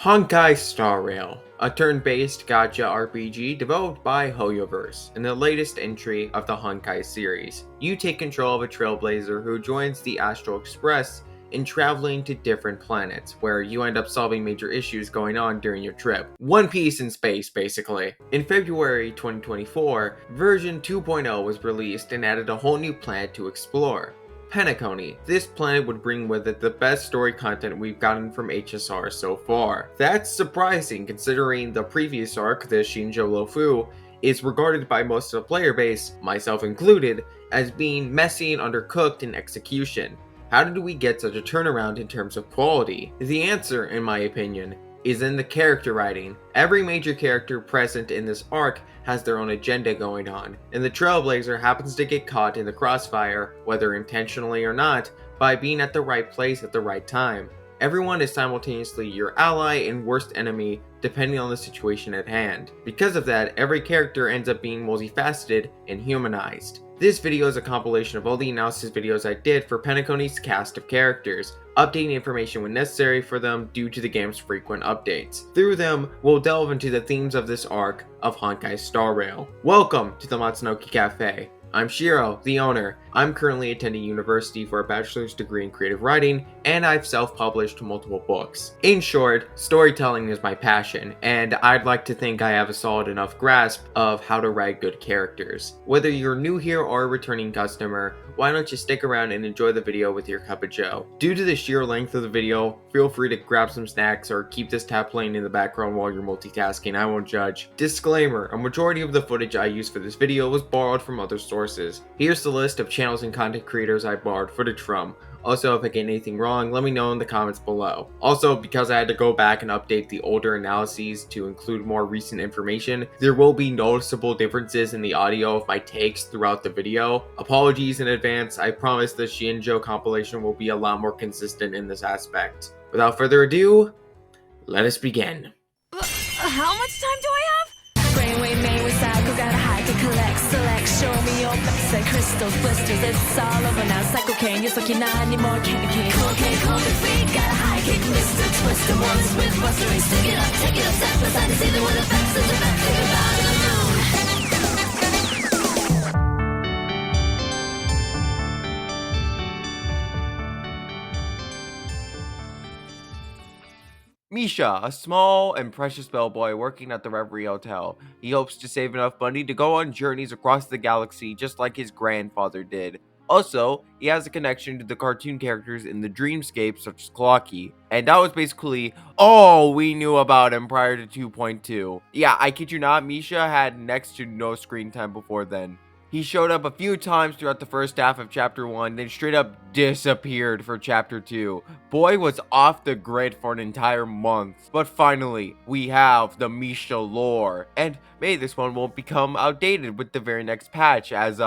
Honkai Star Rail, a turn-based gacha RPG developed by HoYoverse, in the latest entry of the Honkai series. You take control of a trailblazer who joins the Astral Express in traveling to different planets, where you end up solving major issues going on during your trip. One Piece in space, basically. In February 2024, version 2.0 was released and added a whole new planet to explore. Penacony. This planet would bring with it the best story content we've gotten from HSR so far. That's surprising considering the previous arc, the Shinjo Lofu, is regarded by most of the player base, myself included, as being messy and undercooked in execution. How did we get such a turnaround in terms of quality? The answer, in my opinion, is in the character writing. Every major character present in this arc has their own agenda going on, and the Trailblazer happens to get caught in the crossfire, whether intentionally or not, by being at the right place at the right time. Everyone is simultaneously your ally and worst enemy depending on the situation at hand. Because of that, every character ends up being multifaceted and humanized. This video is a compilation of all the analysis videos I did for Penacony's cast of characters, updating information when necessary for them due to the game's frequent updates. Through them, we'll delve into the themes of this arc of Honkai Star Rail. Welcome to the Matsunoki Cafe. I'm Shiro, the owner. I'm currently attending university for a bachelor's degree in creative writing, and I've self-published multiple books. In short, storytelling is my passion, and I'd like to think I have a solid enough grasp of how to write good characters. Whether you're new here or a returning customer, why don't you stick around and enjoy the video with your cup of joe. Due to the sheer length of the video, feel free to grab some snacks or keep this tab playing in the background while you're multitasking, I won't judge. Disclaimer, a majority of the footage I used for this video was borrowed from other sources. Here's the list of channels and content creators I borrowed footage from. Also, if I get anything wrong, let me know in the comments below. Also, because I had to go back and update the older analyses to include more recent information, there will be noticeable differences in the audio of my takes throughout the video. Apologies in advance, I promise the Shinjo compilation will be a lot more consistent in this aspect. Without further ado, let us begin. How much time do I have? Brainwave main with cycle, gotta hide to collect, select, show me your best and crystals, blisters, it's all over now. Cycle cane, you're sucking not anymore, candy, cold feet, gotta high kick, Mr. Twister, ones with buster, stick it up, step aside to see the one effects is the best thing about the moon. Misha, a small and precious bellboy working at the Reverie Hotel. He hopes to save enough money to go on journeys across the galaxy just like his grandfather did. Also, he has a connection to the cartoon characters in the dreamscape such as Clocky. And that was basically all we knew about him prior to 2.2. Yeah, I kid you not, Misha had next to no screen time before then. He showed up a few times throughout the first half of Chapter 1, then straight up disappeared for Chapter 2. Boy was off the grid for an entire month. But finally, we have the Misha lore. And maybe this one won't become outdated with the very next patch, as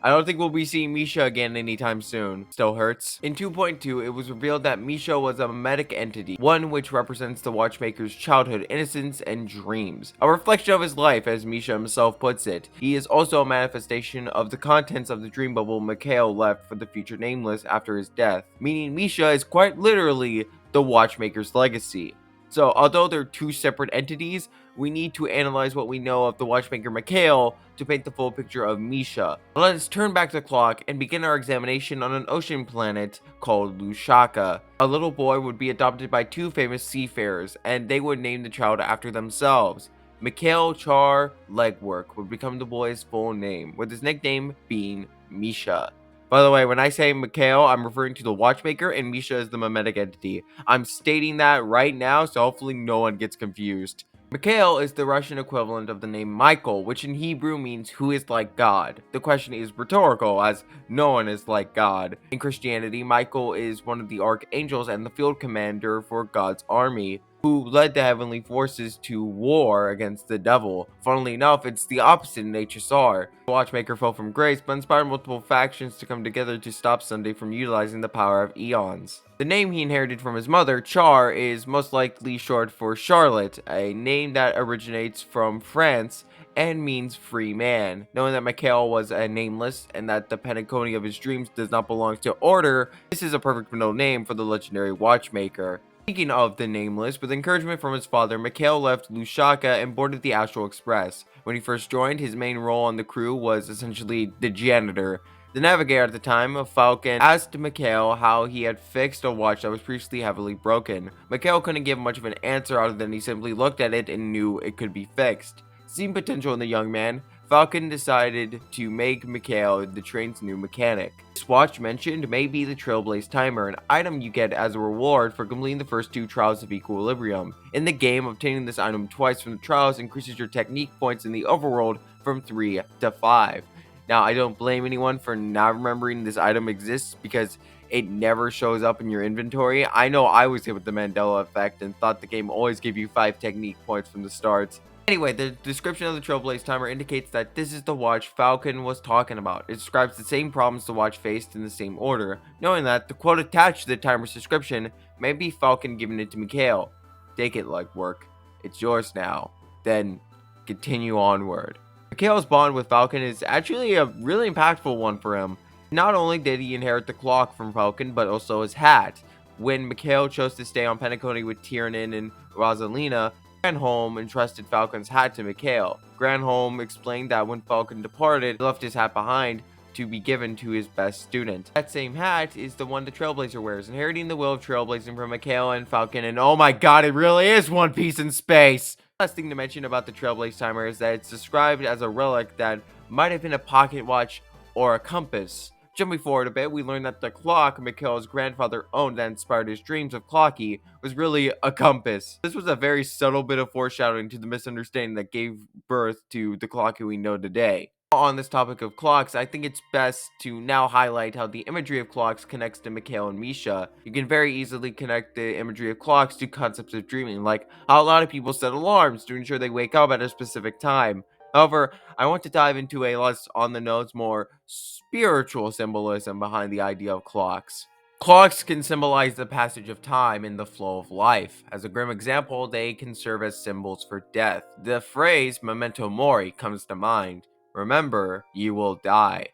I don't think we'll be seeing Misha again anytime soon. Still hurts. In 2.2, it was revealed that Misha was a mimetic entity, one which represents the Watchmaker's childhood innocence and dreams. A reflection of his life, as Misha himself puts it. He is also a manifestation of the contents of the dream bubble Mikhail left for the future Nameless after his death, meaning Misha is quite literally the Watchmaker's legacy. So, although they're two separate entities, we need to analyze what we know of the Watchmaker Mikhail to paint the full picture of Misha. Let us turn back the clock and begin our examination on an ocean planet called Lushaka. A little boy would be adopted by two famous seafarers, and they would name the child after themselves. Mikhail Char Legwork would become the boy's full name, with his nickname being Misha. By the way, when I say Mikhail, I'm referring to the Watchmaker, and Misha is the mimetic entity. I'm stating that right now, so hopefully no one gets confused. Mikhail is the Russian equivalent of the name Michael, which in Hebrew means who is like God. The question is rhetorical, as no one is like God. In Christianity, Michael is one of the archangels and the field commander for God's army, who led the heavenly forces to war against the devil. Funnily enough, it's the opposite in HSR. The Watchmaker fell from grace, but inspired multiple factions to come together to stop Sunday from utilizing the power of eons. The name he inherited from his mother, Char, is most likely short for Charlotte, a name that originates from France and means free man. Knowing that Mikhail was a nameless and that the Penacony of his dreams does not belong to order, this is a perfect middle name for the legendary Watchmaker. Speaking of the Nameless, with encouragement from his father, Mikhail left Lusaka and boarded the Astral Express. When he first joined, his main role on the crew was essentially the janitor. The navigator at the time, Falcon, asked Mikhail how he had fixed a watch that was previously heavily broken. Mikhail couldn't give much of an answer other than he simply looked at it and knew it could be fixed. Seeing potential in the young man, Falcon decided to make Mikhail the train's new mechanic. This watch mentioned may be the Trailblaze Timer, an item you get as a reward for completing the first 2 trials of Equilibrium. In the game, obtaining this item twice from the trials increases your technique points in the overworld from 3 to 5. Now, I don't blame anyone for not remembering this item exists because it never shows up in your inventory. I know I was hit with the Mandela effect and thought the game always gave you 5 technique points from the start. Anyway, the description of the Trailblaze Timer indicates that this is the watch Falcon was talking about. It describes the same problems the watch faced in the same order. Knowing that, the quote attached to the timer's description may be Falcon giving it to Mikhail. Take it, like work. It's yours now. Then, continue onward. Mikhail's bond with Falcon is actually a really impactful one for him. Not only did he inherit the clock from Falcon, but also his hat. When Mikhail chose to stay on Penacony with Tiernan and Rosalina, Granholm entrusted Falcon's hat to Mikhail. Granholm explained that when Falcon departed, he left his hat behind to be given to his best student. That same hat is the one the Trailblazer wears, inheriting the will of trailblazing from Mikhail and Falcon, and oh my god, it really is One Piece in space! Last thing to mention about the Trailblaze Timer is that it's described as a relic that might have been a pocket watch or a compass. Jumping forward a bit, we learned that the clock Mikhail's grandfather owned that inspired his dreams of Clocky was really a compass. This was a very subtle bit of foreshadowing to the misunderstanding that gave birth to the Clocky we know today. On this topic of clocks, I think it's best to now highlight how the imagery of clocks connects to Mikhail and Misha. You can very easily connect the imagery of clocks to concepts of dreaming, like how a lot of people set alarms to ensure they wake up at a specific time. However, I want to dive into a less on-the-nose, more spiritual symbolism behind the idea of clocks. Clocks can symbolize the passage of time and the flow of life. As a grim example, they can serve as symbols for death. The phrase memento mori comes to mind. Remember, you will die.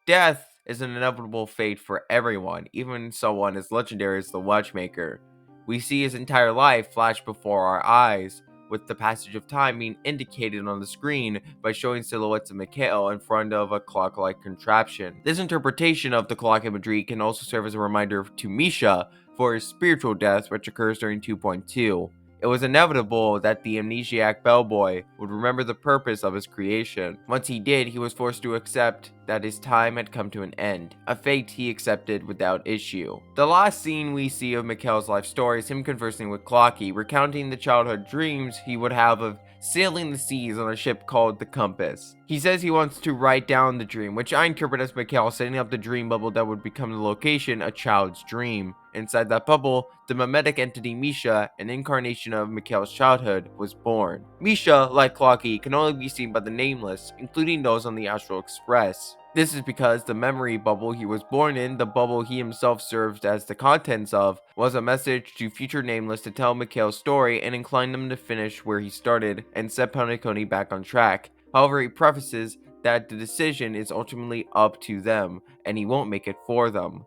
Death is an inevitable fate for everyone, even someone as legendary as the Watchmaker. We see his entire life flash before our eyes, with the passage of time being indicated on the screen by showing silhouettes of Mikhail in front of a clock-like contraption. This interpretation of the clock imagery can also serve as a reminder to Misha for his spiritual death, which occurs during 2.2. It was inevitable that the amnesiac bellboy would remember the purpose of his creation. Once he did, he was forced to accept that his time had come to an end, a fate he accepted without issue. The last scene we see of Mikhail's life story is him conversing with Clocky, recounting the childhood dreams he would have of sailing the seas on a ship called the Compass. He says he wants to write down the dream, which I interpret as Mikhail setting up the dream bubble that would become the location, a child's dream. Inside that bubble, the mimetic entity Misha, an incarnation of Mikhail's childhood, was born. Misha, like Clocky, can only be seen by the Nameless, including those on the Astral Express. This is because the memory bubble he was born in, the bubble he himself served as the contents of, was a message to future Nameless to tell Mikhail's story and incline them to finish where he started and set Penacony back on track. However, he prefaces that the decision is ultimately up to them, and he won't make it for them.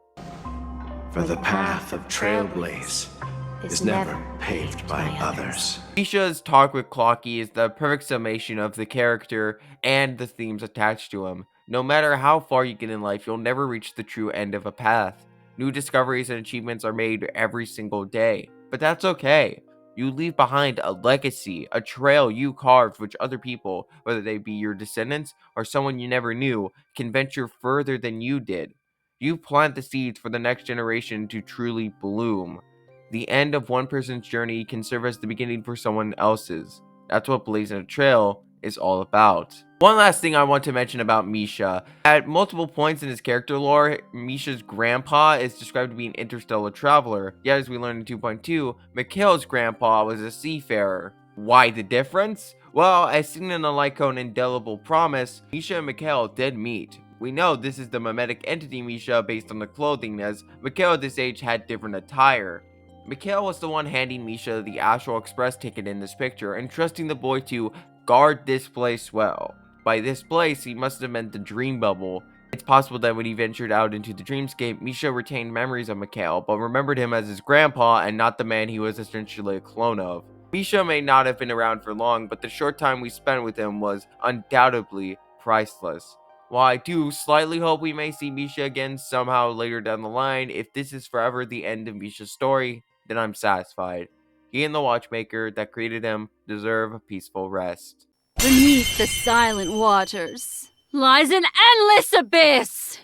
For the path of trailblaze is never paved by others. Misha's talk with Clocky is the perfect summation of the character and the themes attached to him. No matter how far you get in life, you'll never reach the true end of a path. New discoveries and achievements are made every single day, but that's okay. You leave behind a legacy, a trail you carved which other people, whether they be your descendants or someone you never knew, can venture further than you did. You plant the seeds for the next generation to truly bloom. The end of one person's journey can serve as the beginning for someone else's. That's what blazing a trail is all about. One last thing I want to mention about Misha. At multiple points in his character lore, Misha's grandpa is described to be an interstellar traveler. Yet as we learned in 2.2, Mikhail's grandpa was a seafarer. Why the difference? Well, as seen in the Lycone Indelible Promise, Misha and Mikhail did meet. We know this is the mimetic entity Misha based on the clothing, as Mikhail at this age had different attire. Mikhail was the one handing Misha the Astral Express ticket in this picture and trusting the boy to guard this place well. By this place, he must have meant the dream bubble. It's possible that when he ventured out into the dreamscape, Misha retained memories of Mikhail, but remembered him as his grandpa and not the man he was essentially a clone of. Misha may not have been around for long, but the short time we spent with him was undoubtedly priceless. While I do slightly hope we may see Misha again somehow later down the line, if this is forever the end of Misha's story, then I'm satisfied. He and the watchmaker that created him deserve a peaceful rest. Beneath the silent waters lies an endless abyss!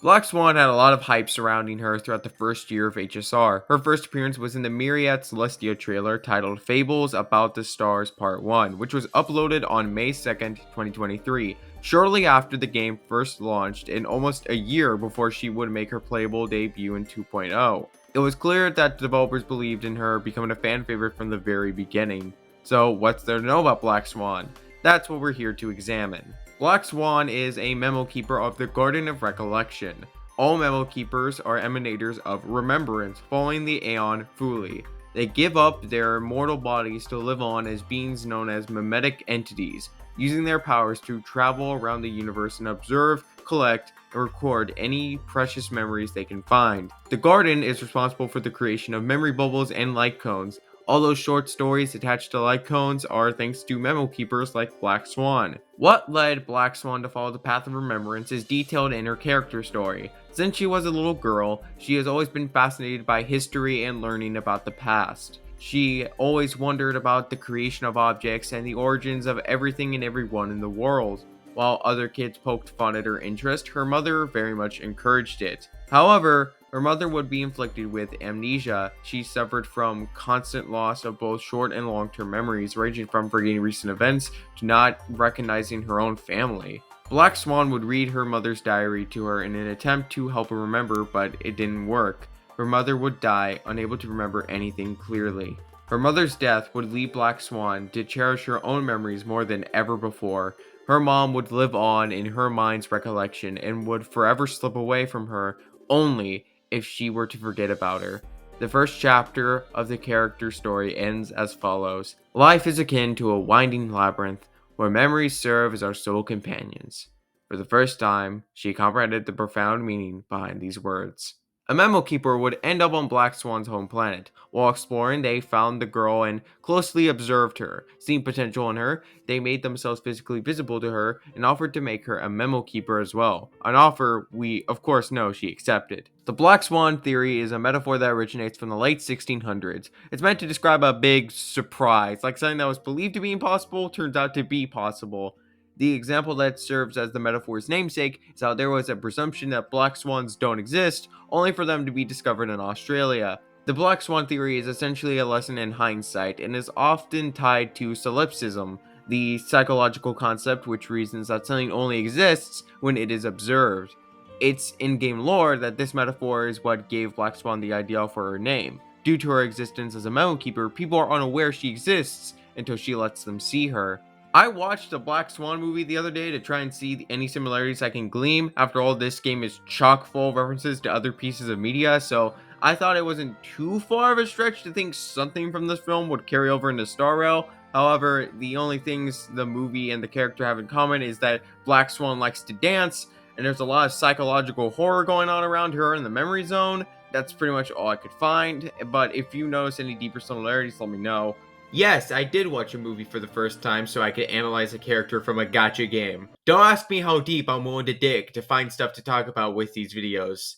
Black Swan had a lot of hype surrounding her throughout the first year of HSR. Her first appearance was in the Myriad Celestia trailer titled Fables About the Stars Part 1, which was uploaded on May 2nd, 2023, shortly after the game first launched and almost a year before she would make her playable debut in 2.0. It was clear that developers believed in her becoming a fan favorite from the very beginning. So what's there to know about Black Swan? That's what we're here to examine. Black Swan is a memo keeper of the Garden of Recollection. All memo keepers are emanators of remembrance following the Aeon Fuli. They give up their mortal bodies to live on as beings known as mimetic entities, using their powers to travel around the universe and observe, collect, and record any precious memories they can find. The Garden is responsible for the creation of memory bubbles and light cones. All those short stories attached to light cones are thanks to memo keepers like Black Swan. What led Black Swan to follow the path of remembrance is detailed in her character story. Since she was a little girl, she has always been fascinated by history and learning about the past. She always wondered about the creation of objects and the origins of everything and everyone in the world. While other kids poked fun at her interest, her mother very much encouraged it. However, her mother would be inflicted with amnesia. She suffered from constant loss of both short and long-term memories, ranging from forgetting recent events to not recognizing her own family. Black Swan would read her mother's diary to her in an attempt to help her remember, but it didn't work. Her mother would die, unable to remember anything clearly. Her mother's death would lead Black Swan to cherish her own memories more than ever before. Her mom would live on in her mind's recollection and would forever slip away from her only if she were to forget about her. The first chapter of the character story ends as follows. Life is akin to a winding labyrinth where memories serve as our sole companions. For the first time, she comprehended the profound meaning behind these words. A memo keeper would end up on Black Swan's home planet. While exploring, they found the girl and closely observed her. Seeing potential in her, they made themselves physically visible to her and offered to make her a memo keeper as well. An offer we, of course, know she accepted. The Black Swan theory is a metaphor that originates from the late 1600s. It's meant to describe a big surprise, like something that was believed to be impossible turns out to be possible. The example that serves as the metaphor's namesake is how there was a presumption that black swans don't exist, only for them to be discovered in Australia. The black swan theory is essentially a lesson in hindsight and is often tied to solipsism, the psychological concept which reasons that something only exists when it is observed. It's in-game lore that this metaphor is what gave Black Swan the idea for her name. Due to her existence as a memo keeper, people are unaware she exists until she lets them see her. I watched the Black Swan movie the other day to try and see any similarities I can glean. After all, this game is chock full of references to other pieces of media, so I thought it wasn't too far of a stretch to think something from this film would carry over into Star Rail. However, the only things the movie and the character have in common is that Black Swan likes to dance, and there's a lot of psychological horror going on around her in the memory zone. That's pretty much all I could find, but if you notice any deeper similarities, let me know. Yes, I did watch a movie for the first time so I could analyze a character from a gacha game. Don't ask me how deep I'm willing to dig to find stuff to talk about with these videos,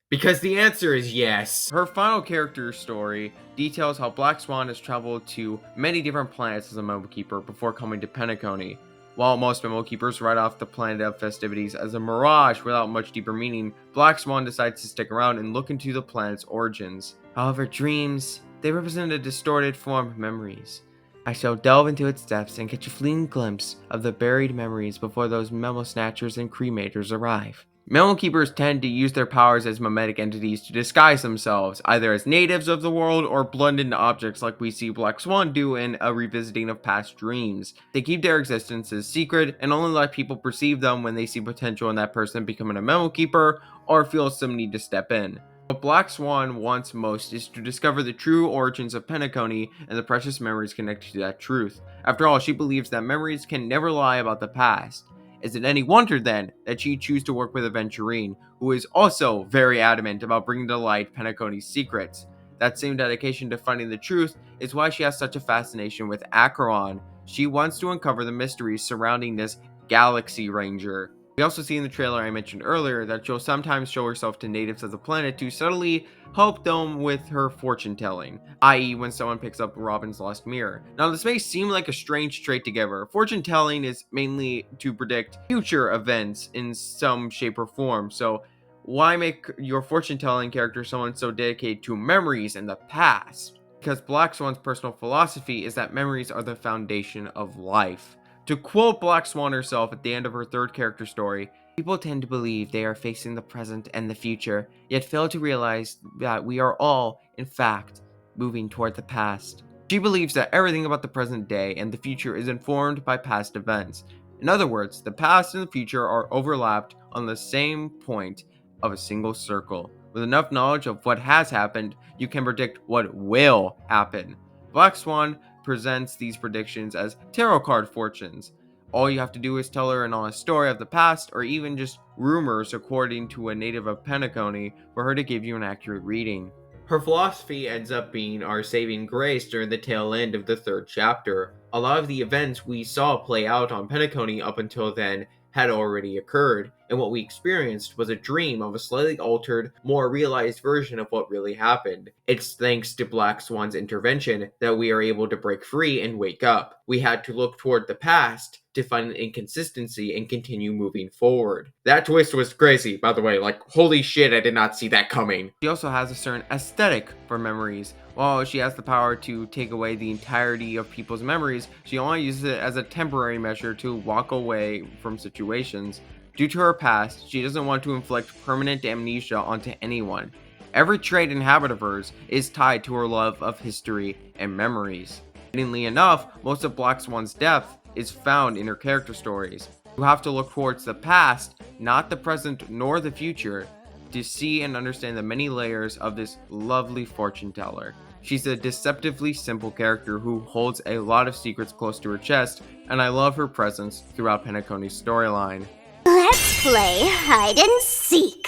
because the answer is yes. Her final character story details how Black Swan has traveled to many different planets as a memo keeper before coming to Penacony. While most memo keepers write off the planet of festivities as a mirage without much deeper meaning, Black Swan decides to stick around and look into the planet's origins. However, dreams, they represent a distorted form of memories. I shall delve into its depths and catch a fleeting glimpse of the buried memories before those memo snatchers and cremators arrive. Metal Keepers tend to use their powers as mimetic entities to disguise themselves, either as natives of the world or blend into objects like we see Black Swan do in a revisiting of past dreams. They keep their existences secret and only let people perceive them when they see potential in that person becoming a Metal Keeper or feel some need to step in. What Black Swan wants most is to discover the true origins of Penacony and the precious memories connected to that truth. After all, she believes that memories can never lie about the past. Is it any wonder then that she chose to work with Aventurine, who is also very adamant about bringing to light Penacony's secrets? That same dedication to finding the truth is why she has such a fascination with Acheron. She wants to uncover the mysteries surrounding this Galaxy Ranger. We also see in the trailer I mentioned earlier that she'll sometimes show herself to natives of the planet to subtly help them with her fortune telling, i.e. when someone picks up Robin's lost mirror. Now this may seem like a strange trait to give her. Fortune telling is mainly to predict future events in some shape or form, so why make your fortune telling character someone so dedicated to memories in the past? Because Black Swan's personal philosophy is that memories are the foundation of life. To quote Black Swan herself at the end of her third character story, people tend to believe they are facing the present and the future, yet fail to realize that we are all, in fact, moving toward the past. She believes that everything about the present day and the future is informed by past events. In other words, the past and the future are overlapped on the same point of a single circle. With enough knowledge of what has happened, you can predict what will happen. Black Swan presents these predictions as tarot card fortunes. All you have to do is tell her an honest story of the past, or even just rumors according to a native of Penacony, for her to give you an accurate reading. Her philosophy ends up being our saving grace during the tail end of the third chapter. A lot of the events we saw play out on Penacony up until then had already occurred, and what we experienced was a dream of a slightly altered, more realized version of what really happened. It's thanks to Black Swan's intervention that we are able to break free and wake up. We had to look toward the past to find an inconsistency and continue moving forward. That twist was crazy, by the way. Like, holy shit, I did not see that coming. She also has a certain aesthetic for memories. While she has the power to take away the entirety of people's memories, she only uses it as a temporary measure to walk away from situations. Due to her past, she doesn't want to inflict permanent amnesia onto anyone. Every trait and habit of hers is tied to her love of history and memories. Fittingly enough, most of Black Swan's depth is found in her character stories. You have to look towards the past, not the present nor the future, to see and understand the many layers of this lovely fortune teller. She's a deceptively simple character who holds a lot of secrets close to her chest, and I love her presence throughout Penacony's storyline. Let's play hide and seek.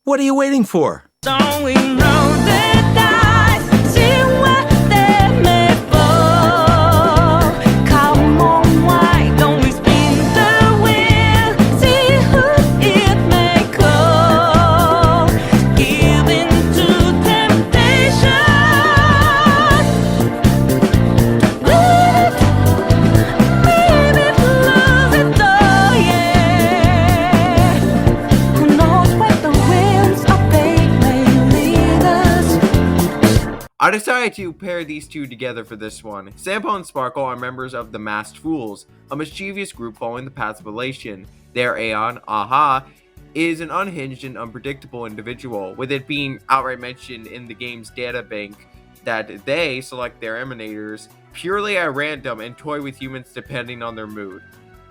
What are you waiting for? Don't we know the dice, see what they may fall. Come on, why don't we spin the wheel, see who it may call. Give in to temptation. Maybe lose it all, yeah. Who knows where the winds of fate may lead us. I decided to pair these two together for this one. Sampo and Sparkle are members of the Masked Fools, a mischievous group following the paths of elation. Their Aeon, Aha, is an unhinged and unpredictable individual, with it being outright mentioned in the game's databank that they select their emanators purely at random and toy with humans depending on their mood.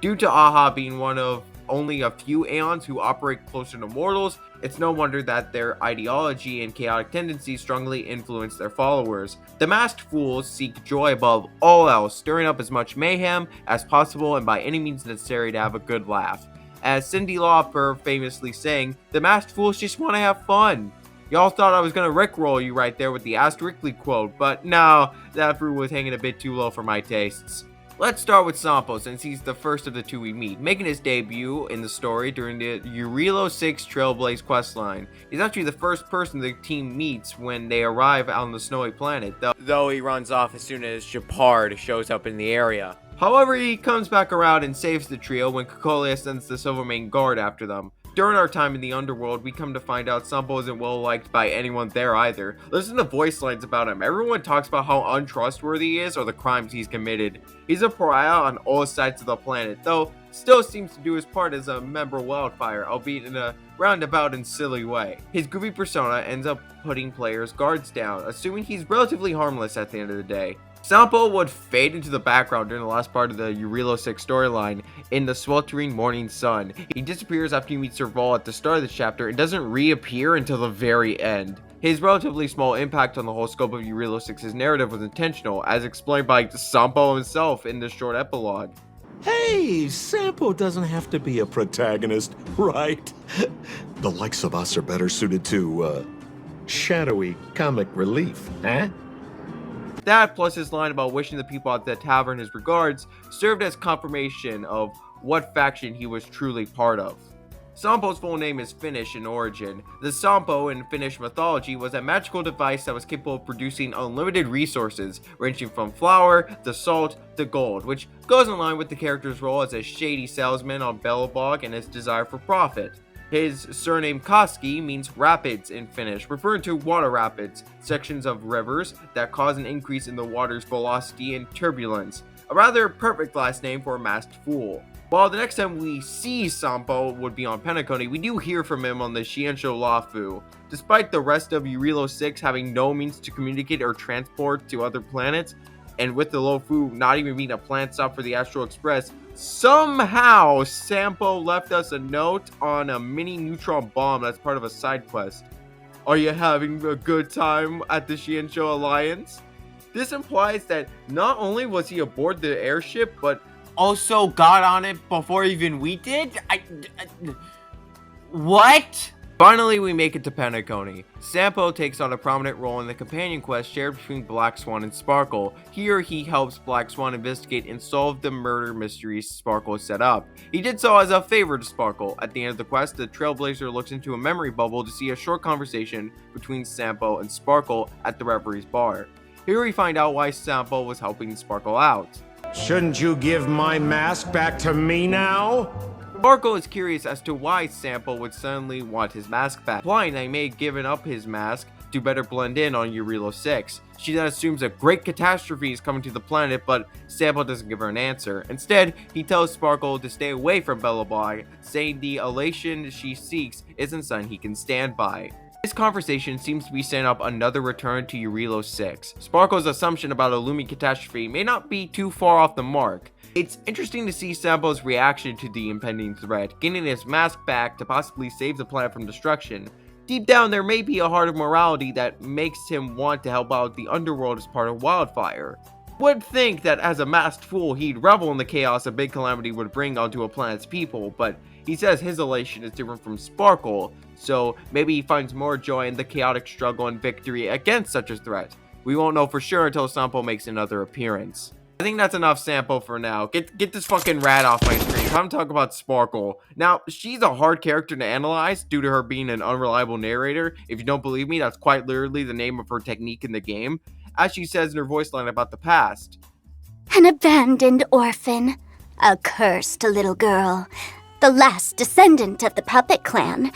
Due to Aha being one of only a few Aeons who operate closer to mortals, it's no wonder that their ideology and chaotic tendencies strongly influence their followers. The Masked Fools seek joy above all else, stirring up as much mayhem as possible and by any means necessary to have a good laugh. As Cyndi Lauper famously saying, the Masked Fools just want to have fun. Y'all thought I was gonna rickroll you right there with the Asterically quote, but no, that fruit was hanging a bit too low for my tastes. Let's start with Sampo, since he's the first of the two we meet, making his debut in the story during the Eurilo 6 Trailblaze questline. He's actually the first person the team meets when they arrive on the snowy planet, though he runs off as soon as Shepard shows up in the area. However, he comes back around and saves the trio when Cocolia sends the Silvermane Guard after them. During our time in the underworld, we come to find out Sampo isn't well liked by anyone there either. Listen to voice lines about him. Everyone talks about how untrustworthy he is or the crimes he's committed. He's a pariah on all sides of the planet, though still seems to do his part as a member of Wildfire, albeit in a roundabout and silly way. His goofy persona ends up putting players' guards down, assuming he's relatively harmless at the end of the day. Sampo would fade into the background during the last part of the Eurilo 6 storyline in the sweltering morning sun. He disappears after he meets Serval at the start of the chapter and doesn't reappear until the very end. His relatively small impact on the whole scope of Eurilo 6's narrative was intentional, as explained by Sampo himself in this short epilogue. Hey, Sampo doesn't have to be a protagonist, right? The likes of us are better suited to, shadowy comic relief, eh? That, plus his line about wishing the people at the tavern his regards, served as confirmation of what faction he was truly part of. Sampo's full name is Finnish in origin. The Sampo in Finnish mythology was a magical device that was capable of producing unlimited resources, ranging from flour, to salt, to gold, which goes in line with the character's role as a shady salesman on Belobog and his desire for profit. His surname Koski means rapids in Finnish, referring to water rapids, sections of rivers that cause an increase in the water's velocity and turbulence. A rather perfect last name for a masked fool. While the next time we see Sampo would be on Penacony, we do hear from him on the Xiansho Lafu. Despite the rest of Eurilo 6 having no means to communicate or transport to other planets, and with the Lofu not even being a plant stop for the Astral Express, somehow Sampo left us a note on a mini neutron bomb that's part of a side quest. Are you having a good time at the Xiansho Alliance? This implies that not only was he aboard the airship, but also got on it before even we did? What? Finally, we make it to Penacony. Sampo takes on a prominent role in the companion quest shared between Black Swan and Sparkle. Here, he helps Black Swan investigate and solve the murder mysteries Sparkle has set up. He did so as a favor to Sparkle. At the end of the quest, the Trailblazer looks into a memory bubble to see a short conversation between Sampo and Sparkle at the Referee's bar. Here we find out why Sampo was helping Sparkle out. Shouldn't you give my mask back to me now? Sparkle is curious as to why Sampo would suddenly want his mask back, implying that he may have given up his mask to better blend in on Eurilo 6. She then assumes a great catastrophe is coming to the planet, but Sampo doesn't give her an answer. Instead, he tells Sparkle to stay away from Belobog, saying the elation she seeks isn't something he can stand by. This conversation seems to be setting up another return to Eurilo 6. Sparkle's assumption about a looming catastrophe may not be too far off the mark. It's interesting to see Sampo's reaction to the impending threat, getting his mask back to possibly save the planet from destruction. Deep down, there may be a heart of morality that makes him want to help out the underworld as part of Wildfire. Would think that as a masked fool, he'd revel in the chaos a big calamity would bring onto a planet's people, but he says his elation is different from Sparkle, so maybe he finds more joy in the chaotic struggle and victory against such a threat. We won't know for sure until Sampo makes another appearance. I think that's enough Sampo for now. Get this fucking rat off my screen. Time to talk about Sparkle. Now, she's a hard character to analyze due to her being an unreliable narrator. If you don't believe me, that's quite literally the name of her technique in the game. As she says in her voice line about the past. An abandoned orphan, a cursed little girl, the last descendant of the puppet clan.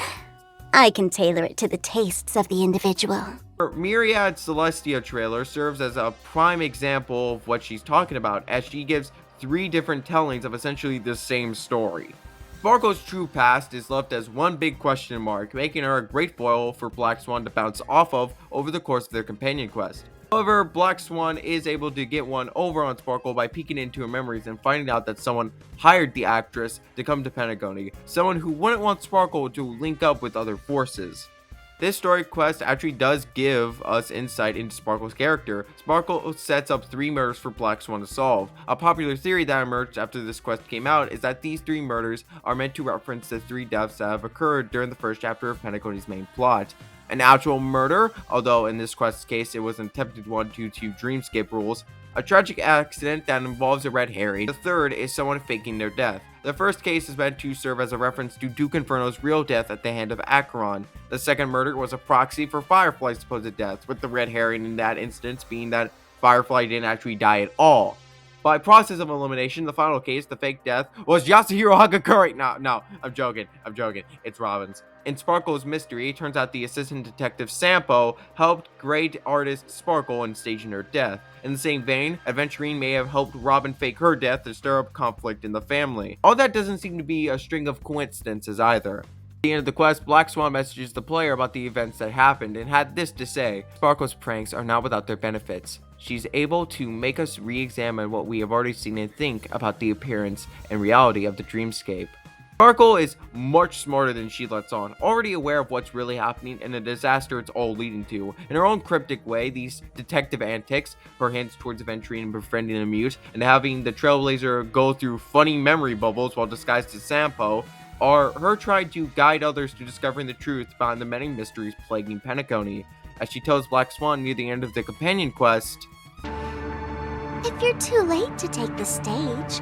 I can tailor it to the tastes of the individual. Her Myriad Celestia trailer serves as a prime example of what she's talking about, as she gives 3 different tellings of essentially the same story. Sparkle's true past is left as one big question mark, making her a great foil for Black Swan to bounce off of over the course of their companion quest. However, Black Swan is able to get one over on Sparkle by peeking into her memories and finding out that someone hired the actress to come to Penacony, someone who wouldn't want Sparkle to link up with other forces. This story quest actually does give us insight into Sparkle's character. Sparkle sets up 3 murders for Black Swan to solve. A popular theory that emerged after this quest came out is that these 3 murders are meant to reference the 3 deaths that have occurred during the first chapter of Penacony's main plot. An actual murder, although in this quest's case it was an attempted one due to dreamscape rules. A tragic accident that involves a red herring. The third is someone faking their death. The first case is meant to serve as a reference to Duke Inferno's real death at the hand of Acheron. The second murder was a proxy for Firefly's supposed death, with the red herring in that instance being that Firefly didn't actually die at all. By process of elimination, the final case, the fake death, was Yasuhiro Hagakure. No, I'm joking. It's Robin's. In Sparkle's mystery, it turns out the assistant detective Sampo helped great artist Sparkle in staging her death. In the same vein, Aventurine may have helped Robin fake her death to stir up conflict in the family. All that doesn't seem to be a string of coincidences either. At the end of the quest, Black Swan messages the player about the events that happened and had this to say: Sparkle's pranks are not without their benefits. She's able to make us re-examine what we have already seen and think about the appearance and reality of the dreamscape. Sparkle is much smarter than she lets on, already aware of what's really happening and the disaster it's all leading to. In her own cryptic way, these detective antics, her hints towards Aventurine and befriending the mute, and having the Trailblazer go through funny memory bubbles while disguised as Sampo, are her trying to guide others to discovering the truth behind the many mysteries plaguing Penacony. As she tells Black Swan near the end of the companion quest, If you're too late to take the stage,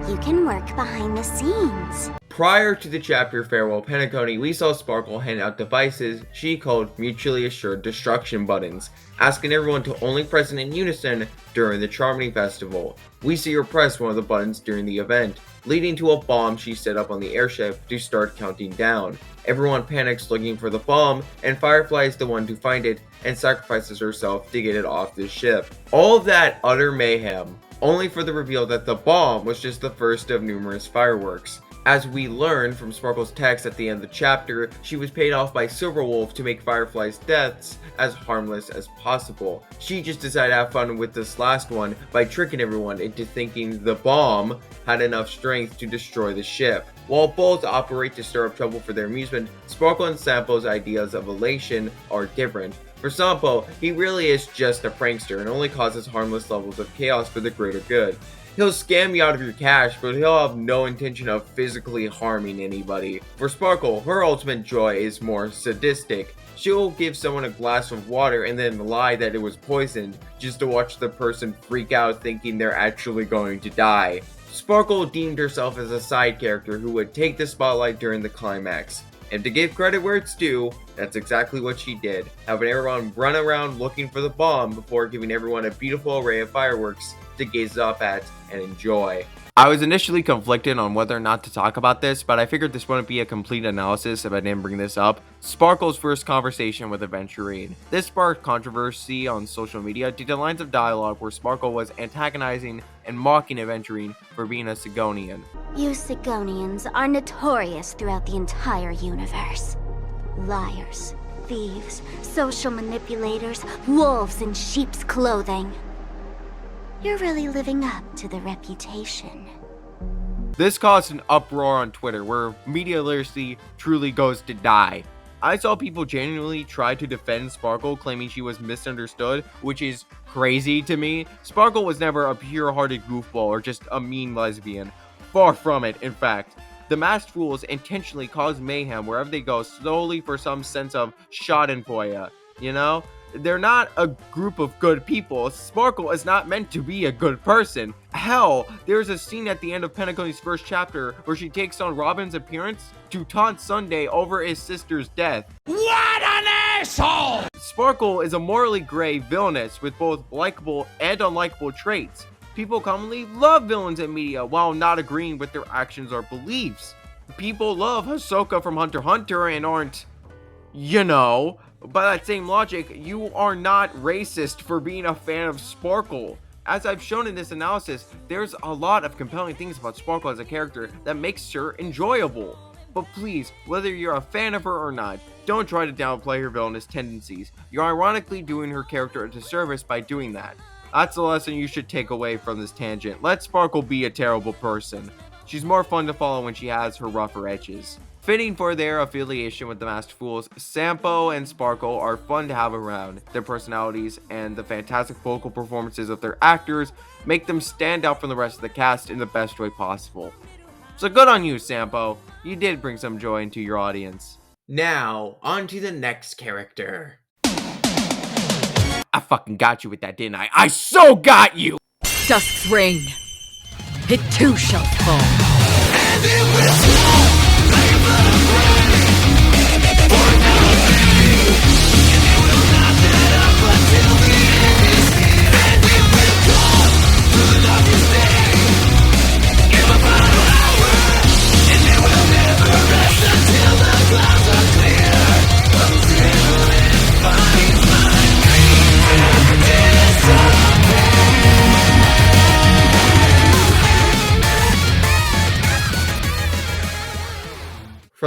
you can work behind the scenes. prior to the chapter Farewell Penacony, we saw Sparkle hand out devices she called mutually assured destruction buttons, asking everyone to only press it in unison during the Charming Festival. We see her press one of the buttons during the event, leading to a bomb she set up on the airship to start counting down. Everyone panics looking for the bomb, and Firefly is the one to find it and sacrifices herself to get it off the ship. All of that utter mayhem, only for the reveal that the bomb was just the first of numerous fireworks. As we learn from Sparkle's text at the end of the chapter, she was paid off by Silverwolf to make Firefly's deaths as harmless as possible. She just decided to have fun with this last one by tricking everyone into thinking the bomb had enough strength to destroy the ship. While both operate to stir up trouble for their amusement, Sparkle and Sampo's ideas of elation are different. For Sampo, he really is just a prankster and only causes harmless levels of chaos for the greater good. He'll scam you out of your cash, but he'll have no intention of physically harming anybody. For Sparkle, her ultimate joy is more sadistic. She'll give someone a glass of water and then lie that it was poisoned, just to watch the person freak out thinking they're actually going to die. Sparkle deemed herself as a side character who would take the spotlight during the climax. And to give credit where it's due, that's exactly what she did, having everyone run around looking for the bomb before giving everyone a beautiful array of fireworks to gaze up at and enjoy. I was initially conflicted on whether or not to talk about this, but I figured this wouldn't be a complete analysis if I didn't bring this up. Sparkle's first conversation with Aventurine. This sparked controversy on social media due to lines of dialogue where Sparkle was antagonizing and mocking Aventurine for being a Sigonian. You Sigonians are notorious throughout the entire universe. Liars, thieves, social manipulators, wolves in sheep's clothing. You're really living up to the reputation. This caused an uproar on Twitter where media literacy truly goes to die. I saw people genuinely try to defend Sparkle, claiming she was misunderstood, which is crazy to me. Sparkle was never a pure-hearted goofball or just a mean lesbian. Far from it, in fact. The masked fools intentionally cause mayhem wherever they go solely for some sense of schadenfreude, you know? They're not a group of good people. Sparkle is not meant to be a good person. Hell, there's a scene at the end of Penacony's first chapter where she takes on Robin's appearance to taunt Sunday over his sister's death. What an asshole! Sparkle is a morally gray villainess with both likable and unlikable traits. People commonly love villains in media while not agreeing with their actions or beliefs. People love Hisoka from Hunter x Hunter and aren't, you know. By that same logic, you are not racist for being a fan of Sparkle. As I've shown in this analysis, there's a lot of compelling things about Sparkle as a character that makes her enjoyable. But please, whether you're a fan of her or not, don't try to downplay her villainous tendencies. You're ironically doing her character a disservice by doing that. That's the lesson you should take away from this tangent. Let Sparkle be a terrible person. She's more fun to follow when she has her rougher edges. Fitting for their affiliation with the Masked Fools, Sampo and Sparkle are fun to have around. Their personalities and the fantastic vocal performances of their actors make them stand out from the rest of the cast in the best way possible. So good on you, Sampo. You did bring some joy into your audience. Now, on to the next character. I fucking got you with that, didn't I? I so got you! Dusk's reign. It too shall fall. And it will fall. Until the clouds are clear.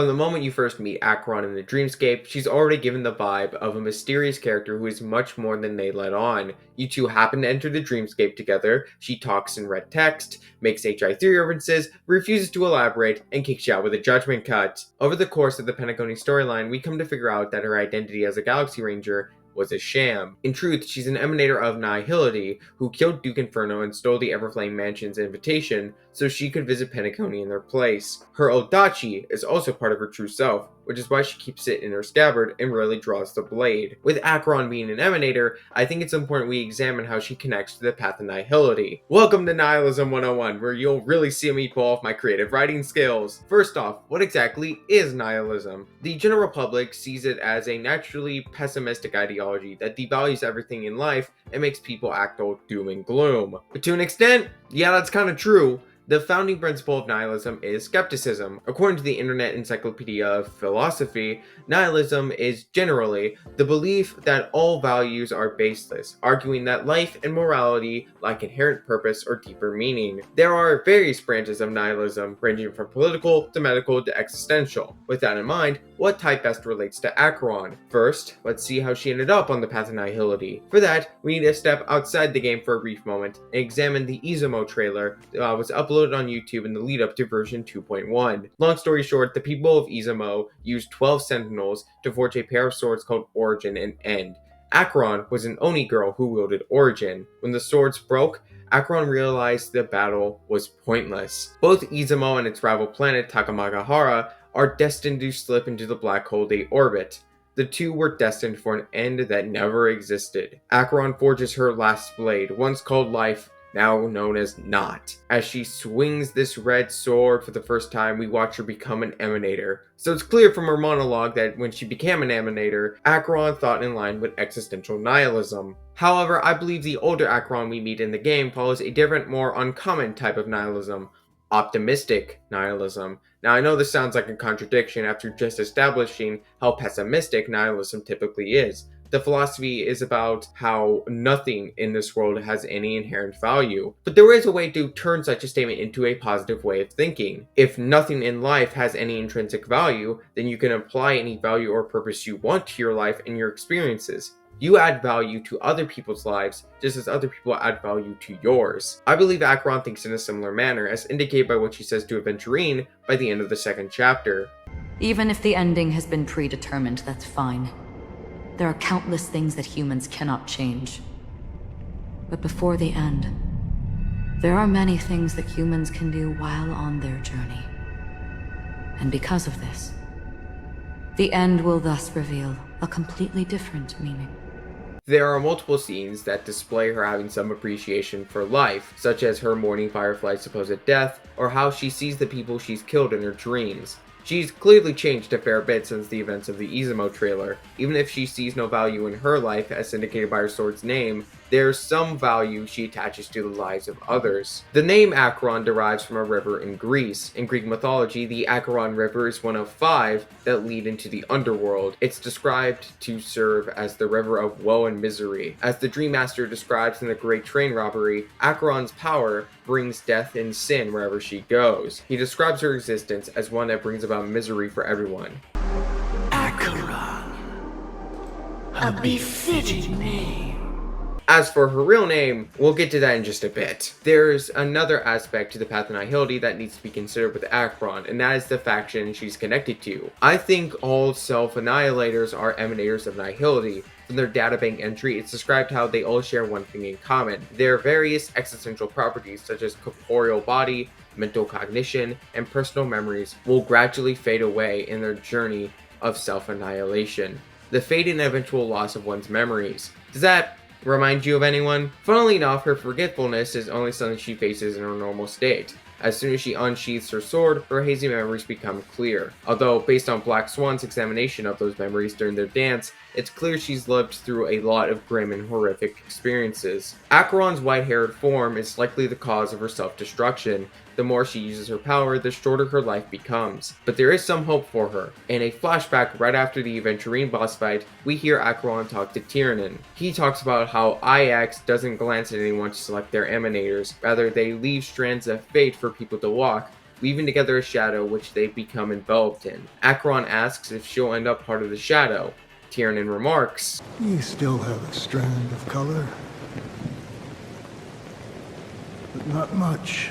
From the moment you first meet Acheron in the dreamscape, she's already given the vibe of a mysterious character who is much more than they let on. You two happen to enter the dreamscape together, she talks in red text, makes HI3 references, refuses to elaborate, and kicks you out with a judgment cut. Over the course of the Penacony storyline, we come to figure out that her identity as a Galaxy Ranger was a sham. In truth, she's an emanator of Nihility, who killed Duke Inferno and stole the Everflame Mansion's invitation so she could visit Penacony in their place. Her Odachi is also part of her true self, which is why she keeps it in her scabbard and rarely draws the blade. With Acheron being an emanator, I think it's important we examine how she connects to the path of Nihility. Welcome to Nihilism 101, where you'll really see me pull off my creative writing skills. First off, what exactly is nihilism? The general public sees it as a naturally pessimistic ideology that devalues everything in life and makes people act all doom and gloom. But to an extent, yeah, that's kind of true. The founding principle of nihilism is skepticism. According to the Internet Encyclopedia of Philosophy, nihilism is generally the belief that all values are baseless, arguing that life and morality lack inherent purpose or deeper meaning. There are various branches of nihilism, ranging from political to medical to existential. With that in mind, what type best relates to Acheron? First, let's see how she ended up on the path of Nihility. For that, we need to step outside the game for a brief moment and examine the Izumo trailer that was uploaded on YouTube in the lead up to version 2.1. Long story short, the people of Izumo used 12 sentinels to forge a pair of swords called Origin and End. Acheron was an Oni girl who wielded Origin. When the swords broke, Acheron realized the battle was pointless. Both Izumo and its rival planet Takamagahara are destined to slip into the black hole they orbit. The two were destined for an end that never existed. Acheron forges her last blade, once called Life, now known as Not. As she swings this red sword for the first time, we watch her become an emanator. So it's clear from her monologue that when she became an emanator, Acheron thought in line with existential nihilism. However, I believe the older Acheron we meet in the game follows a different, more uncommon type of nihilism: optimistic nihilism. Now, I know this sounds like a contradiction after just establishing how pessimistic nihilism typically is. The philosophy is about how nothing in this world has any inherent value. But there is a way to turn such a statement into a positive way of thinking. If nothing in life has any intrinsic value, then you can apply any value or purpose you want to your life and your experiences. You add value to other people's lives, just as other people add value to yours. I believe Acheron thinks in a similar manner, as indicated by what she says to Aventurine by the end of the second chapter. Even if the ending has been predetermined, that's fine. There are countless things that humans cannot change. But before the end, there are many things that humans can do while on their journey. And because of this, the end will thus reveal a completely different meaning. There are multiple scenes that display her having some appreciation for life, such as her mourning Firefly's supposed death, or how she sees the people she's killed in her dreams. She's clearly changed a fair bit since the events of the Izumo trailer. Even if she sees no value in her life, as indicated by her sword's name, there's some value she attaches to the lives of others. The name Acheron derives from a river in Greece. In Greek mythology, the Acheron River is one of 5 that lead into the underworld. It's described to serve as the river of woe and misery. As the Dream Master describes in the Great Train Robbery, Acheron's power brings death and sin wherever she goes. He describes her existence as one that brings about misery for everyone. Acheron. A befitting name. As for her real name, we'll get to that in just a bit. There's another aspect to the Path of Nihility that needs to be considered with Acheron, and that is the faction she's connected to. I think all self-annihilators are emanators of Nihility. From their databank entry, it's described how they all share one thing in common: their various existential properties, such as corporeal body, mental cognition, and personal memories, will gradually fade away in their journey of self-annihilation. The fate and eventual loss of one's memories. Does that remind you of anyone? Funnily enough, her forgetfulness is only something she faces in her normal state. As soon as she unsheathes her sword, her hazy memories become clear. Although, based on Black Swan's examination of those memories during their dance, it's clear she's lived through a lot of grim and horrific experiences. Acheron's white-haired form is likely the cause of her self-destruction. The more she uses her power, the shorter her life becomes. But there is some hope for her. In a flashback right after the Aventurine boss fight, we hear Acheron talk to Tyrannon. He talks about how IX doesn't glance at anyone to select their emanators, rather they leave strands of fate for people to walk, weaving together a shadow which they become enveloped in. Acheron asks if she'll end up part of the shadow. Tiernan remarks, You still have a strand of color, but not much.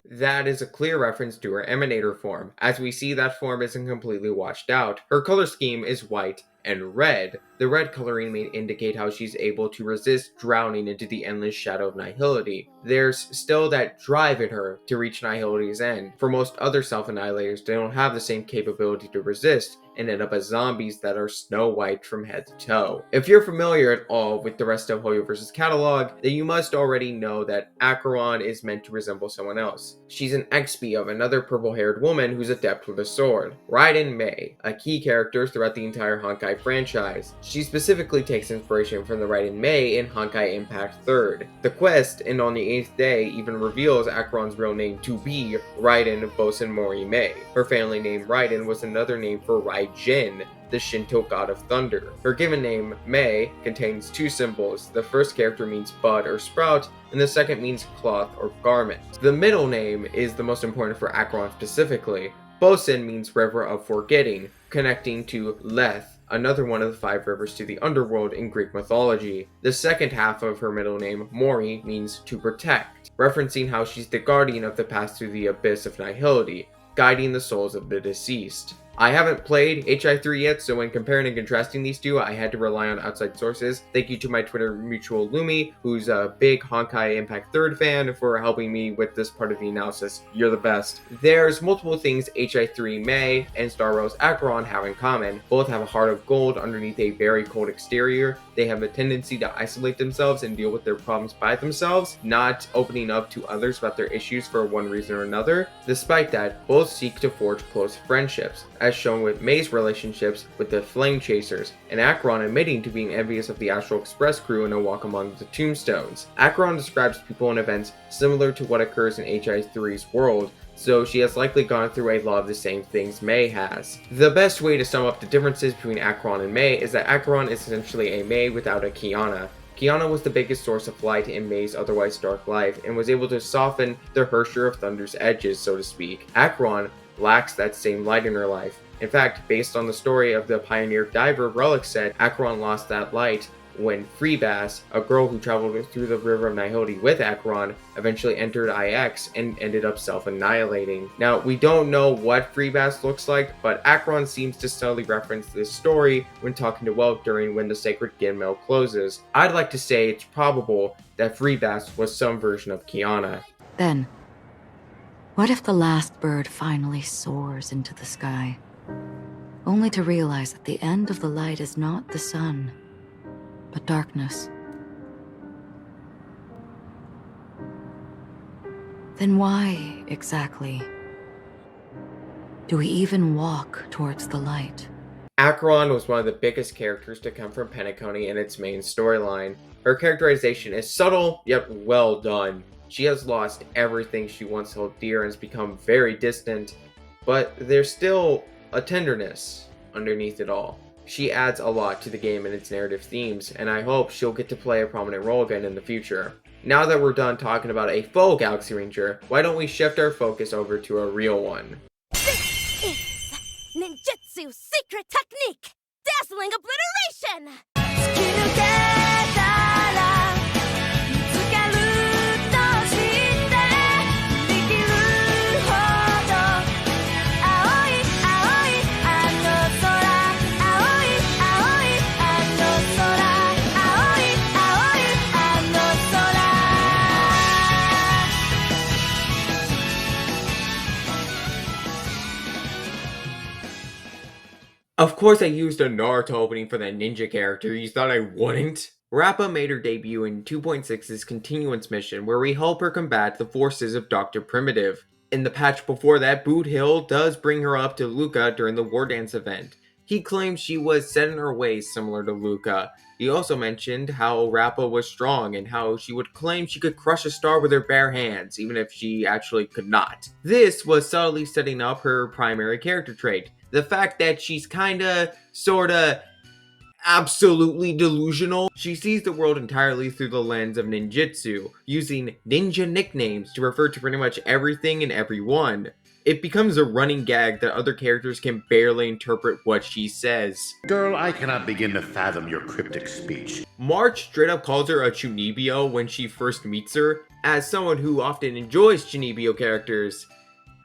That is a clear reference to her emanator form, as we see that form isn't completely washed out. Her color scheme is white and red. The red coloring may indicate how she's able to resist drowning into the endless shadow of nihility. There's still that drive in her to reach nihility's end. For most other self-annihilators, they don't have the same capability to resist and end up as zombies that are snow white from head to toe. If you're familiar at all with the rest of Hoyoverse's catalog, then you must already know that Acheron is meant to resemble someone else. She's an XP of another purple-haired woman who's adept with a sword, Raiden Mei, a key character throughout the entire Honkai franchise. She specifically takes inspiration from the Raiden Mei in Honkai Impact 3rd. The quest, and on the 8th day, even reveals Acheron's real name to be Raiden Bosen Mori Mei. Her family name Raiden was another name for Raijin, the Shinto god of thunder. Her given name, Mei, contains two symbols. The first character means bud or sprout, and the second means cloth or garment. The middle name is the most important for Acheron specifically. Bosen means river of forgetting, connecting to Leth, another one of the 5 rivers to the underworld in Greek mythology. The second half of her middle name, Mori, means to protect, referencing how she's the guardian of the path through the abyss of nihility, guiding the souls of the deceased. I haven't played HI3 yet, so when comparing and contrasting these two, I had to rely on outside sources. Thank you to my Twitter mutual Lumi, who's a big Honkai Impact 3rd fan, for helping me with this part of the analysis. You're the best. There's multiple things HI3 Mei and Star Rose Acheron have in common. Both have a heart of gold underneath a very cold exterior. They have a tendency to isolate themselves and deal with their problems by themselves, not opening up to others about their issues for one reason or another. Despite that, both seek to forge close friendships, as shown with Mei's relationships with the Flame Chasers, and Acheron admitting to being envious of the Astral Express crew in A Walk Among the Tombstones. Acheron describes people and events similar to what occurs in HI3's world, so she has likely gone through a lot of the same things Mei has. The best way to sum up the differences between Acheron and Mei is that Acheron is essentially a Mei without a Kiana. Kiana was the biggest source of light in Mei's otherwise dark life, and was able to soften the Hersher of Thunder's edges, so to speak. Acheron lacks that same light in her life. In fact, based on the story of the Pioneer Diver relic set, Acheron lost that light when Freebass, a girl who traveled through the River of Nihility with Acheron, eventually entered IX and ended up self-annihilating. Now, we don't know what Freebass looks like, but Acheron seems to subtly reference this story when talking to Welt during When the Sacred Ginmel closes. I'd like to say it's probable that Freebass was some version of Kiana. Then, what if the last bird finally soars into the sky, only to realize that the end of the light is not the sun, but darkness? Then why, exactly, do we even walk towards the light? Acheron was one of the biggest characters to come from Penacony in its main storyline. Her characterization is subtle, yet well done. She has lost everything she once held dear and has become very distant, but there's still a tenderness underneath it all. She adds a lot to the game and its narrative themes, and I hope she'll get to play a prominent role again in the future. Now that we're done talking about a faux Galaxy Ranger, why don't we shift our focus over to a real one? This is ninjutsu secret technique, dazzling obliteration. Of course I used a Naruto opening for that ninja character, you thought I wouldn't? Rappa made her debut in 2.6's Continuance mission, where we help her combat the forces of Dr. Primitive. In the patch before that, Boothill does bring her up to Luca during the War Dance event. He claims she was set in her ways similar to Luca. He also mentioned how Rappa was strong and how she would claim she could crush a star with her bare hands, even if she actually could not. This was subtly setting up her primary character trait. The fact that she's kinda, sorta, absolutely delusional. She sees the world entirely through the lens of ninjutsu, using ninja nicknames to refer to pretty much everything and everyone. It becomes a running gag that other characters can barely interpret what she says. Girl, I cannot begin to fathom your cryptic speech. March straight up calls her a Chunibyo when she first meets her. As someone who often enjoys Chunibyo characters,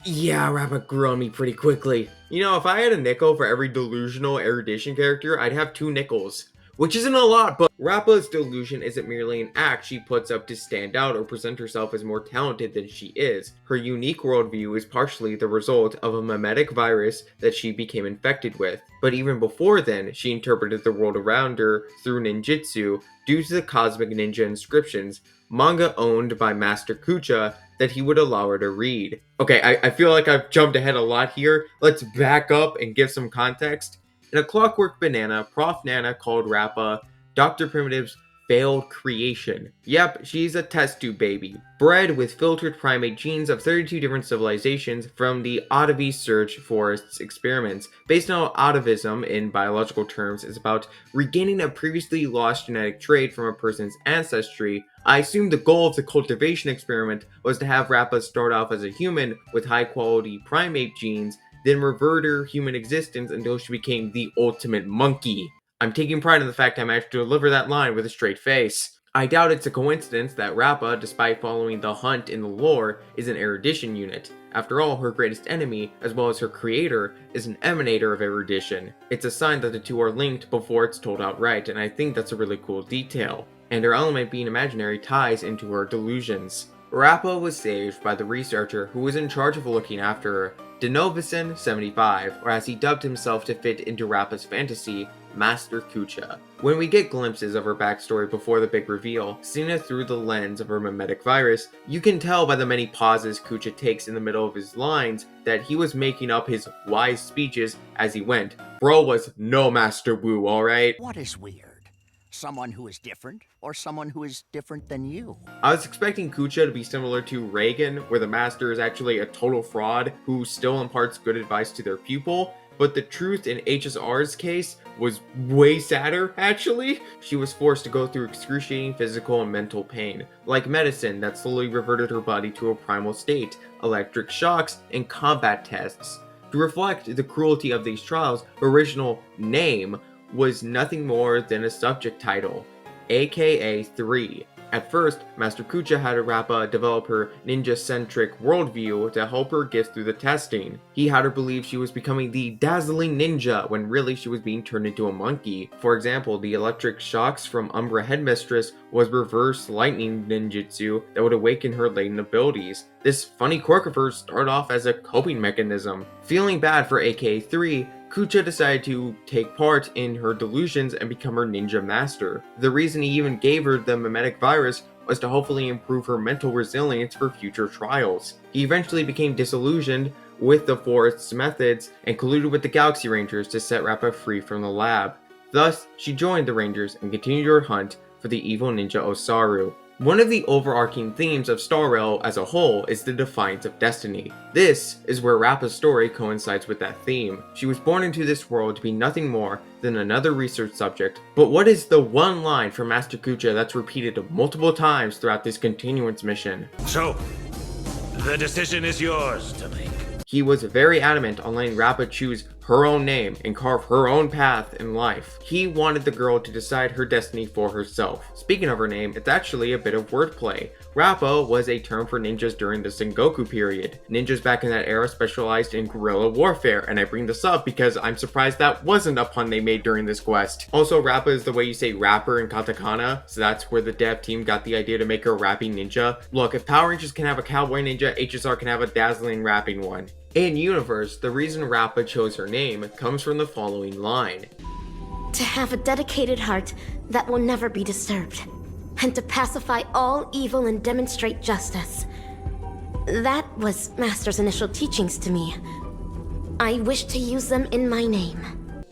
yeah, Rappa grew on me pretty quickly. You know, if I had a nickel for every delusional erudition character, I'd have 2 nickels. Which isn't a lot, but Rappa's delusion isn't merely an act she puts up to stand out or present herself as more talented than she is. Her unique worldview is partially the result of a mimetic virus that she became infected with. But even before then, she interpreted the world around her through ninjutsu due to the cosmic ninja inscriptions, manga owned by Master Kucha, that he would allow her to read. Okay, I feel like I've jumped ahead a lot here. Let's back up and give some context. In A Clockwork Banana, Prof. Nana called Rappa Dr. Primitive's failed creation. Yep, she's a test tube baby, bred with filtered primate genes of 32 different civilizations from the Ottavi Search Forest's experiments. Based on atavism in biological terms is about regaining a previously lost genetic trait from a person's ancestry. I assume the goal of the cultivation experiment was to have Rappa start off as a human with high quality primate genes, then revert her human existence until she became the ultimate monkey. I'm taking pride in the fact I managed to deliver that line with a straight face. I doubt it's a coincidence that Rappa, despite following the hunt in the lore, is an erudition unit. After all, her greatest enemy, as well as her creator, is an emanator of erudition. It's a sign that the two are linked before it's told outright, and I think that's a really cool detail. And her element being imaginary ties into her delusions. Rappa was saved by the researcher who was in charge of looking after her, Denovison 75, or as he dubbed himself to fit into Rappa's fantasy, Master Kucha. When we get glimpses of her backstory before the big reveal, seen it through the lens of her mimetic virus, you can tell by the many pauses Kucha takes in the middle of his lines that he was making up his wise speeches as he went. Bro was no Master Wu, alright? What is weird? Someone who is different, or someone who is different than you? I was expecting Kucha to be similar to Reagan, where the master is actually a total fraud who still imparts good advice to their pupil, but the truth in HSR's case was way sadder, actually. She was forced to go through excruciating physical and mental pain, like medicine that slowly reverted her body to a primal state, electric shocks, and combat tests. To reflect the cruelty of these trials, her original name was nothing more than a subject title, aka 3. At first, Master Kucha had Rappa develop her ninja-centric worldview to help her get through the testing. He had her believe she was becoming the dazzling ninja when really she was being turned into a monkey. For example, the electric shocks from Umbra Headmistress was reverse lightning ninjutsu that would awaken her latent abilities. This funny quirk of hers started off as a coping mechanism. Feeling bad for AK-3, Kucha decided to take part in her delusions and become her ninja master. The reason he even gave her the mimetic virus was to hopefully improve her mental resilience for future trials. He eventually became disillusioned with the forest's methods and colluded with the Galaxy Rangers to set Rappa free from the lab. Thus, she joined the Rangers and continued her hunt for the evil ninja Osaru. One of the overarching themes of Star Rail as a whole is the defiance of destiny. This is where Rappa's story coincides with that theme. She was born into this world to be nothing more than another research subject, but what is the one line from Master Kucha that's repeated multiple times throughout this continuance mission? So, the decision is yours to make. He was very adamant on letting Rappa choose her own name and carve her own path in life. He wanted the girl to decide her destiny for herself. Speaking of her name, it's actually a bit of wordplay. Rappa was a term for ninjas during the Sengoku period. Ninjas back in that era specialized in guerrilla warfare, and I bring this up because I'm surprised that wasn't a pun they made during this quest. Also, Rappa is the way you say rapper in katakana, so that's where the dev team got the idea to make her a rapping ninja. Look, if Power Rangers can have a cowboy ninja, HSR can have a dazzling rapping one. In universe, the reason Rappa chose her name comes from the following line. To have a dedicated heart that will never be disturbed, and to pacify all evil and demonstrate justice. That was Master's initial teachings to me. I wish to use them in my name.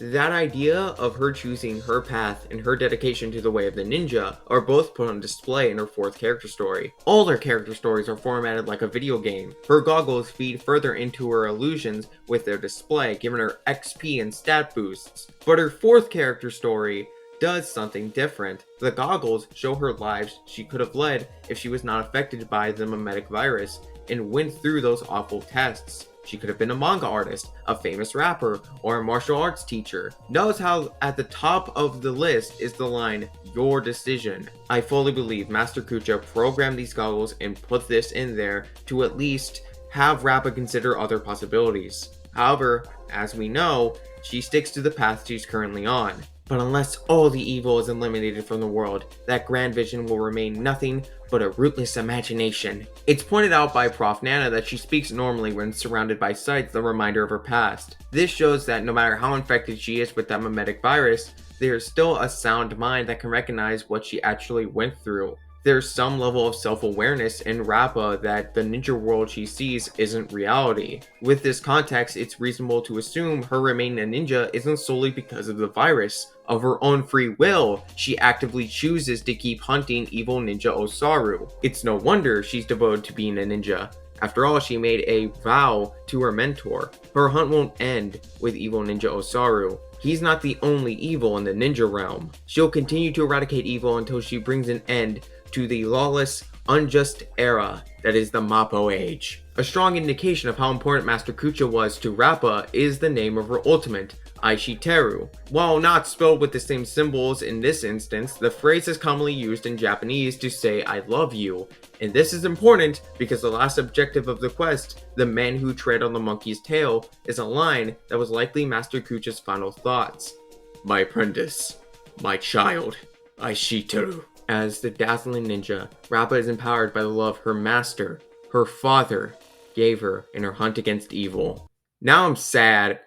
That idea of her choosing her path and her dedication to the way of the ninja are both put on display in her fourth character story. All her character stories are formatted like a video game. Her goggles feed further into her illusions with their display, giving her XP and stat boosts. But her fourth character story does something different. The goggles show her lives she could have led if she was not affected by the mimetic virus and went through those awful tests. She could have been a manga artist, a famous rapper, or a martial arts teacher. Notice how at the top of the list is the line, "Your decision." I fully believe Master Kucha programmed these goggles and put this in there to at least have Rappa consider other possibilities. However, as we know, she sticks to the path she's currently on. But unless all the evil is eliminated from the world, that grand vision will remain nothing but a rootless imagination. It's pointed out by Prof. Nana that she speaks normally when surrounded by sights, the reminder of her past. This shows that no matter how infected she is with that mimetic virus, there is still a sound mind that can recognize what she actually went through. There's some level of self-awareness in Rappa that the ninja world she sees isn't reality. With this context, it's reasonable to assume her remaining a ninja isn't solely because of the virus. Of her own free will, she actively chooses to keep hunting evil ninja Osaru. It's no wonder she's devoted to being a ninja. After all, she made a vow to her mentor. Her hunt won't end with evil ninja Osaru. He's not the only evil in the ninja realm. She'll continue to eradicate evil until she brings an end to the lawless, unjust era that is the Mappo Age. A strong indication of how important Master Kucha was to Rappa is the name of her ultimate, Aishiteru. While not spelled with the same symbols in this instance, the phrase is commonly used in Japanese to say "I love you." And this is important because the last objective of the quest, "The men who tread on the monkey's tail," is a line that was likely Master Kucha's final thoughts. "My apprentice, my child, Aishiteru." As the dazzling ninja, Rappa is empowered by the love her master, her father, gave her in her hunt against evil. Now I'm sad.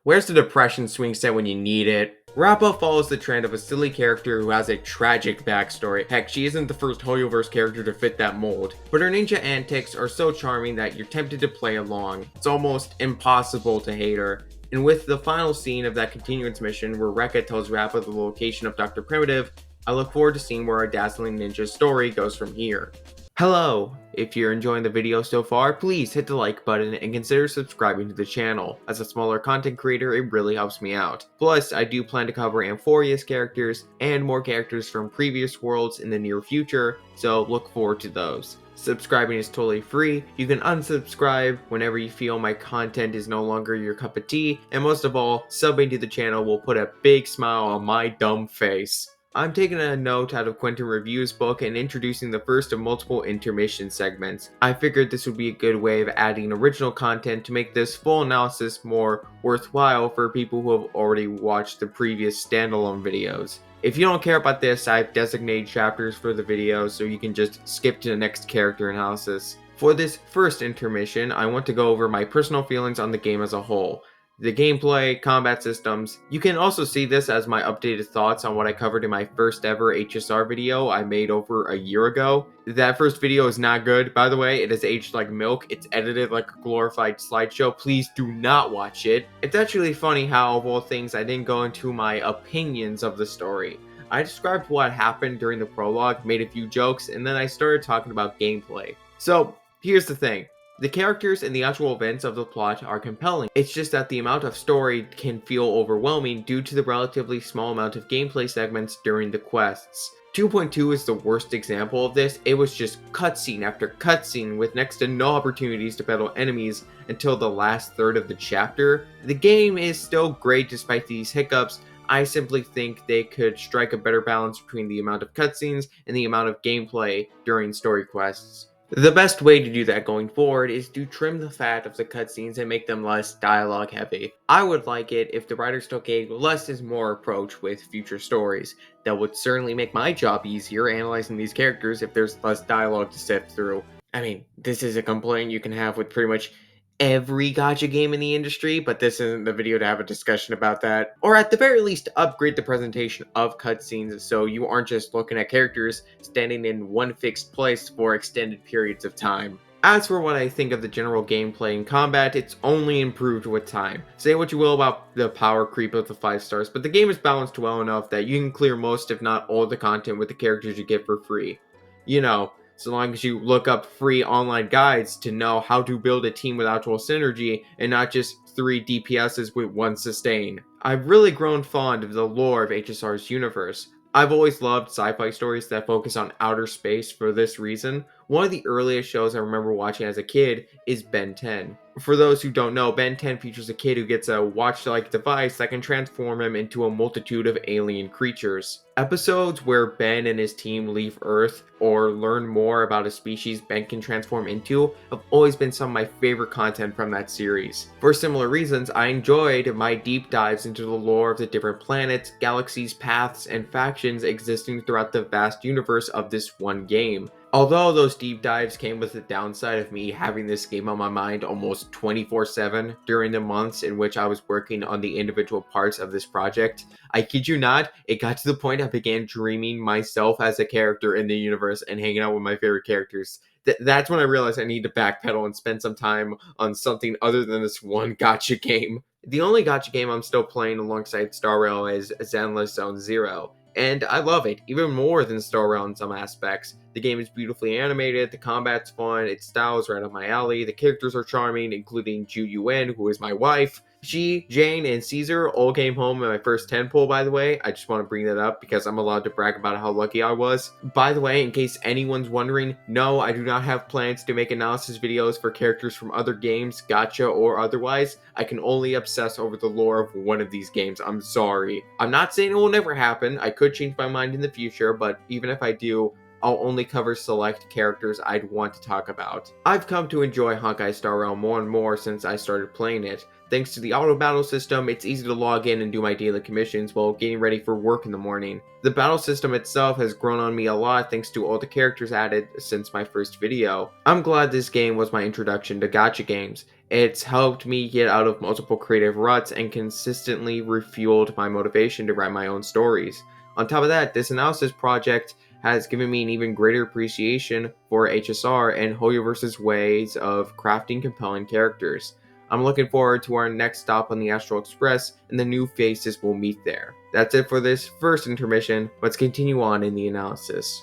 Where's the depression swing set when you need it? Rappa follows the trend of a silly character who has a tragic backstory. Heck, she isn't the first Hoyoverse character to fit that mold. But her ninja antics are so charming that you're tempted to play along. It's almost impossible to hate her. And with the final scene of that continuance mission where Rekka tells Rappa the location of Dr. Primitive, I look forward to seeing where our dazzling ninja story goes from here. Hello! If you're enjoying the video so far, please hit the like button and consider subscribing to the channel. As a smaller content creator, it really helps me out. Plus, I do plan to cover Amphoria's characters and more characters from previous worlds in the near future, so look forward to those. Subscribing is totally free. You can unsubscribe whenever you feel my content is no longer your cup of tea, and most of all, subbing to the channel will put a big smile on my dumb face. I'm taking a note out of Quentin Review's book and introducing the first of multiple intermission segments. I figured this would be a good way of adding original content to make this full analysis more worthwhile for people who have already watched the previous standalone videos. If you don't care about this, I've designated chapters for the video so you can just skip to the next character analysis. For this first intermission, I want to go over my personal feelings on the game as a whole. The gameplay, combat systems. You can also see this as my updated thoughts on what I covered in my first ever HSR video I made over a year ago. That first video is not good, by the way. It is aged like milk. It's edited like a glorified slideshow. Please do not watch it. It's actually funny how, of all things, I didn't go into my opinions of the story. I described what happened during the prologue, made a few jokes, and then I started talking about gameplay. So, here's the thing. The characters and the actual events of the plot are compelling. It's just that the amount of story can feel overwhelming due to the relatively small amount of gameplay segments during the quests. 2.2 is the worst example of this. It was just cutscene after cutscene with next to no opportunities to battle enemies until the last third of the chapter. The game is still great despite these hiccups. I simply think they could strike a better balance between the amount of cutscenes and the amount of gameplay during story quests. The best way to do that going forward is to trim the fat of the cutscenes and make them less dialogue heavy. I would like it if the writers took a less is more approach with future stories. That would certainly make my job easier analyzing these characters if there's less dialogue to sift through. I mean, this is a complaint you can have with pretty much every gacha game in the industry, but this isn't the video to have a discussion about that. Or at the very least, upgrade the presentation of cutscenes so you aren't just looking at characters standing in one fixed place for extended periods of time. As for what I think of the general gameplay and combat, it's only improved with time. Say what you will about the power creep of the 5 stars, but the game is balanced well enough that you can clear most if not all the content with the characters you get for free. You know, so long as you look up free online guides to know how to build a team with actual synergy and not just 3 DPSs with 1 sustain. I've really grown fond of the lore of HSR's universe. I've always loved sci-fi stories that focus on outer space for this reason. One of the earliest shows I remember watching as a kid is Ben 10. For those who don't know, Ben 10 features a kid who gets a watch-like device that can transform him into a multitude of alien creatures. Episodes where Ben and his team leave Earth or learn more about a species Ben can transform into have always been some of my favorite content from that series. For similar reasons, I enjoyed my deep dives into the lore of the different planets, galaxies, paths, and factions existing throughout the vast universe of this one game. Although those deep dives came with the downside of me having this game on my mind almost 24/7 during the months in which I was working on the individual parts of this project, I kid you not, it got to the point I began dreaming myself as a character in the universe and hanging out with my favorite characters. That's when I realized I need to backpedal and spend some time on something other than this one gacha game. The only gacha game I'm still playing alongside Star Rail is Zenless Zone Zero. And I love it, even more than Star Rail in some aspects. The game is beautifully animated, the combat's fun, its style is right up my alley, the characters are charming, including Jing Yuan, who is my wife. She, Jane, and Caesar all came home in my first 10 pull, by the way. I just want to bring that up because I'm allowed to brag about how lucky I was. By the way, in case anyone's wondering, no, I do not have plans to make analysis videos for characters from other games, gacha or otherwise. I can only obsess over the lore of one of these games. I'm sorry. I'm not saying it will never happen. I could change my mind in the future, but even if I do, I'll only cover select characters I'd want to talk about. I've come to enjoy Honkai Star Rail more and more since I started playing it. Thanks to the auto battle system, it's easy to log in and do my daily commissions while getting ready for work in the morning. The battle system itself has grown on me a lot thanks to all the characters added since my first video. I'm glad this game was my introduction to gacha games. It's helped me get out of multiple creative ruts and consistently refueled my motivation to write my own stories. On top of that, this analysis project has given me an even greater appreciation for HSR and Hoyoverse's ways of crafting compelling characters. I'm looking forward to our next stop on the Astral Express and the new faces we'll meet there. That's it for this first intermission. Let's continue on in the analysis.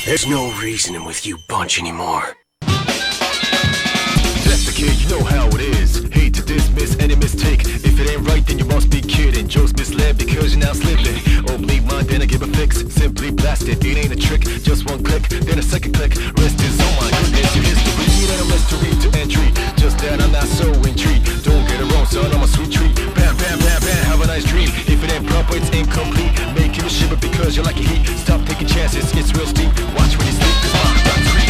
There's no reasoning with you bunch anymore. That's the kid, you know how it is. Hate to dismiss any mistake. If it ain't right, then you must be kidding. Jokes misled because you're now slipping. Oblique mind, then I give a fix. Simply blast it, it ain't a trick. Just one click, then a second click. Rest is on my goodness. Your history, then a mystery to entry. Just that I'm not so intrigued. Don't get it wrong, son, I'm a sweet treat. Bam, bam, bam, bam, have a nice dream. If it ain't proper, it's incomplete. Make you a shiver because you like a heat. Stop taking chances, it's real steep. Watch when you sleep, cause mine's not free.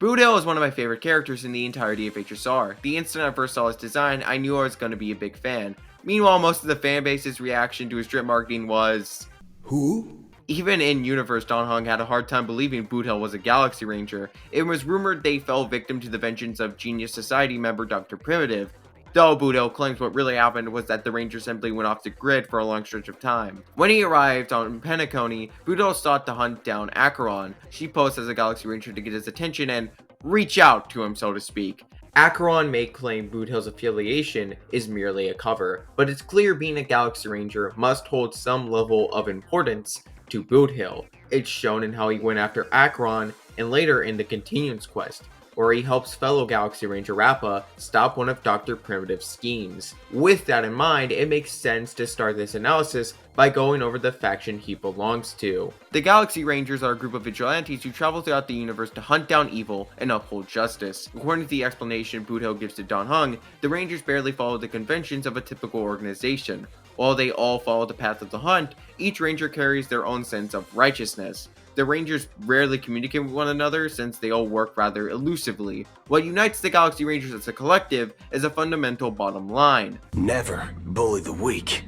Boothill is one of my favorite characters in the entirety of HSR. The instant I first saw his design, I knew I was going to be a big fan. Meanwhile, most of the fanbase's reaction to his drip marketing was... Who? Even in universe, Don Hung had a hard time believing Boothill was a Galaxy Ranger. It was rumored they fell victim to the vengeance of Genius Society member Dr. Primitive. Though Boothill claims what really happened was that the Ranger simply went off the grid for a long stretch of time. When he arrived on Penacony, Boothill sought to hunt down Acheron. She posed as a Galaxy Ranger to get his attention and reach out to him, so to speak. Acheron may claim Boothill's affiliation is merely a cover, but it's clear being a Galaxy Ranger must hold some level of importance to Boothill. It's shown in how he went after Acheron and later in the Continuance quest, where he helps fellow Galaxy Ranger Rappa stop one of Dr. Primitive's schemes. With that in mind, it makes sense to start this analysis by going over the faction he belongs to. The Galaxy Rangers are a group of vigilantes who travel throughout the universe to hunt down evil and uphold justice. According to the explanation Boothill gives to Don Hung, the Rangers barely follow the conventions of a typical organization. While they all follow the path of the hunt, each Ranger carries their own sense of righteousness. The Rangers rarely communicate with one another since they all work rather elusively. What unites the Galaxy Rangers as a collective is a fundamental bottom line. Never bully the weak.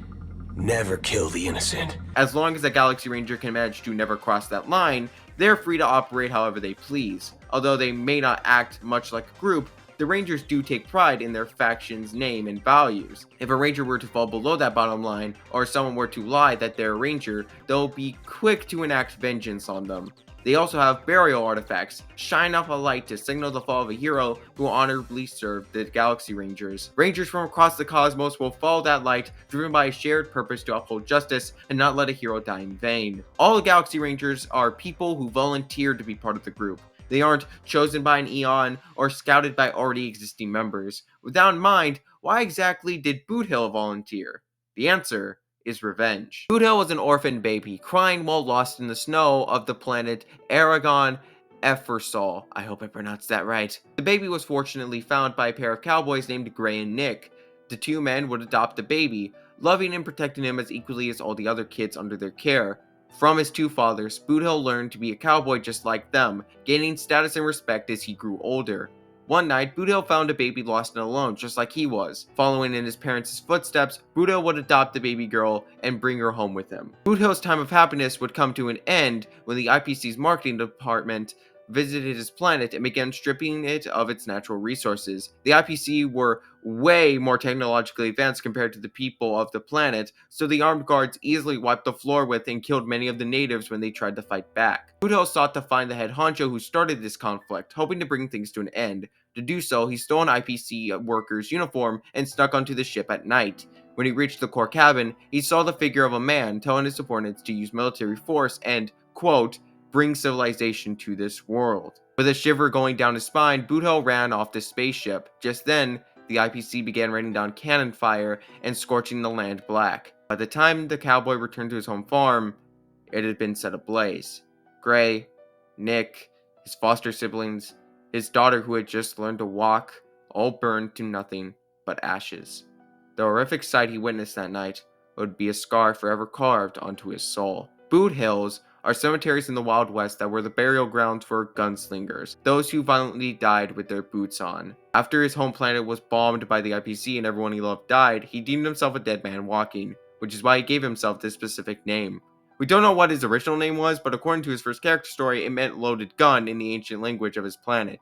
Never kill the innocent. As long as a Galaxy Ranger can manage to never cross that line, they're free to operate however they please. Although they may not act much like a group, the Rangers do take pride in their faction's name and values. If a Ranger were to fall below that bottom line, or someone were to lie that they're a Ranger, they'll be quick to enact vengeance on them. They also have burial artifacts, shine off a light to signal the fall of a hero who honorably served the Galaxy Rangers. Rangers from across the cosmos will follow that light, driven by a shared purpose to uphold justice and not let a hero die in vain. All the Galaxy Rangers are people who volunteered to be part of the group. They aren't chosen by an eon or scouted by already existing members. With that in mind, why exactly did Boothill volunteer? The answer is revenge. Boothill was an orphan baby, crying while lost in the snow of the planet Aragon Efersol. I hope I pronounced that right. The baby was fortunately found by a pair of cowboys named Gray and Nick. The two men would adopt the baby, loving and protecting him as equally as all the other kids under their care. From his two fathers, Boothill learned to be a cowboy just like them, gaining status and respect as he grew older. One night, Boothill found a baby lost and alone, just like he was. Following in his parents' footsteps, Boothill would adopt the baby girl and bring her home with him. Boothill's time of happiness would come to an end when the IPC's marketing department visited his planet and began stripping it of its natural resources. The IPC were way more technologically advanced compared to the people of the planet, so the armed guards easily wiped the floor with and killed many of the natives when they tried to fight back. Boothill sought to find the head honcho who started this conflict, hoping to bring things to an end. To do so, he stole an IPC worker's uniform and snuck onto the ship at night. When he reached the core cabin, he saw the figure of a man telling his subordinates to use military force and, quote, bring civilization to this world. With a shiver going down his spine, Boothill ran off the spaceship. Just then, the IPC began raining down cannon fire and scorching the land black. By the time the cowboy returned to his home farm, it had been set ablaze. Gray, Nick, his foster siblings, his daughter who had just learned to walk, all burned to nothing but ashes. The horrific sight he witnessed that night would be a scar forever carved onto his soul. Boothills are cemeteries in the Wild West that were the burial grounds for gunslingers, those who violently died with their boots on. After his home planet was bombed by the IPC and everyone he loved died, he deemed himself a dead man walking, which is why he gave himself this specific name. We don't know what his original name was, but according to his first character story, it meant loaded gun in the ancient language of his planet.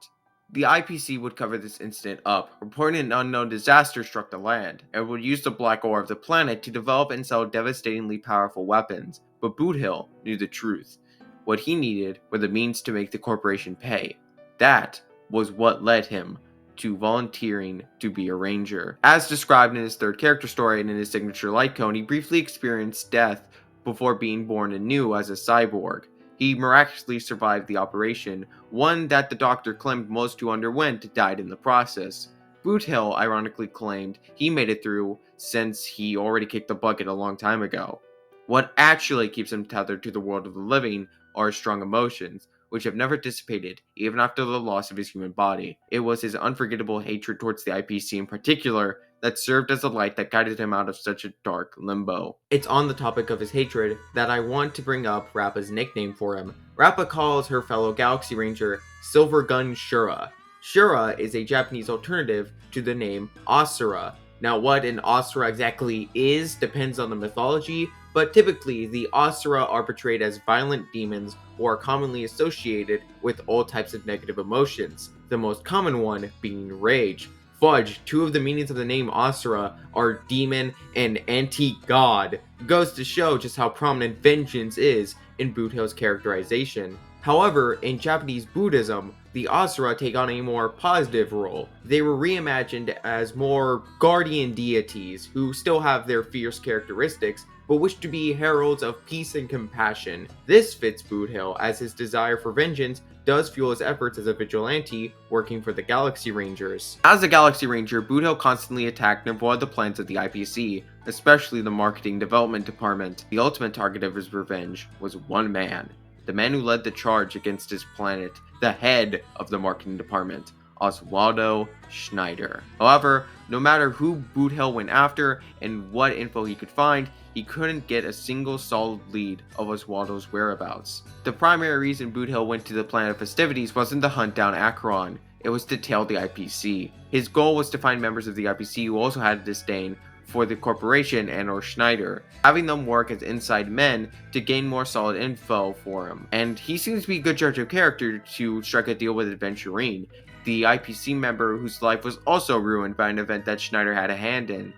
The IPC would cover this incident up, reporting an unknown disaster struck the land, and would use the black ore of the planet to develop and sell devastatingly powerful weapons. But Boothill knew the truth. What he needed were the means to make the corporation pay. That was what led him to volunteering to be a ranger. As described in his third character story and in his signature light cone, he briefly experienced death before being born anew as a cyborg. He miraculously survived the operation, one that the doctor claimed most who underwent died in the process. Boothill ironically claimed he made it through since he already kicked the bucket a long time ago. What actually keeps him tethered to the world of the living are strong emotions, which have never dissipated even after the loss of his human body. It was his unforgettable hatred towards the IPC in particular that served as a light that guided him out of such a dark limbo. It's on the topic of his hatred that I want to bring up Rappa's nickname for him. Rappa calls her fellow Galaxy Ranger Silver Gun Shura. Shura is a Japanese alternative to the name Asura. Now what an Asura exactly is depends on the mythology, but typically the Asura are portrayed as violent demons or are commonly associated with all types of negative emotions, the most common one being rage. Fudge, two of the meanings of the name Asura are demon and anti-god. Goes to show just how prominent vengeance is in Boothill's characterization. However, in Japanese Buddhism, the Asura take on a more positive role. They were reimagined as more guardian deities who still have their fierce characteristics, but wish to be heralds of peace and compassion. This fits Boothill, as his desire for vengeance does fuel his efforts as a vigilante working for the Galaxy Rangers. As a Galaxy Ranger, Boothill constantly attacked and avoided the plans of the IPC, especially the Marketing Development Department. The ultimate target of his revenge was one man, the man who led the charge against his planet, the head of the Marketing Department, Oswaldo Schneider. However, no matter who Boothill went after and what info he could find, he couldn't get a single solid lead of Oswaldo's whereabouts. The primary reason Boothill went to the planet of festivities wasn't to hunt down Acheron, it was to tail the IPC. His goal was to find members of the IPC who also had a disdain for the corporation and or Schneider, having them work as inside men to gain more solid info for him. And he seems to be a good judge of character to strike a deal with Aventurine, the IPC member whose life was also ruined by an event that Schneider had a hand in.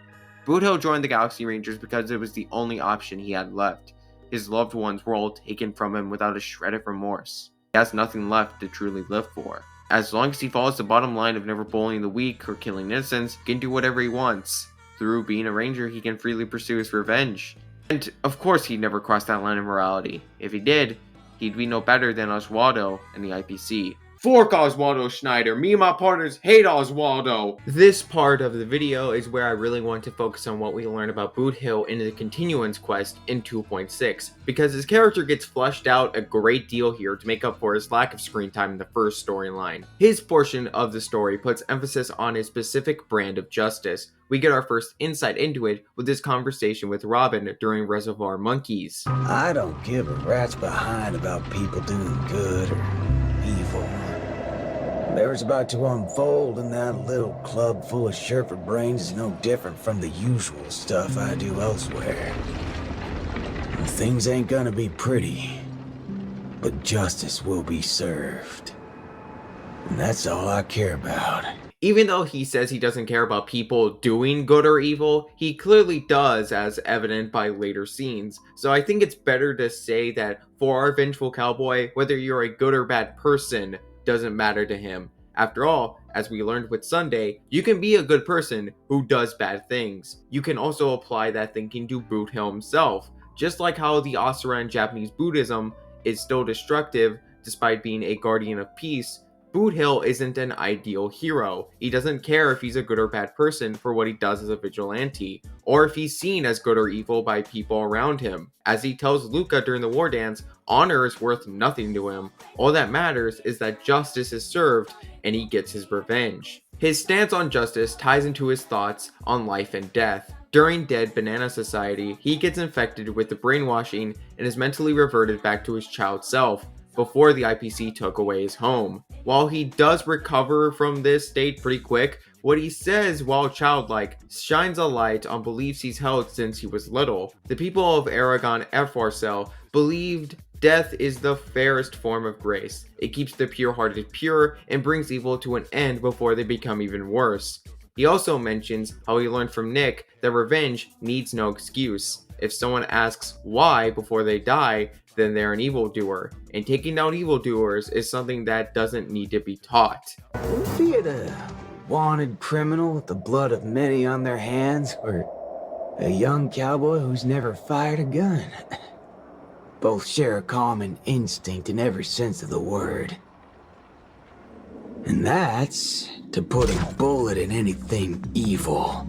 Boothill joined the Galaxy Rangers because it was the only option he had left. His loved ones were all taken from him without a shred of remorse. He has nothing left to truly live for. As long as he follows the bottom line of never bullying the weak or killing innocents, he can do whatever he wants. Through being a ranger, he can freely pursue his revenge. And of course he'd never cross that line of morality. If he did, he'd be no better than Oswaldo and the IPC. Fork Oswaldo Schneider. Me and my partners hate Oswaldo. This part of the video is where I really want to focus on what we learn about Boothill in the continuance quest in 2.6, because his character gets fleshed out a great deal here to make up for his lack of screen time in the first storyline. His portion of the story puts emphasis on a specific brand of justice. We get our first insight into it with this conversation with Robin during Reservoir Monkeys. I don't give a rat's behind about people doing good or evil. Whatever's about to unfold in that little club full of Sherpa brains is no different from the usual stuff I do elsewhere. Things ain't gonna be pretty, but justice will be served. And that's all I care about. Even though he says he doesn't care about people doing good or evil, he clearly does, as evident by later scenes. So I think it's better to say that for our vengeful cowboy, whether you're a good or bad person doesn't matter to him. After all, as we learned with Sunday, you can be a good person who does bad things. You can also apply that thinking to Boothill himself. Just like how the Asura in Japanese Buddhism is still destructive despite being a guardian of peace, Boothill isn't an ideal hero. He doesn't care if he's a good or bad person for what he does as a vigilante, or if he's seen as good or evil by people around him. As he tells Luca during the war dance, honor is worth nothing to him. All that matters is that justice is served and he gets his revenge. His stance on justice ties into his thoughts on life and death. During Dead Banana Society, he gets infected with the brainwashing and is mentally reverted back to his child self before the IPC took away his home. While he does recover from this state pretty quick, what he says while childlike shines a light on beliefs he's held since he was little. The people of Aragon F-Arcel believed death is the fairest form of grace. It keeps the pure-hearted pure and brings evil to an end before they become even worse. He also mentions how he learned from Nick that revenge needs no excuse. If someone asks why before they die, then they're an evildoer. And taking down evildoers is something that doesn't need to be taught. Be it a wanted criminal with the blood of many on their hands, or a young cowboy who's never fired a gun. Both share a common instinct in every sense of the word. And that's to put a bullet in anything evil.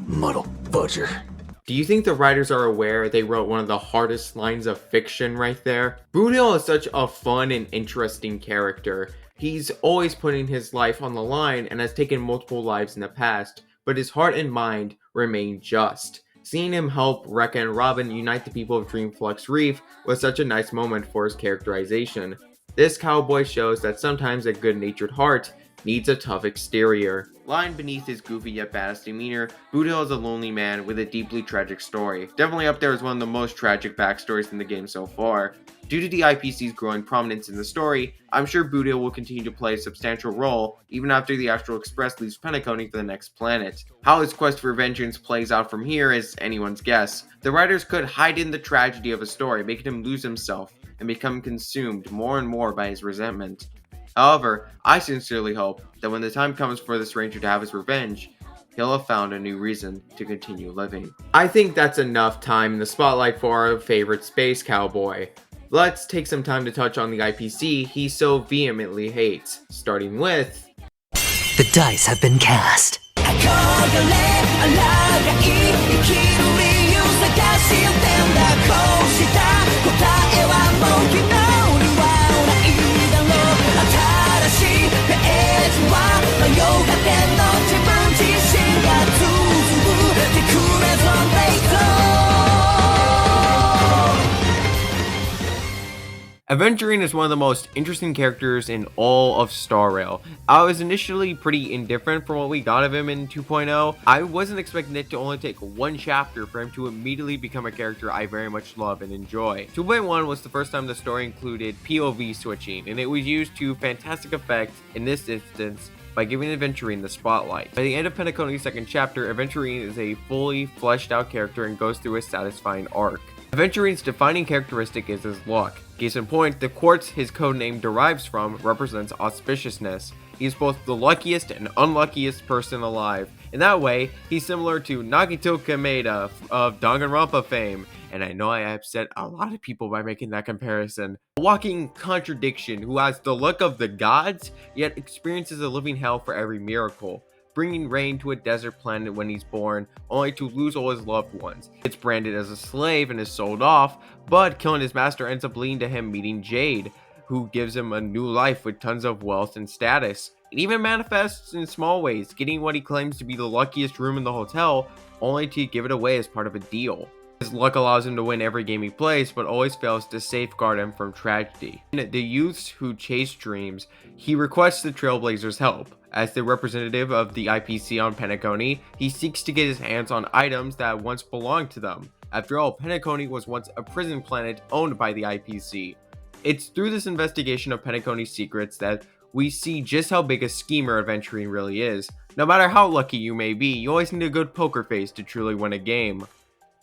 Muddle fudger. Do you think the writers are aware they wrote one of the hardest lines of fiction right there? Boothill is such a fun and interesting character. He's always putting his life on the line and has taken multiple lives in the past, but his heart and mind remain just. Seeing him help Rekka and Robin unite the people of Dreamflux Reef was such a nice moment for his characterization. This cowboy shows that sometimes a good-natured heart needs a tough exterior. Lying beneath his goofy yet badass demeanor, Boothill is a lonely man with a deeply tragic story. Definitely up there as one of the most tragic backstories in the game so far. Due to the IPC's growing prominence in the story, I'm sure Boothill will continue to play a substantial role even after the Astral Express leaves Penacony for the next planet. How his quest for vengeance plays out from here is anyone's guess. The writers could hide in the tragedy of a story, making him lose himself and become consumed more and more by his resentment. However, I sincerely hope that when the time comes for this ranger to have his revenge, he'll have found a new reason to continue living. I think that's enough time in the spotlight for our favorite space cowboy. Let's take some time to touch on the IPC he so vehemently hates, starting with... The dice have been cast. Aventurine is one of the most interesting characters in all of Star Rail. I was initially pretty indifferent for what we got of him in 2.0. I wasn't expecting it to only take one chapter for him to immediately become a character I very much love and enjoy. 2.1 was the first time the story included POV switching, and it was used to fantastic effect in this instance by giving Aventurine the spotlight. By the end of Penacony's second chapter, Aventurine is a fully fleshed out character and goes through a satisfying arc. Aventurine's defining characteristic is his luck. Case in point, the quartz his codename derives from represents auspiciousness. He is both the luckiest and unluckiest person alive, In that way, he's similar to Nagito Kameda of Danganronpa fame, and I know I upset a lot of people by making that comparison. A walking contradiction who has the look of the gods, yet experiences a living hell for every miracle, bringing rain to a desert planet when he's born, only to lose all his loved ones. Gets branded as a slave and is sold off, but killing his master ends up leading to him meeting Jade, who gives him a new life with tons of wealth and status. It even manifests in small ways, getting what he claims to be the luckiest room in the hotel, only to give it away as part of a deal. His luck allows him to win every game he plays, but always fails to safeguard him from tragedy. In the youths who chase dreams, he requests the Trailblazers' help. As the representative of the IPC on Penacony, he seeks to get his hands on items that once belonged to them. After all, Penacony was once a prison planet owned by the IPC. It's through this investigation of Penacony's secrets that we see just how big a schemer Aventurine really is. No matter how lucky you may be, you always need a good poker face to truly win a game.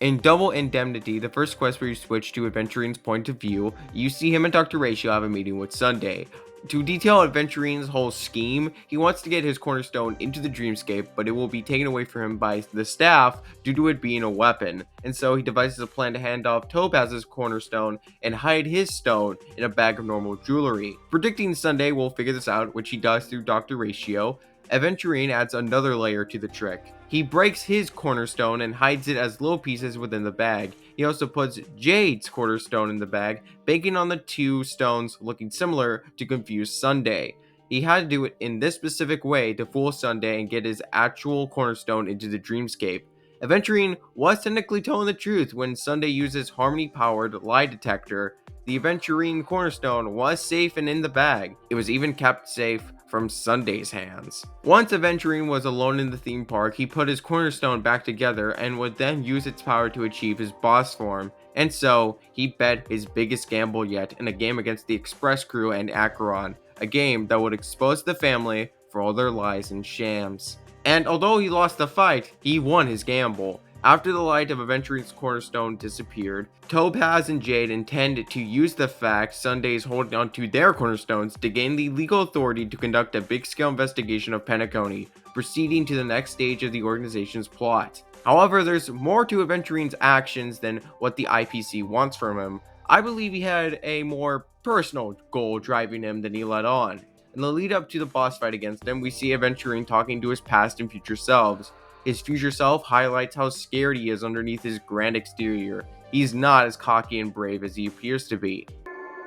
In Double Indemnity, the first quest where you switch to Aventurine's point of view, you see him and Dr. Ratio have a meeting with Sunday. To detail Aventurine's whole scheme, he wants to get his cornerstone into the dreamscape, but it will be taken away from him by the staff due to it being a weapon, and so he devises a plan to hand off Topaz's cornerstone and hide his stone in a bag of normal jewelry. Predicting Sunday will figure this out, which he does through Dr. Ratio, Aventurine adds another layer to the trick. He breaks his cornerstone and hides it as little pieces within the bag. He also puts Jade's cornerstone in the bag, banking on the two stones looking similar to confuse Sunday. He had to do it in this specific way to fool Sunday and get his actual cornerstone into the dreamscape. Aventurine was technically telling the truth when Sunday uses Harmony-powered lie detector. The Aventurine cornerstone was safe and in the bag. It was even kept safe from Sunday's hands. Once Aventurine was alone in the theme park, he put his cornerstone back together and would then use its power to achieve his boss form. And so, he bet his biggest gamble yet in a game against the Express crew and Acheron, a game that would expose the family for all their lies and shams. And although he lost the fight, he won his gamble. After the light of Aventurine's cornerstone disappeared, Topaz and Jade intend to use the fact Sunday is holding onto their cornerstones to gain the legal authority to conduct a big-scale investigation of Penacony, proceeding to the next stage of the organization's plot. However, there's more to Aventurine's actions than what the IPC wants from him. I believe he had a more personal goal driving him than he let on. In the lead up to the boss fight against him, we see Aventurine talking to his past and future selves. His future self highlights how scared he is underneath his grand exterior. He's not as cocky and brave as he appears to be.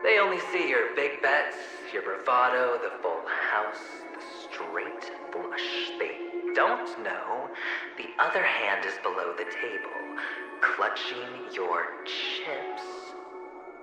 They only see your big bets, your bravado, the full house, the straight flush. They don't know the other hand is below the table, clutching your chips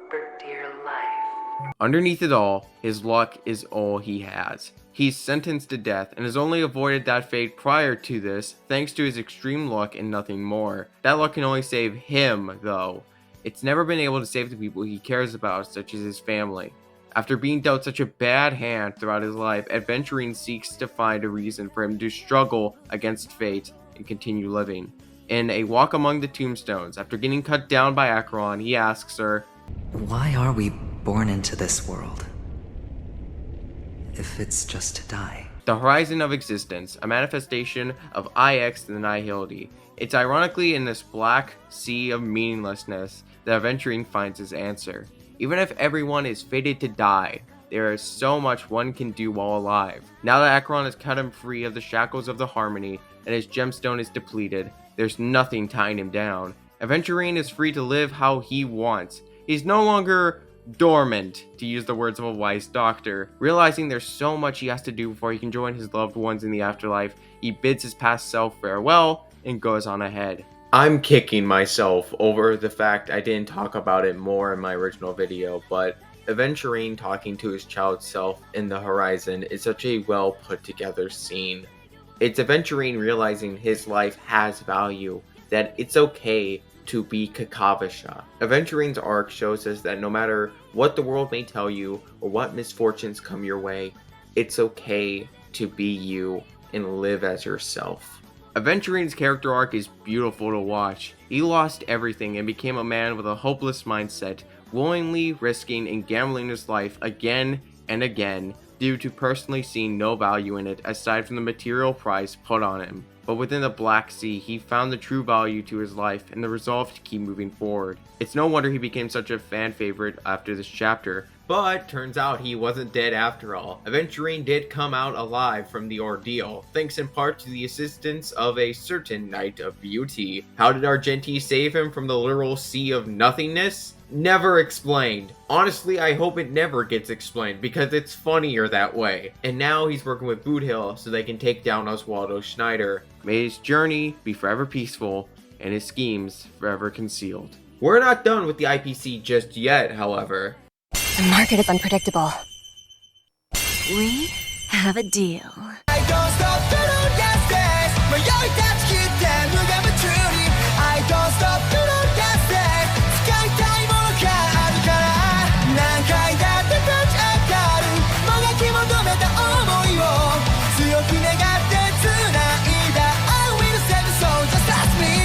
for dear life. Underneath it all, his luck is all he has. He's sentenced to death and has only avoided that fate prior to this thanks to his extreme luck and nothing more. That luck can only save him, though. It's never been able to save the people he cares about, such as his family. After being dealt such a bad hand throughout his life, Aventurine seeks to find a reason for him to struggle against fate and continue living. In A Walk Among the Tombstones, after getting cut down by Acheron, he asks her, "Why are we born into this world if it's just to die?" The horizon of existence, a manifestation of IX the Nihility. It's ironically in this black sea of meaninglessness that Aventurine finds his answer. Even if everyone is fated to die, there is so much one can do while alive. Now that Acheron has cut him free of the shackles of the Harmony and his gemstone is depleted, there's nothing tying him down. Aventurine is free to live how he wants. He's no longer dormant, to use the words of a wise doctor. Realizing there's so much he has to do before he can join his loved ones in the afterlife, he bids his past self farewell and goes on ahead. I'm kicking myself over the fact I didn't talk about it more in my original video, but Aventurine talking to his child self in the horizon is such a well put together scene. It's Aventurine realizing his life has value, that it's okay to be Kakavasha. Aventurine's arc shows us that no matter what the world may tell you or what misfortunes come your way, it's okay to be you and live as yourself. Aventurine's character arc is beautiful to watch. He lost everything and became a man with a hopeless mindset, willingly risking and gambling his life again and again due to personally seeing no value in it aside from the material price put on him. but within the Black Sea, he found the true value to his life and the resolve to keep moving forward. It's no wonder he became such a fan favorite after this chapter. But turns out he wasn't dead after all. Aventurine did come out alive from the ordeal, thanks in part to the assistance of a certain Knight of Beauty. How did Argenti save him from the literal sea of nothingness? Never explained. Honestly, I hope it never gets explained because it's funnier that way. And now he's working with Boothill so they can take down Oswaldo Schneider. May his journey be forever peaceful and his schemes forever concealed. We're not done with the IPC just yet, however. The market is unpredictable. We have a deal. I don't stop doing gas days. My young dad kid then who got maturity. I don't stop doing gas days. Sky time on a car outから何回だって立ち上がる。もがき求めた想いを強く願って繋いだ。I will save the soul, just ask me.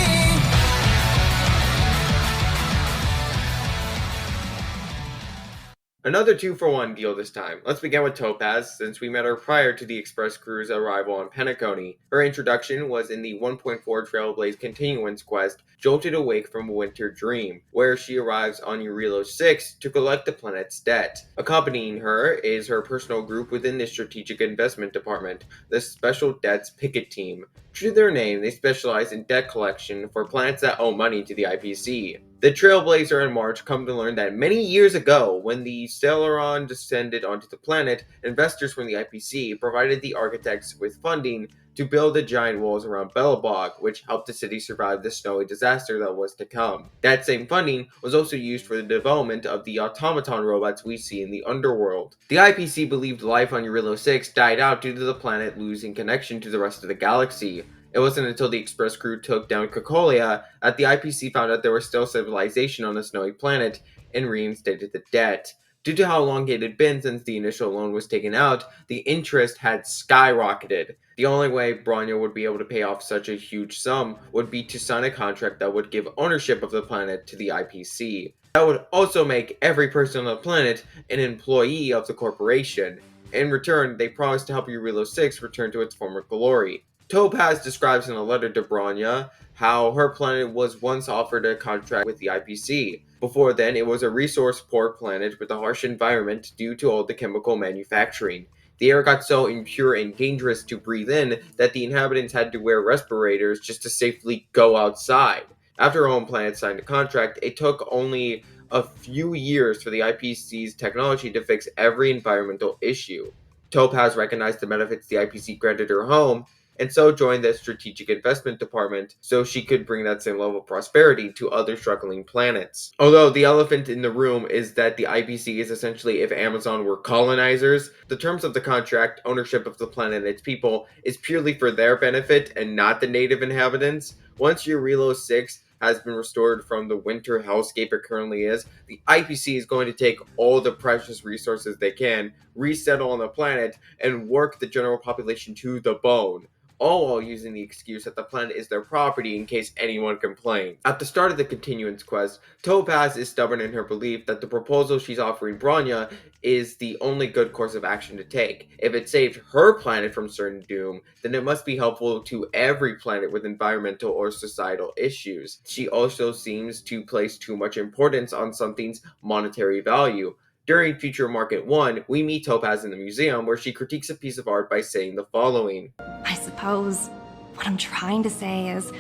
Another 2-for-1 deal this time. Let's begin with Topaz, since we met her prior to the Express Crew's arrival on Penacony. Her introduction was in the 1.4 Trailblaze Continuance quest, Jolted Awake from a Winter Dream, where she arrives on Eurilo 6 to collect the planet's debt. Accompanying her is her personal group within the Strategic Investment Department, the Special Debts Picket Team. True to their name, they specialize in debt collection for planets that owe money to the IPC. The Trailblazer and March come to learn that many years ago, when the Stellaron descended onto the planet, investors from the IPC provided the architects with funding to build the giant walls around Belobog, which helped the city survive the snowy disaster that was to come. That same funding was also used for the development of the automaton robots we see in the underworld. The IPC believed life on Eurilo 6 died out due to the planet losing connection to the rest of the galaxy. It wasn't until the Express Crew took down Kokolia that the IPC found out there was still civilization on the snowy planet and reinstated the debt. Due to how long it had been since the initial loan was taken out, the interest had skyrocketed. The only way Bronya would be able to pay off such a huge sum would be to sign a contract that would give ownership of the planet to the IPC. That would also make every person on the planet an employee of the corporation. In return, they promised to help Eurilo 6 return to its former glory. Topaz describes in a letter to Bronya how her planet was once offered a contract with the IPC. Before then, it was a resource-poor planet with a harsh environment due to all the chemical manufacturing. The air got so impure and dangerous to breathe in that the inhabitants had to wear respirators just to safely go outside. After her home planet signed a contract, it took only a few years for the IPC's technology to fix every environmental issue. Topaz recognized the benefits the IPC granted her home, and so joined the Strategic Investment Department so she could bring that same level of prosperity to other struggling planets. Although the elephant in the room is that the IPC is essentially if Amazon were colonizers, the terms of the contract, ownership of the planet and its people, is purely for their benefit and not the native inhabitants. Once Eurilo 6 has been restored from the winter hellscape it currently is, the IPC is going to take all the precious resources they can, resettle on the planet, and work the general population to the bone. All while using the excuse that the planet is their property in case anyone complains. At the start of the continuance quest, Topaz is stubborn in her belief that the proposal she's offering Bronya is the only good course of action to take. If it saved her planet from certain doom, then it must be helpful to every planet with environmental or societal issues. She also seems to place too much importance on something's monetary value. During Future Market 1, we meet Topaz in the museum where she critiques a piece of art by saying the following. I suppose what I'm trying to say is,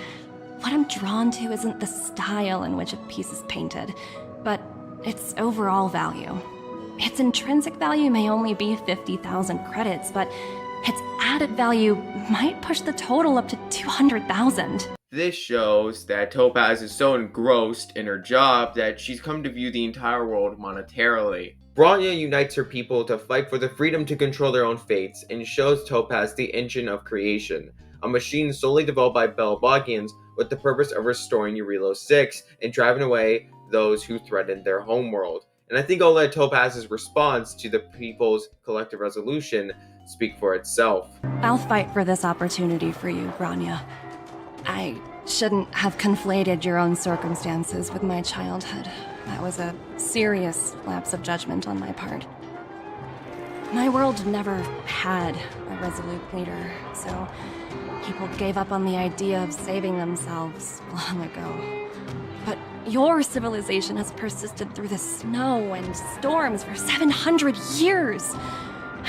what I'm drawn to isn't the style in which a piece is painted, but its overall value. Its intrinsic value may only be 50,000 credits, but its added value might push the total up to 200,000. This shows that Topaz is so engrossed in her job that she's come to view the entire world monetarily. Bronya unites her people to fight for the freedom to control their own fates and shows Topaz the engine of creation, a machine solely developed by Belobogians with the purpose of restoring Eurilo 6 and driving away those who threatened their homeworld. And I think I'll let Topaz's response to the people's collective resolution speak for itself. I'll fight for this opportunity for you, Bronya. I shouldn't have conflated your own circumstances with my childhood. That was a serious lapse of judgment on my part. My world never had a resolute leader, so People gave up on the idea of saving themselves long ago. But your civilization has persisted through the snow and storms for 700 years.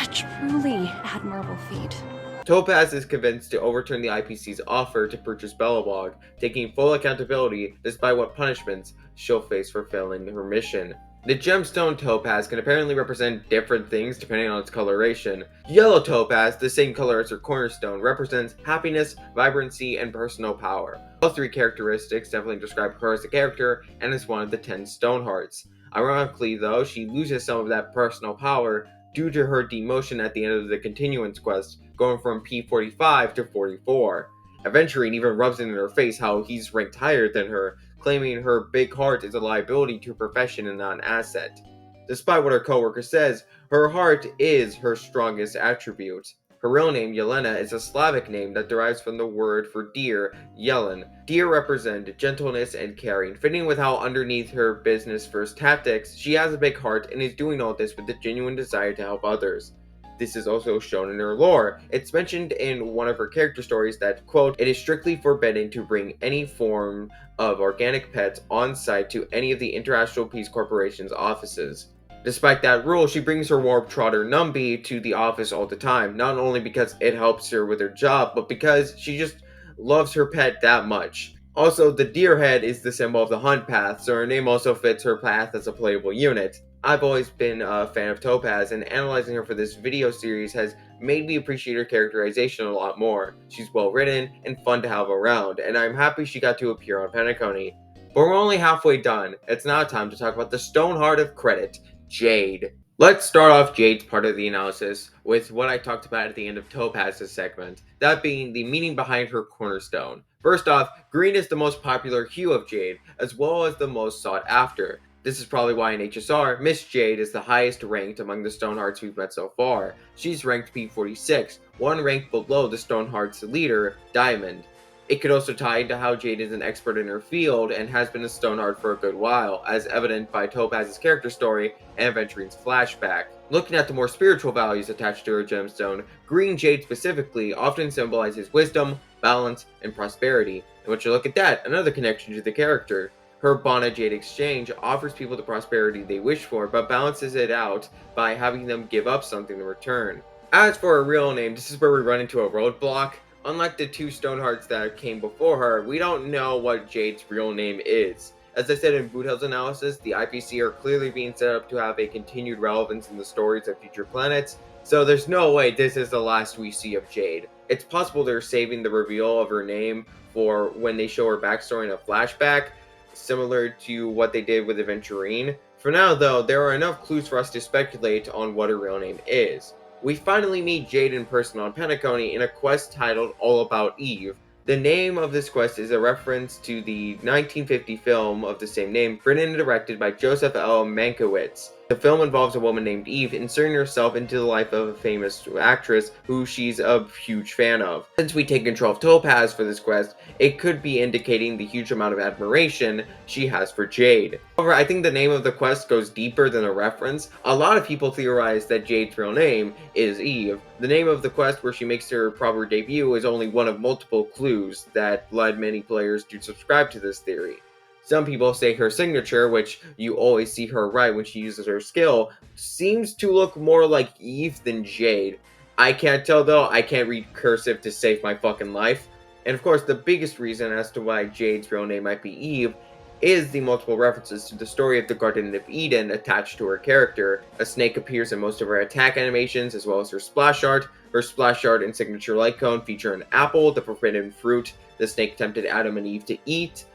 A truly admirable feat. Topaz is convinced to overturn the IPC's offer to purchase Belobog, taking full accountability despite what punishments she'll face for failing her mission. The gemstone Topaz can apparently represent different things depending on its coloration. Yellow Topaz, the same color as her cornerstone, represents happiness, vibrancy, and personal power. All three characteristics definitely describe her as a character and as one of the 10 stone hearts. Ironically though, she loses some of that personal power due to her demotion at the end of the continuance quest, going from P45 to 44. Aventurine even rubs it in her face how he's ranked higher than her, claiming her big heart is a liability to her profession and not an asset. Despite what her coworker says, her heart is her strongest attribute. Her real name, Yelena, is a Slavic name that derives from the word for deer, Yelen. Deer represent gentleness and caring, fitting with how underneath her business-first tactics, she has a big heart and is doing all this with a genuine desire to help others. This is also shown in her lore. It's mentioned in one of her character stories that, quote, "It is strictly forbidden to bring any form of organic pets on site to any of the International Peace Corporation's offices." Despite that rule, she brings her warp trotter Numby to the office all the time, not only because it helps her with her job, but because she just loves her pet that much. Also, the deer head is the symbol of the hunt path, so her name also fits her path as a playable unit. I've always been a fan of Topaz, and analyzing her for this video series has made me appreciate her characterization a lot more. She's well written and fun to have around, and I'm happy she got to appear on Penacony. But we're only halfway done. It's now time to talk about the Stoneheart of Credit, Jade. Let's start off Jade's part of the analysis with what I talked about at the end of Topaz's segment, that being the meaning behind her cornerstone. First off, green is the most popular hue of Jade, as well as the most sought after. This is probably why in HSR, Miss Jade is the highest ranked among the Stonehearts we've met so far. She's ranked P46, one rank below the Stonehearts leader, Diamond. It could also tie into how Jade is an expert in her field and has been a Stoneheart for a good while, as evident by Topaz's character story and Aventurine's flashback. Looking at the more spiritual values attached to her gemstone, green Jade specifically often symbolizes wisdom, balance, and prosperity. And once you look at that, another connection to the character. Her Bana Jade exchange offers people the prosperity they wish for, but balances it out by having them give up something in return. As for her real name, this is where we run into a roadblock. Unlike the two Stonehearts that came before her, we don't know what Jade's real name is. As I said in Boothill's analysis, the IPC are clearly being set up to have a continued relevance in the stories of future planets, so there's no way this is the last we see of Jade. It's possible they're saving the reveal of her name for when they show her backstory in a flashback, similar to what they did with Aventurine. For now though, there are enough clues for us to speculate on what her real name is. We finally meet Jade in person on Penacony in a quest titled All About Eve. The name of this quest is a reference to the 1950 film of the same name, written and directed by Joseph L. Mankiewicz. The film involves a woman named Eve inserting herself into the life of a famous actress who she's a huge fan of. Since we take control of Topaz for this quest, it could be indicating the huge amount of admiration she has for Jade. However, I think the name of the quest goes deeper than a reference. A lot of people theorize that Jade's real name is Eve. The name of the quest where she makes her proper debut is only one of multiple clues that led many players to subscribe to this theory. Some people say her signature, which you always see her write when she uses her skill, seems to look more like Eve than Jade. I can't tell though, I can't read cursive to save my fucking life. And of course, the biggest reason as to why Jade's real name might be Eve is the multiple references to the story of the Garden of Eden attached to her character. A snake appears in most of her attack animations, as well as her splash art. Her splash art and signature light cone feature an apple, the forbidden fruit the snake tempted Adam and Eve to eat.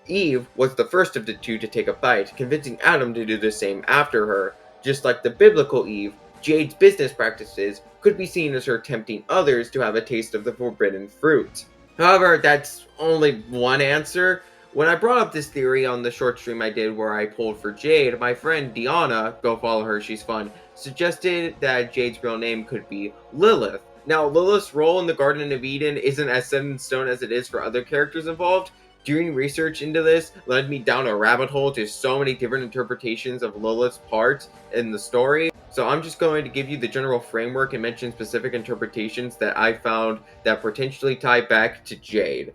Eve was the first of the two to take a bite, convincing Adam to do the same after her. Just like the biblical Eve, Jade's business practices could be seen as her tempting others to have a taste of the forbidden fruit. However, that's only one answer. When I brought up this theory on the short stream I did where I pulled for Jade, my friend Deanna, go follow her, she's fun, suggested that Jade's real name could be Lilith. Now, Lilith's role in the Garden of Eden isn't as set in stone as it is for other characters involved, Doing research into this led me down a rabbit hole to so many different interpretations of Lilith's part in the story. So I'm just going to give you the general framework and mention specific interpretations that I found that potentially tie back to Jade.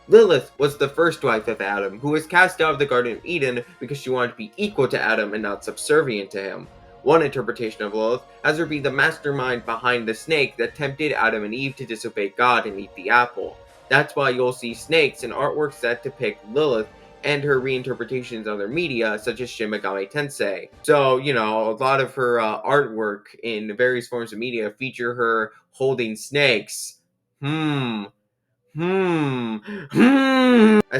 Lilith was the first wife of Adam, who was cast out of the Garden of Eden because she wanted to be equal to Adam and not subservient to him. One interpretation of Lilith has her be the mastermind behind the snake that tempted Adam and Eve to disobey God and eat the apple. That's why you'll see snakes in artworks that depict Lilith and her reinterpretations of other media, such as Shin Megami Tensei. So, you know, a lot of her artwork in various forms of media feature her holding snakes. As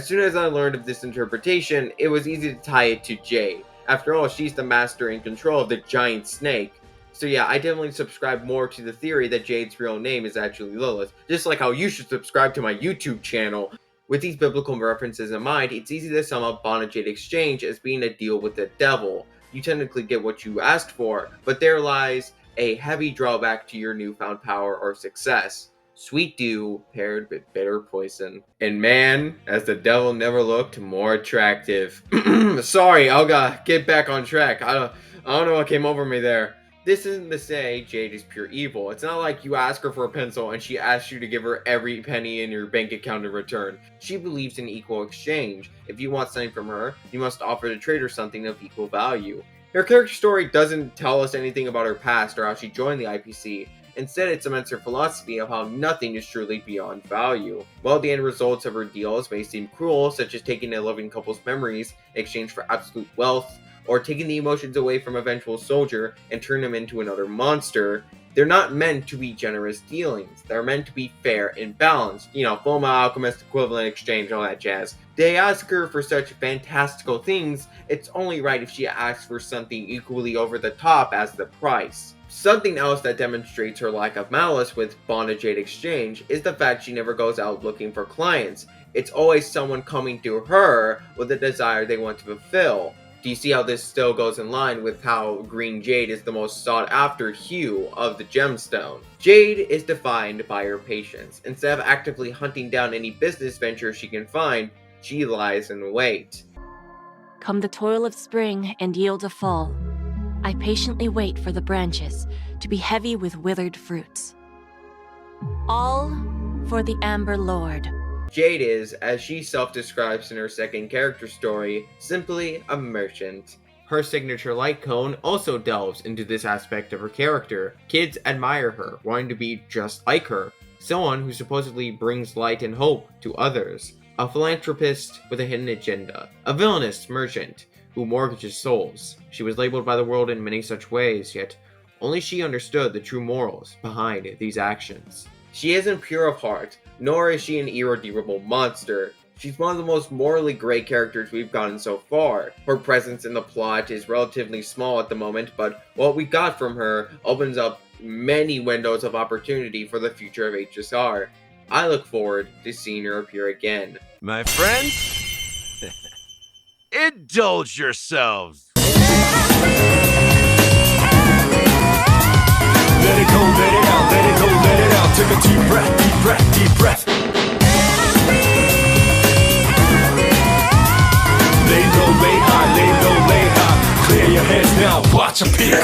soon as I learned of this interpretation, it was easy to tie it to Jade. After all, she's the master in control of the giant snake. So yeah, I definitely subscribe more to the theory that Jade's real name is actually Lilith, just like how you should subscribe to my YouTube channel. With these biblical references in mind, it's easy to sum up Bond and Jade exchange as being a deal with the devil. You technically get what you asked for, but there lies a heavy drawback to your newfound power or success. Sweet dew paired with bitter poison. And man, as the devil never looked more attractive. Sorry, I'll get back on track. I don't know what came over me there. This isn't to say Jade is pure evil. It's not like you ask her for a pencil and she asks you to give her every penny in your bank account in return. She believes in equal exchange. If you want something from her, you must offer to trade her something of equal value. Her character story doesn't tell us anything about her past or how she joined the IPC. Instead, it cements her philosophy of how nothing is truly beyond value. While the end results of her deals may seem cruel, such as taking a loving couple's memories in exchange for absolute wealth, or taking the emotions away from a vengeful soldier and turn him into another monster, they're not meant to be generous dealings. They're meant to be fair and balanced. You know, Fullmetal Alchemist equivalent exchange, all that jazz. They ask her for such fantastical things, it's only right if she asks for something equally over the top as the price. Something else that demonstrates her lack of malice with Bond and Jade exchange is the fact she never goes out looking for clients. It's always someone coming to her with a desire they want to fulfill. Do you see how this still goes in line with how green jade is the most sought after hue of the gemstone? Jade is defined by her patience. Instead of actively hunting down any business venture she can find, she lies in wait. Come the toil of spring and yield of fall, I patiently wait for the branches to be heavy with withered fruits. All for the Amber Lord. Jade is, as she self-describes in her second character story, simply a merchant. Her signature light cone also delves into this aspect of her character. Kids admire her, wanting to be just like her. Someone who supposedly brings light and hope to others. A philanthropist with a hidden agenda. A villainous merchant who mortgages souls. She was labeled by the world in many such ways, yet only she understood the true morals behind these actions. She isn't pure of heart, nor is she an irredeemable monster. She's one of the most morally great characters we've gotten so far. Her presence in the plot is relatively small at the moment, but what we got from her opens up many windows of opportunity for the future of HSR. I look forward to seeing her appear again. My friends, indulge yourselves. Let it go, let it out, let it go, let it out. Take a deep breath, deep breath, deep breath. Lay low, lay high, lay low, lay high. Clear your heads now, watch a peek.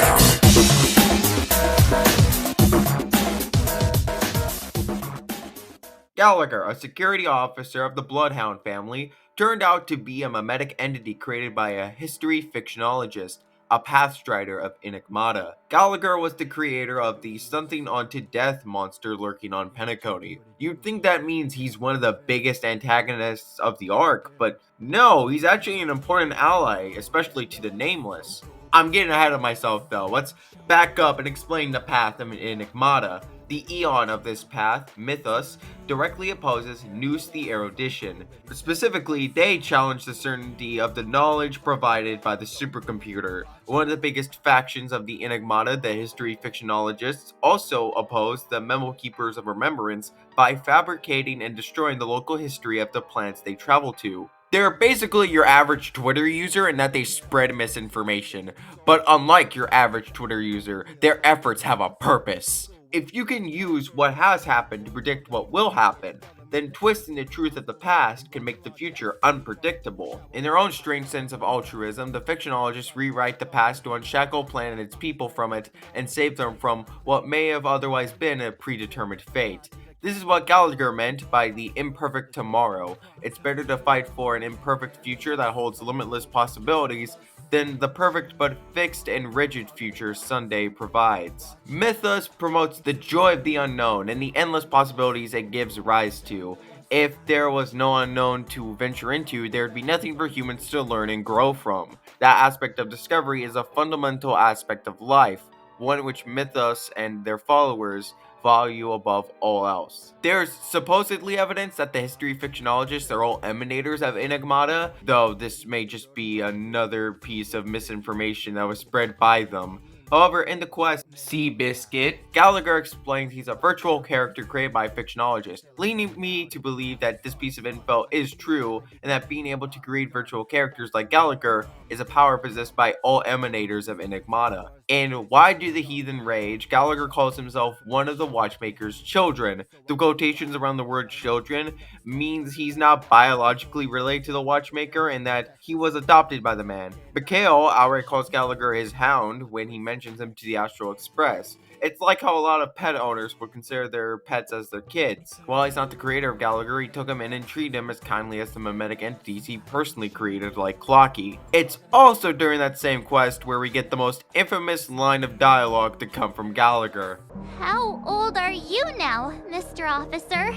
Gallagher, a security officer of the Bloodhound family, turned out to be a mimetic entity created by a history fictionologist, a pathstrider of Enigmata. Gallagher was the creator of the something unto death monster lurking on Penacony. You'd think that means he's one of the biggest antagonists of the arc, but no, he's actually an important ally, especially to the Nameless. I'm getting ahead of myself though. Let's back up and explain the path of Enigmata. The Eon of this path, Mythos, directly opposes Nous the Erudition. Specifically, they challenge the certainty of the knowledge provided by the supercomputer. One of the biggest factions of the Enigmata, the history fictionologists, also oppose the Memo Keepers of Remembrance by fabricating and destroying the local history of the planets they travel to. They're basically your average Twitter user in that they spread misinformation. But unlike your average Twitter user, their efforts have a purpose. If you can use what has happened to predict what will happen, then twisting the truth of the past can make the future unpredictable. In their own strange sense of altruism, the fictionologists rewrite the past to unshackle planet and its people from it and save them from what may have otherwise been a predetermined fate. This is what Gallagher meant by the imperfect tomorrow. It's better to fight for an imperfect future that holds limitless possibilities than the perfect but fixed and rigid future Sunday provides. Mythos promotes the joy of the unknown and the endless possibilities it gives rise to. If there was no unknown to venture into, there would be nothing for humans to learn and grow from. That aspect of discovery is a fundamental aspect of life, one which Mythos and their followers value above all else. There's supposedly evidence that the history fictionologists are all emanators of Enigmata, though this may just be another piece of misinformation that was spread by them. However, in the quest Seabiscuit, Gallagher explains he's a virtual character created by a fictionologist, leading me to believe that this piece of info is true, and that being able to create virtual characters like Gallagher is a power possessed by all emanators of Enigmata. In Why Do the Heathen Rage, Gallagher calls himself one of the Watchmaker's children. The quotations around the word children means he's not biologically related to the Watchmaker and that he was adopted by the man. Mikhail outright calls Gallagher his hound when he mentions him to the Astral Express. It's like how a lot of pet owners would consider their pets as their kids. While he's not the creator of Gallagher, he took him in and treated him as kindly as the mimetic entities he personally created, like Clocky. It's also during that same quest where we get the most infamous line of dialogue to come from Gallagher. How old are you now, Mr. Officer?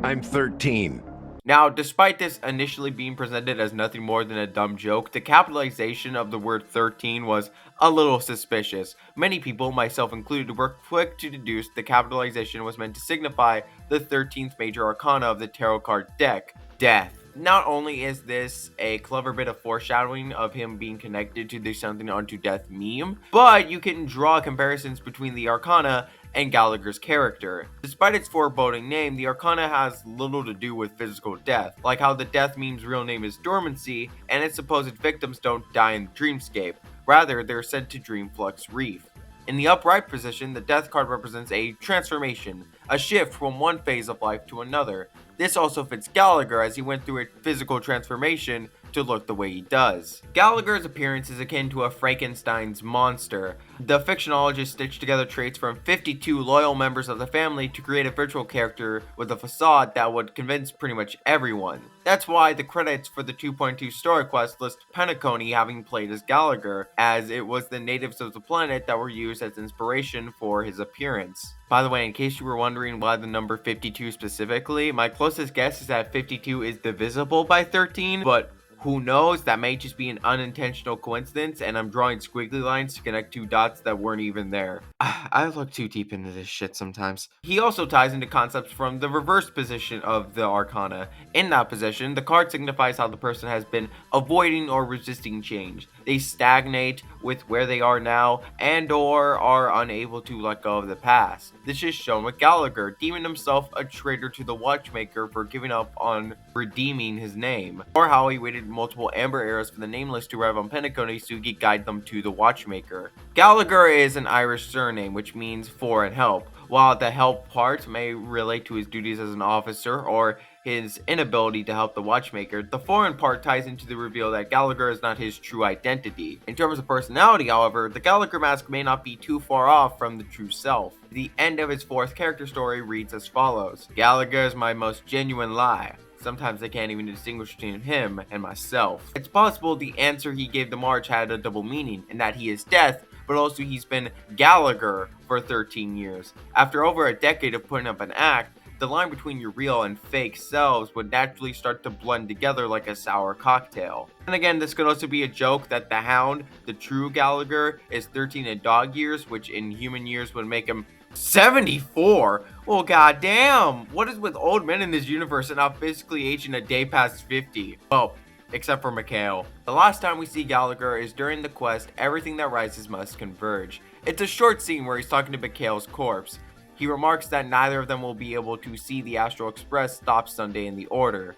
I'm 13. Now, despite this initially being presented as nothing more than a dumb joke, the capitalization of the word 13 was a little suspicious. Many people, myself included, were quick to deduce the capitalization was meant to signify the 13th major arcana of the tarot card deck, death. Not only is this a clever bit of foreshadowing of him being connected to the something unto death meme, but you can draw comparisons between the arcana and Gallagher's character. Despite its foreboding name, the arcana has little to do with physical death, like how the death meme's real name is Dormancy, and its supposed victims don't die in the dreamscape. Rather, they're sent to Dreamflux Reef. In the upright position, the death card represents a transformation, a shift from one phase of life to another. This also fits Gallagher as he went through a physical transformation to look the way he does. Gallagher's appearance is akin to a Frankenstein's monster. The fictionologist stitched together traits from 52 loyal members of the family to create a virtual character with a facade that would convince pretty much everyone. That's why the credits for the 2.2 story quest list Penacony having played as Gallagher, as it was the natives of the planet that were used as inspiration for his appearance. By the way, in case you were wondering why the number 52 specifically, my closest guess is that 52 is divisible by 13, but who knows, that may just be an unintentional coincidence and I'm drawing squiggly lines to connect two dots that weren't even there. I look too deep into this shit sometimes. He also ties into concepts from the reverse position of the arcana. In that position, the card signifies how the person has been avoiding or resisting change. They stagnate with where they are now and or are unable to let go of the past. This is shown with Gallagher, deeming himself a traitor to the Watchmaker for giving up on redeeming his name, or how he waited multiple amber eras for the Nameless to arrive on Penacony so he could guide them to the Watchmaker. Gallagher is an Irish surname, which means for and help. While the help part may relate to his duties as an officer or his inability to help the Watchmaker, the foreign part ties into the reveal that Gallagher is not his true identity. In terms of personality, however, the Gallagher mask may not be too far off from the true self. The end of his fourth character story reads as follows: Gallagher is my most genuine lie. Sometimes I can't even distinguish between him and myself. It's possible the answer he gave to Marge had a double meaning, and that he is death, but also he's been Gallagher for 13 years. After over a decade of putting up an act, the line between your real and fake selves would naturally start to blend together like a sour cocktail. And again, this could also be a joke that the Hound, the true Gallagher, is 13 in dog years, which in human years would make him 74? Well, goddamn! What is with old men in this universe and not physically aging a day past 50? Well, except for Mikhail. The last time we see Gallagher is during the quest Everything That Rises Must Converge. It's a short scene where he's talking to Mikhail's corpse. He remarks that neither of them will be able to see the Astral Express stop Sunday in the Order.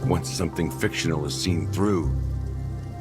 Once something fictional is seen through,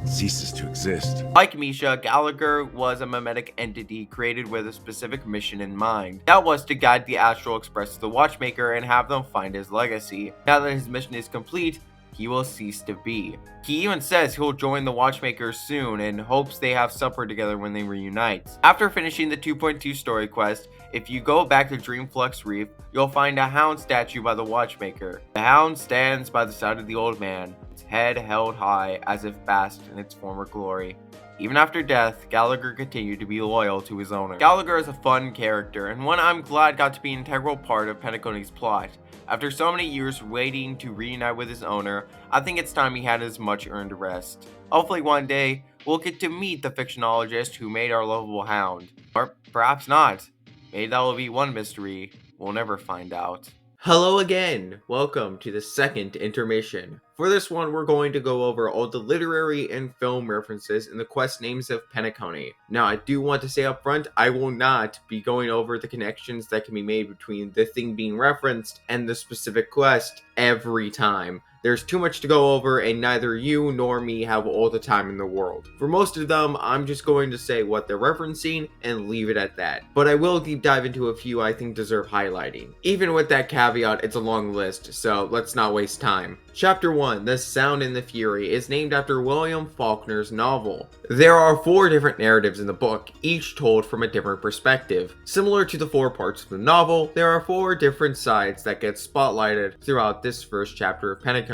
ceases to exist. Like Misha, Gallagher was a mimetic entity created with a specific mission in mind. That was to guide the Astral Express to the Watchmaker and have them find his legacy. Now that his mission is complete, he will cease to be. He even says he'll join the Watchmakers soon and hopes they have supper together when they reunite. After finishing the 2.2 story quest, if you go back to Dreamflux Reef, you'll find a hound statue by the Watchmaker. The hound stands by the side of the old man, its head held high as if basked in its former glory. Even after death, Gallagher continued to be loyal to his owner. Gallagher is a fun character, and one I'm glad got to be an integral part of Penacony's plot. After so many years waiting to reunite with his owner, I think it's time he had his much-earned rest. Hopefully one day, we'll get to meet the fictionologist who made our lovable hound. Or perhaps not. Maybe that will be one mystery we'll never find out. Hello again! Welcome to the second intermission. For this one, we're going to go over all the literary and film references in the quest names of Penacony. Now, I do want to say up front, I will not be going over the connections that can be made between the thing being referenced and the specific quest every time. There's too much to go over, and neither you nor me have all the time in the world. For most of them, I'm just going to say what they're referencing and leave it at that. But I will deep dive into a few I think deserve highlighting. Even with that caveat, it's a long list, so let's not waste time. Chapter 1, The Sound and the Fury, is named after William Faulkner's novel. There are 4 different narratives in the book, each told from a different perspective. Similar to the 4 parts of the novel, there are 4 different sides that get spotlighted throughout this first chapter of Penacony.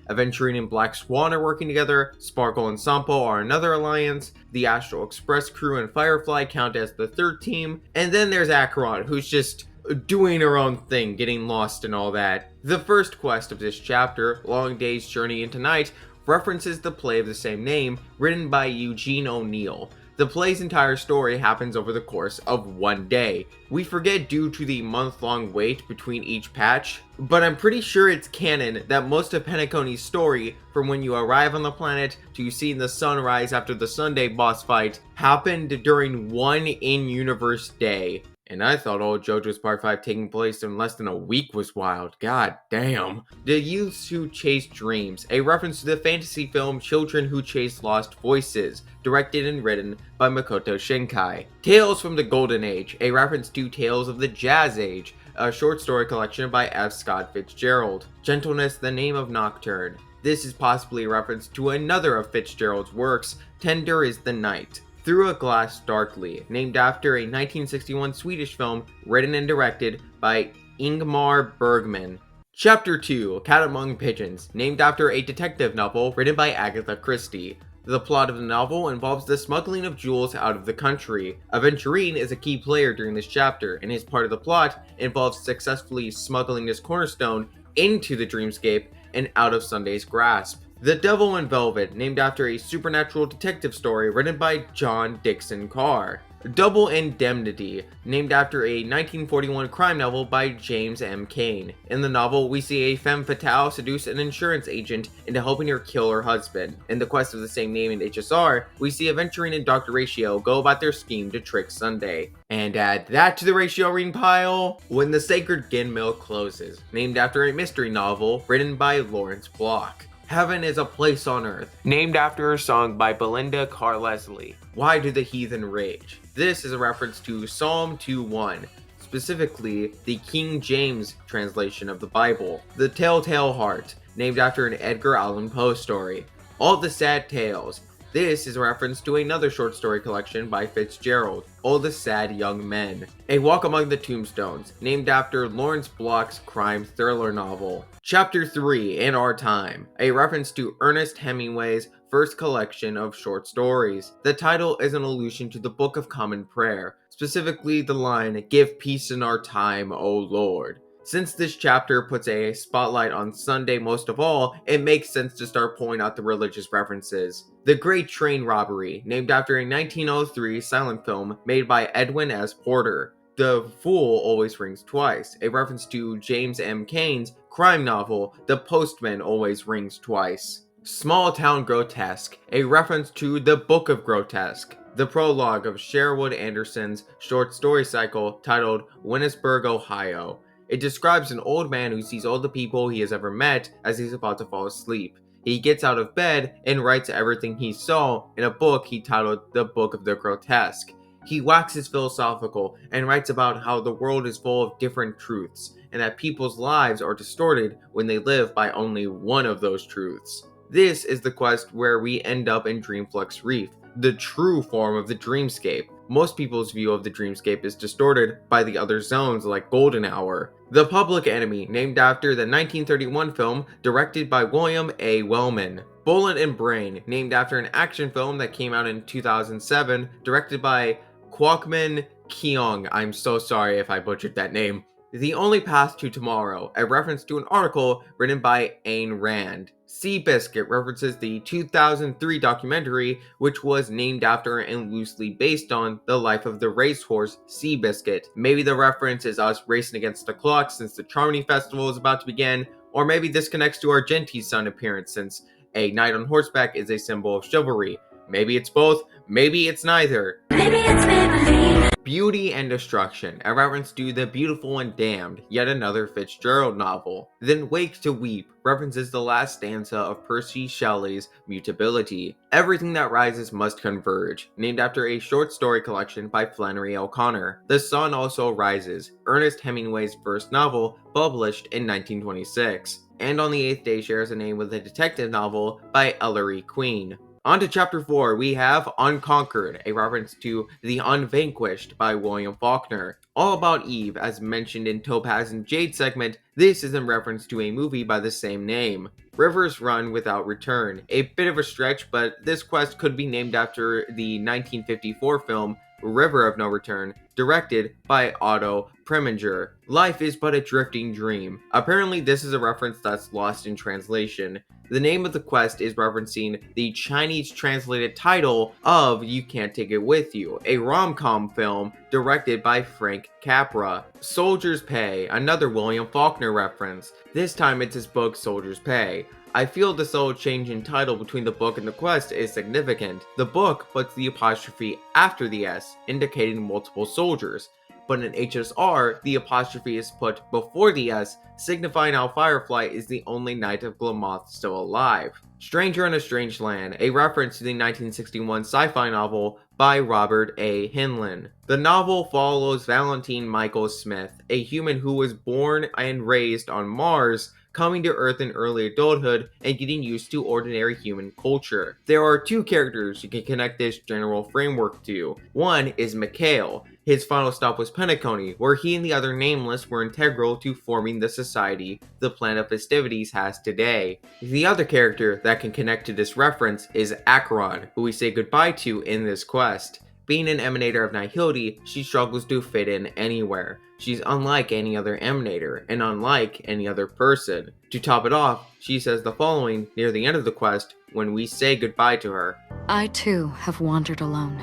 Aventurine and Black Swan are working together, Sparkle and Sampo are another alliance, the Astral Express crew and Firefly count as the 3rd team, and then there's Acheron, who's just doing her own thing, getting lost and all that. The first quest of this chapter, Long Day's Journey into Night, references the play of the same name, written by Eugene O'Neill. The play's entire story happens over the course of one day. We forget due to the month-long wait between each patch, but I'm pretty sure it's canon that most of Penacony's story, from when you arrive on the planet to seeing the sunrise after the Sunday boss fight, happened during one in-universe day. And I thought old JoJo's Part 5 taking place in less than a week was wild. God damn. The Youths Who Chase Dreams, a reference to the fantasy film Children Who Chase Lost Voices, directed and written by Makoto Shinkai. Tales from the Golden Age, a reference to Tales of the Jazz Age, a short story collection by F. Scott Fitzgerald. Gentleness, the Name of Nocturne. This is possibly a reference to another of Fitzgerald's works, Tender is the Night. Through a Glass Darkly, named after a 1961 Swedish film written and directed by Ingmar Bergman. Chapter 2, Cat Among Pigeons, named after a detective novel written by Agatha Christie. The plot of the novel involves the smuggling of jewels out of the country. Aventurine is a key player during this chapter, and his part of the plot involves successfully smuggling his cornerstone into the dreamscape and out of Sunday's grasp. The Devil in Velvet, named after a supernatural detective story written by John Dixon Carr. Double Indemnity, named after a 1941 crime novel by James M. Cain. In the novel, we see a femme fatale seduce an insurance agent into helping her kill her husband. In the quest of the same name in HSR, we see Aventurine and Dr. Ratio go about their scheme to trick Sunday. And add that to the Ratio reading pile, When the Sacred Gin Mill Closes, named after a mystery novel written by Lawrence Block. Heaven is a Place on Earth, named after a song by Belinda Carlisle. Why do the heathen rage? This is a reference to Psalm 2:1, specifically the King James translation of the Bible. The Telltale Heart, named after an Edgar Allan Poe story. All the Sad Tales. This is a reference to another short story collection by Fitzgerald, All the Sad Young Men. A Walk Among the Tombstones, named after Lawrence Block's crime thriller novel. Chapter 3, In Our Time, a reference to Ernest Hemingway's first collection of short stories. The title is an allusion to the Book of Common Prayer, specifically the line, Give peace in our time, O Lord. Since this chapter puts a spotlight on Sunday most of all, it makes sense to start pulling out the religious references. The Great Train Robbery, named after a 1903 silent film made by Edwin S. Porter. The Fool Always Rings Twice, a reference to James M. Cain's crime novel, The Postman Always Rings Twice. Small Town Grotesque, a reference to the Book of Grotesque. The prologue of Sherwood Anderson's short story cycle titled Winnisburg, Ohio. It describes an old man who sees all the people he has ever met as he's about to fall asleep. He gets out of bed and writes everything he saw in a book he titled The Book of the Grotesque. He waxes philosophical and writes about how the world is full of different truths, and that people's lives are distorted when they live by only one of those truths. This is the quest where we end up in Dreamflux Reef, the true form of the dreamscape. Most people's view of the dreamscape is distorted by the other zones like Golden Hour. The Public Enemy, named after the 1931 film directed by William A. Wellman. Bullet and Brain, named after an action film that came out in 2007, directed by Kwokman Keong. I'm so sorry if I butchered that name. The Only Path to Tomorrow, a reference to an article written by Ayn Rand. Seabiscuit references the 2003 documentary, which was named after and loosely based on the life of the racehorse Seabiscuit. Maybe the reference is us racing against the clock since the Charmony Festival is about to begin, or maybe this connects to Argenti's sun appearance since a knight on horseback is a symbol of chivalry. Maybe it's both, maybe it's neither. Maybe it's Maybelline. Beauty and Destruction, a reference to The Beautiful and Damned, yet another Fitzgerald novel. Then Wake to Weep references the last stanza of Percy Shelley's Mutability. Everything That Rises Must Converge, named after a short story collection by Flannery O'Connor. The Sun Also Rises, Ernest Hemingway's first novel, published in 1926. And On the Eighth Day shares a name with a detective novel by Ellery Queen. On to Chapter 4, we have Unconquered, a reference to The Unvanquished by William Faulkner. All About Eve, as mentioned in Topaz and Jade segment, this is in reference to a movie by the same name. Rivers Run Without Return, a bit of a stretch, but this quest could be named after the 1954 film River of No Return, directed by Otto Preminger. Life is but a drifting dream. Apparently this is a reference that's lost in translation. The name of the quest is referencing the Chinese translated title of You Can't Take It With You, a rom-com film directed by Frank Capra. Soldier's Pay, another William Faulkner reference. This time it's his book Soldier's Pay. I feel the subtle change in title between the book and the quest is significant. The book puts the apostrophe after the S, indicating multiple soldiers. But in HSR, the apostrophe is put before the S, signifying how Firefly is the only Knight of Glamoth still alive. Stranger in a Strange Land, a reference to the 1961 sci-fi novel by Robert A. Heinlein. The novel follows Valentine Michael Smith, a human who was born and raised on Mars, coming to Earth in early adulthood and getting used to ordinary human culture. There are two characters you can connect this general framework to. One is Mikhail. His final stop was Penacony, where he and the other Nameless were integral to forming the society the Planet of Festivities has today. The other character that can connect to this reference is Acheron, who we say goodbye to in this quest. Being an emanator of Nihility, she struggles to fit in anywhere. She's unlike any other emanator, and unlike any other person. To top it off, she says the following near the end of the quest when we say goodbye to her. I too have wandered alone,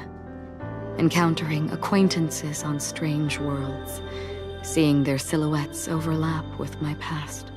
encountering acquaintances on strange worlds, seeing their silhouettes overlap with my past.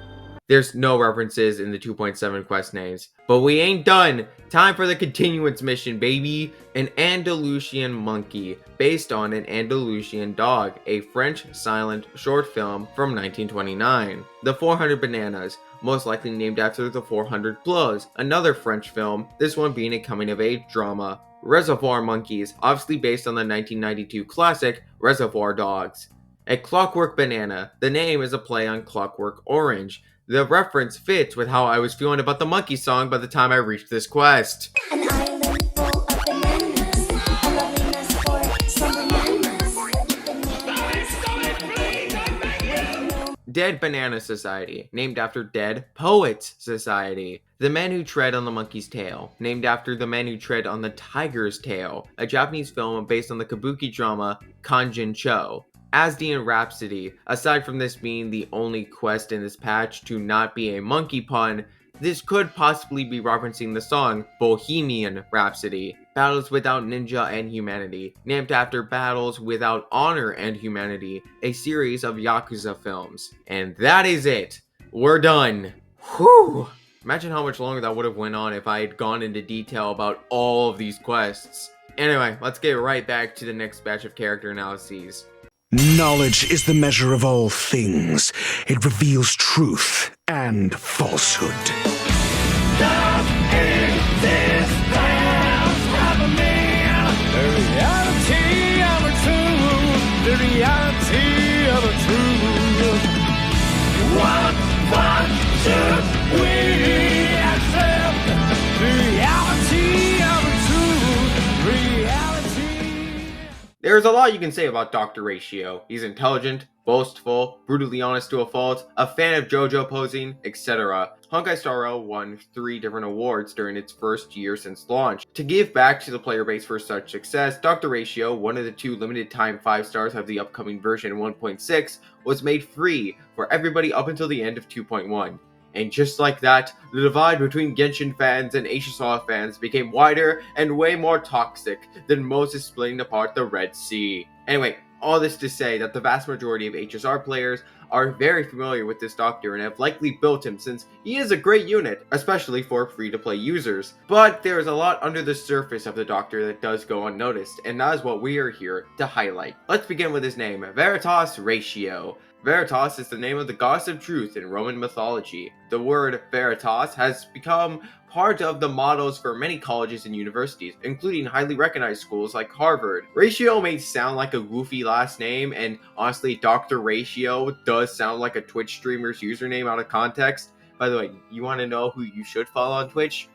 There's no references in the 2.7 quest names. But we ain't done! Time for the continuance mission, baby! An Andalusian Monkey, based on an Andalusian Dog, a French silent short film from 1929. The 400 Bananas, most likely named after the 400 Blows, another French film, this one being a coming-of-age drama. Reservoir Monkeys, obviously based on the 1992 classic Reservoir Dogs. A Clockwork Banana, the name is a play on Clockwork Orange. The reference fits with how I was feeling about the monkey song by the time I reached this quest. An island full of bananas, a loveliness for some bananas. Dead Banana Society, named after Dead Poets Society. The Men Who Tread on the Monkey's Tail, named after The Men Who Tread on the Tiger's Tail, a Japanese film based on the kabuki drama Kanjin-cho. Asdian Rhapsody, aside from this being the only quest in this patch to not be a monkey pun, this could possibly be referencing the song Bohemian Rhapsody. Battles Without Ninja and Humanity, named after Battles Without Honor and Humanity, a series of Yakuza films. And that is it. We're done. Whew! Imagine how much longer that would have went on if I had gone into detail about all of these quests. Anyway, let's get right back to the next batch of character analyses. Knowledge is the measure of all things. It reveals truth and falsehood. There's a lot you can say about Dr. Ratio. He's intelligent, boastful, brutally honest to a fault, a fan of JoJo posing, etc. Honkai Star Rail won 3 different awards during its first year since launch. To give back to the player base for such success, Dr. Ratio, one of the 2 limited time 5 stars of the upcoming version 1.6, was made free for everybody up until the end of 2.1. And just like that, the divide between Genshin fans and HSR fans became wider and way more toxic than Moses splitting apart the Red Sea. Anyway, all this to say that the vast majority of HSR players are very familiar with this doctor and have likely built him since he is a great unit, especially for free-to-play users. But there is a lot under the surface of the doctor that does go unnoticed, and that is what we are here to highlight. Let's begin with his name, Veritas Ratio. Veritas is the name of the goddess of truth in Roman mythology. The word Veritas has become part of the mottos for many colleges and universities, including highly recognized schools like Harvard. Ratio may sound like a goofy last name, and honestly, Dr. Ratio does sound like a Twitch streamer's username out of context. By the way, you want to know who you should follow on Twitch?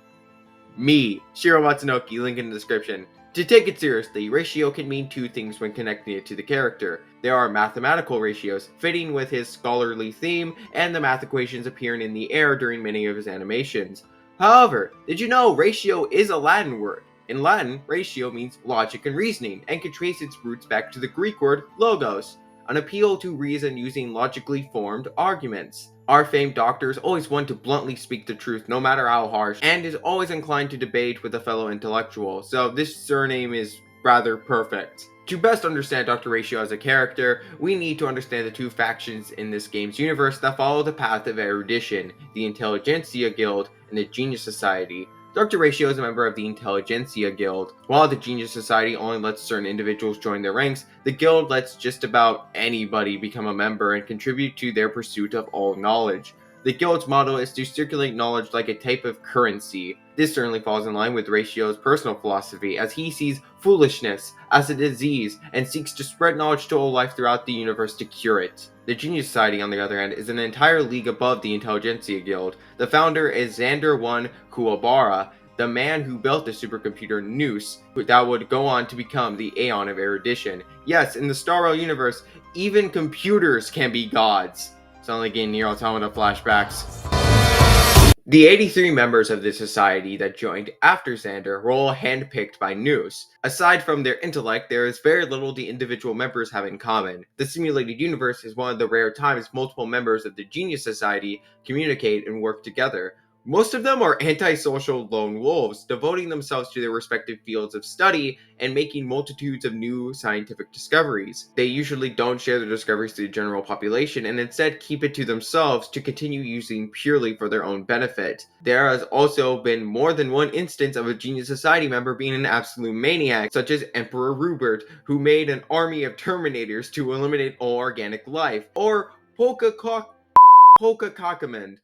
Me, Shiro Matsunoki, link in the description. To take it seriously, ratio can mean 2 things when connecting it to the character. There are mathematical ratios, fitting with his scholarly theme, and the math equations appearing in the air during many of his animations. However, did you know ratio is a Latin word? In Latin, ratio means logic and reasoning, and can trace its roots back to the Greek word logos, an appeal to reason using logically formed arguments. Our famed doctor is always one to bluntly speak the truth, no matter how harsh, and is always inclined to debate with a fellow intellectual, so this surname is rather perfect. To best understand Dr. Ratio as a character, we need to understand the 2 factions in this game's universe that follow the path of erudition, the Intelligentsia Guild and the Genius Society. Dr. Ratio is a member of the Intelligentsia Guild. While the Genius Society only lets certain individuals join their ranks, the Guild lets just about anybody become a member and contribute to their pursuit of all knowledge. The Guild's motto is to circulate knowledge like a type of currency. This certainly falls in line with Ratio's personal philosophy, as he sees foolishness as a disease and seeks to spread knowledge to all life throughout the universe to cure it. The Genius Society, on the other hand, is an entire league above the Intelligentsia Guild. The founder is Xander 1 Kuwabara, the man who built the supercomputer Noose, that would go on to become the Aeon of Erudition. Yes, in the Star Rail universe, even computers can be gods. Sound like in Nier Automata flashbacks. The 83 members of this society that joined after Xander were all handpicked by Noose. Aside from their intellect, there is very little the individual members have in common. The simulated universe is one of the rare times multiple members of the Genius Society communicate and work together. Most of them are antisocial lone wolves, devoting themselves to their respective fields of study and making multitudes of new scientific discoveries. They usually don't share their discoveries to the general population and instead keep it to themselves to continue using purely for their own benefit. There has also been more than one instance of a Genius Society member being an absolute maniac, such as Emperor Rupert, who made an army of Terminators to eliminate all organic life, or Polka Kakamond,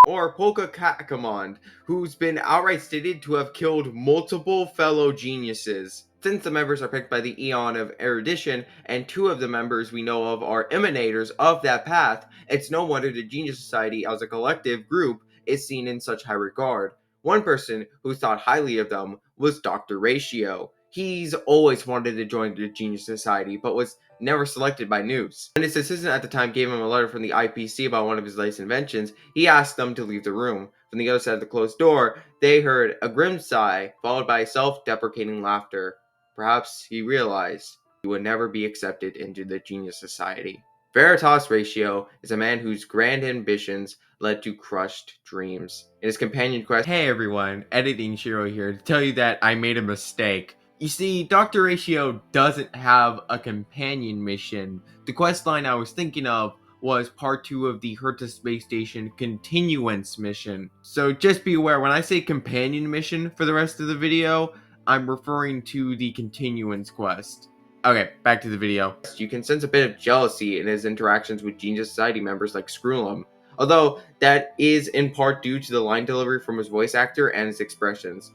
or Polka Kakamond, who's been outright stated to have killed multiple fellow geniuses. Since the members are picked by the Aeon of Erudition, and 2 of the members we know of are emanators of that path, it's no wonder the Genius Society as a collective group is seen in such high regard. One person who thought highly of them was Dr. Ratio. He's always wanted to join the Genius Society, but was never selected by Noose. When his assistant at the time gave him a letter from the IPC about one of his latest inventions, he asked them to leave the room. From the other side of the closed door, they heard a grim sigh, followed by self-deprecating laughter. Perhaps he realized he would never be accepted into the Genius Society. Veritas Ratio is a man whose grand ambitions led to crushed dreams. In his companion quest, hey everyone, Editing Shiro here to tell you that I made a mistake. You see, Dr. Ratio doesn't have a companion mission. The questline I was thinking of was part 2 of the Herta Space Station Continuance mission. So just be aware, when I say companion mission for the rest of the video, I'm referring to the Continuance quest. Okay, back to the video. You can sense a bit of jealousy in his interactions with Genius Society members like Screwlum. although that is in part due to the line delivery from his voice actor and his expressions.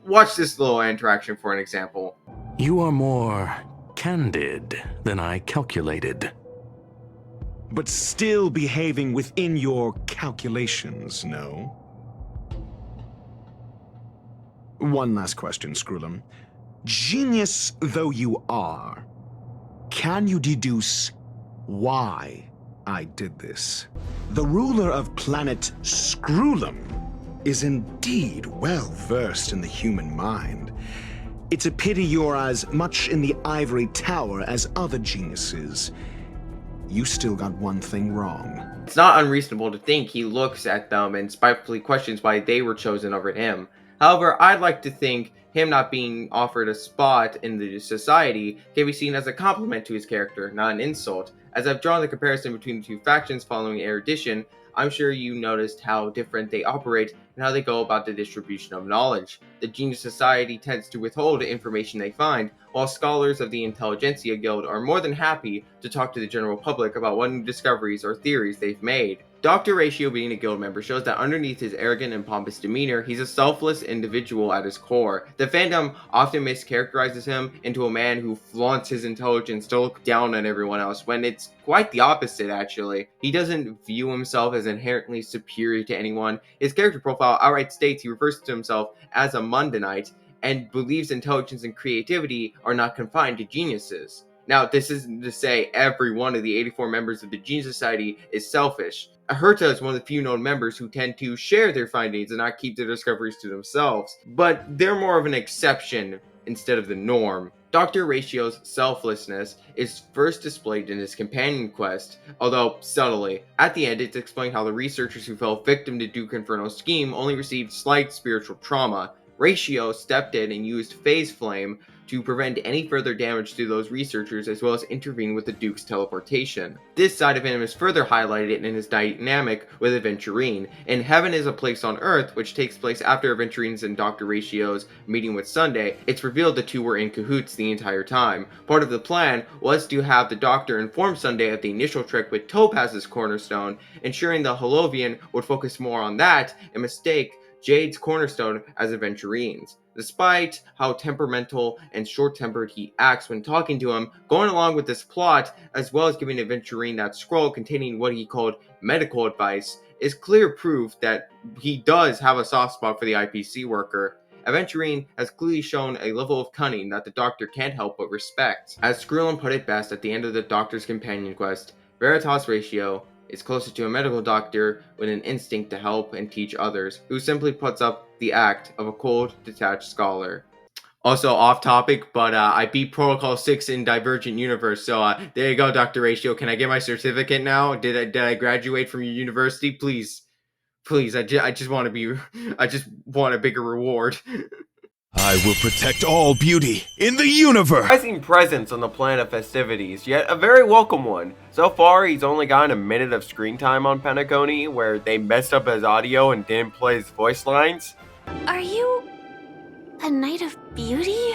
Watch this little interaction for an example. You are more candid than I calculated. But still behaving within your calculations, no? One last question, Skrullum. Genius though you are, can you deduce why I did this? The ruler of planet Skrullum is indeed well versed in the human mind. It's a pity you're as much in the ivory tower as other geniuses. You still got one thing wrong. It's not unreasonable to think he looks at them and spitefully questions why they were chosen over him. However, I'd like to think him not being offered a spot in the society can be seen as a compliment to his character, not an insult. As I've drawn the comparison between the two factions following erudition, I'm sure you noticed how different they operate and how they go about the distribution of knowledge. The Genius Society tends to withhold the information they find, while scholars of the Intelligentsia Guild are more than happy to talk to the general public about what new discoveries or theories they've made. Dr. Ratio, being a guild member, shows that underneath his arrogant and pompous demeanor, he's a selfless individual at his core. The fandom often mischaracterizes him into a man who flaunts his intelligence to look down on everyone else, when it's quite the opposite, actually. He doesn't view himself as inherently superior to anyone. His character profile outright states he refers to himself as a mundanite, and believes intelligence and creativity are not confined to geniuses. Now, this isn't to say every one of the 84 members of the Genius Society is selfish. Herta is one of the few known members who tend to share their findings and not keep their discoveries to themselves, but they're more of an exception instead of the norm. Dr. Ratio's selflessness is first displayed in his companion quest, although subtly. At the end, it's explained how the researchers who fell victim to Duke Inferno's scheme only received slight spiritual trauma. Ratio stepped in and used Phase Flame to prevent any further damage to those researchers, as well as intervene with the Duke's teleportation. This side of him is further highlighted in his dynamic with Aventurine. In Heaven is a Place on Earth, which takes place after Aventurine's and Dr. Ratio's meeting with Sunday, it's revealed the two were in cahoots the entire time. Part of the plan was to have the Doctor inform Sunday of the initial trick with Topaz's cornerstone, ensuring the Holovian would focus more on that and mistake Jade's cornerstone as Aventurine's. Despite how temperamental and short-tempered he acts when talking to him, going along with this plot, as well as giving Aventurine that scroll containing what he called medical advice, is clear proof that he does have a soft spot for the IPC worker. Aventurine has clearly shown a level of cunning that the Doctor can't help but respect. As Skrullum put it best at the end of the Doctor's companion quest, Veritas Ratio is closer to a medical doctor with an instinct to help and teach others, who simply puts up the act of a cold, detached scholar. Also off topic, but I beat Protocol 6 in Divergent Universe, so there you go, Dr. Ratio. Can I get my certificate now? Did I graduate from your university? Please, I just want a bigger reward. I will protect all beauty in the universe! Rising presence on the planet of festivities, yet a very welcome one. So far, he's only gotten a minute of screen time on Penacony, where they messed up his audio and didn't play his voice lines. Are you a Knight of Beauty?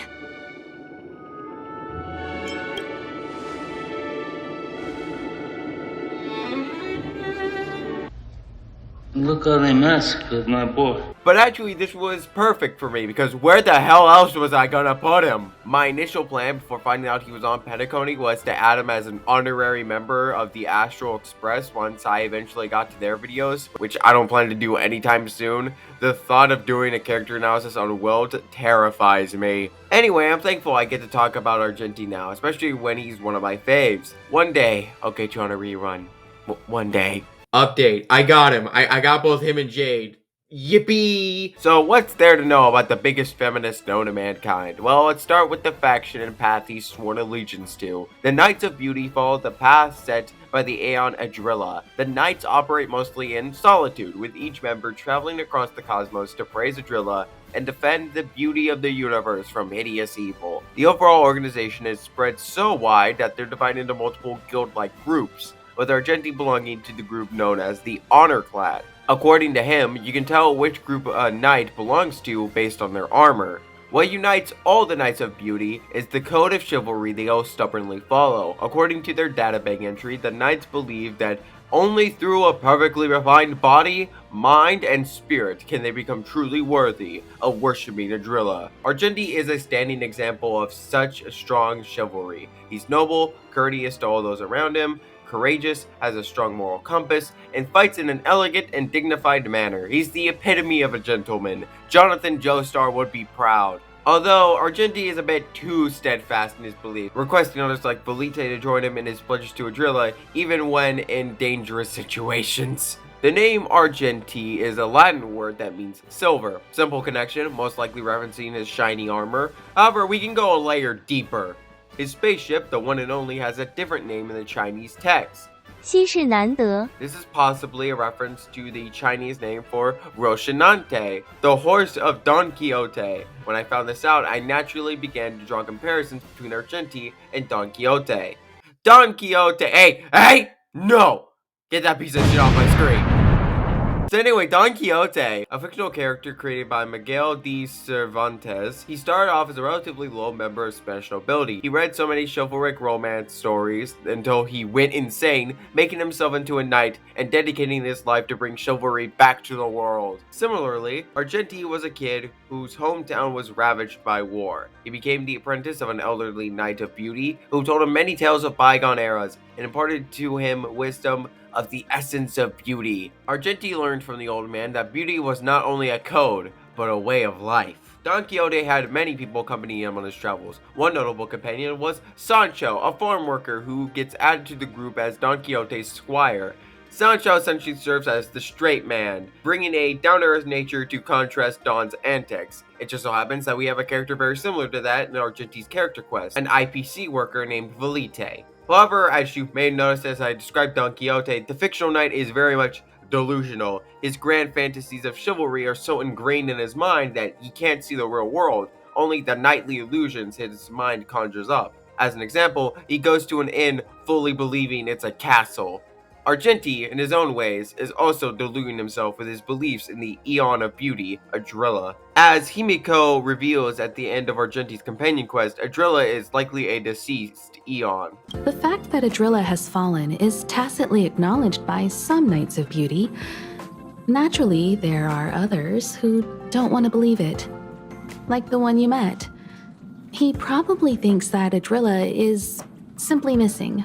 Look how they massacred my boy. But actually, this was perfect for me, because where the hell else was I gonna put him? My initial plan before finding out he was on Penacony was to add him as an honorary member of the Astral Express once I eventually got to their videos, which I don't plan to do anytime soon. The thought of doing a character analysis on Wilt terrifies me. Anyway, I'm thankful I get to talk about Argenti now, especially when he's one of my faves. One day, I'll get you on a rerun. One day. Update. I got him. I got both him and Jade. Yippee! So what's there to know about the biggest feminist known to mankind? Well, let's start with the faction and path he's sworn allegiance to. The Knights of Beauty follow the path set by the Aeon Adrilla. The Knights operate mostly in solitude, with each member traveling across the cosmos to praise Adrilla and defend the beauty of the universe from hideous evil. The overall organization is spread so wide that they're divided into multiple guild-like groups, with Argenti belonging to the group known as the Honor Clad. According to him, you can tell which group a knight belongs to based on their armor. What unites all the Knights of Beauty is the code of chivalry they all stubbornly follow. According to their databank entry, the Knights believe that Only through a perfectly refined body, mind, and spirit can they become truly worthy of worshipping Adrilla. Argenti is a standing example of such strong chivalry. He's noble, courteous to all those around him, courageous, has a strong moral compass, and fights in an elegant and dignified manner. He's the epitome of a gentleman. Jonathan Joestar would be proud. Although Argenti is a bit too steadfast in his belief, requesting others like Velite to join him in his pledges to Adrilla, even when in dangerous situations. The name Argenti is a Latin word that means silver. Simple connection, most likely referencing his shiny armor. However, we can go a layer deeper. His spaceship, the one and only, has a different name in the Chinese text. 稀世难得. This is possibly a reference to the Chinese name for Rocinante, the horse of Don Quixote. When I found this out, I naturally began to draw comparisons between Argenti and Don Quixote. Don Quixote, hey, no! Get that piece of shit off my screen. So anyway, Don Quixote, a fictional character created by Miguel de Cervantes, he started off as a relatively low member of Spanish nobility. He read so many chivalric romance stories until he went insane, making himself into a knight and dedicating his life to bring chivalry back to the world. Similarly, Argenti was a kid whose hometown was ravaged by war. He became the apprentice of an elderly knight of beauty who told him many tales of bygone eras and imparted to him wisdom of the essence of beauty. Argenti learned from the old man that beauty was not only a code, but a way of life. Don Quixote had many people accompany him on his travels. One notable companion was Sancho, a farm worker who gets added to the group as Don Quixote's squire. Sancho essentially serves as the straight man, bringing a down-to-earth nature to contrast Don's antics. It just so happens that we have a character very similar to that in Argenti's character quest, an IPC worker named Velite. However, as you may notice as I described Don Quixote, the fictional knight is very much delusional. His grand fantasies of chivalry are so ingrained in his mind that he can't see the real world, only the knightly illusions his mind conjures up. As an example, he goes to an inn fully believing it's a castle. Argenti, in his own ways, is also deluding himself with his beliefs in the Eon of Beauty, Adrilla. As Himiko reveals at the end of Argenti's companion quest, Adrilla is likely a deceased Eon. The fact that Adrilla has fallen is tacitly acknowledged by some Knights of Beauty. Naturally, there are others who don't want to believe it. Like the one you met. He probably thinks that Adrilla is simply missing,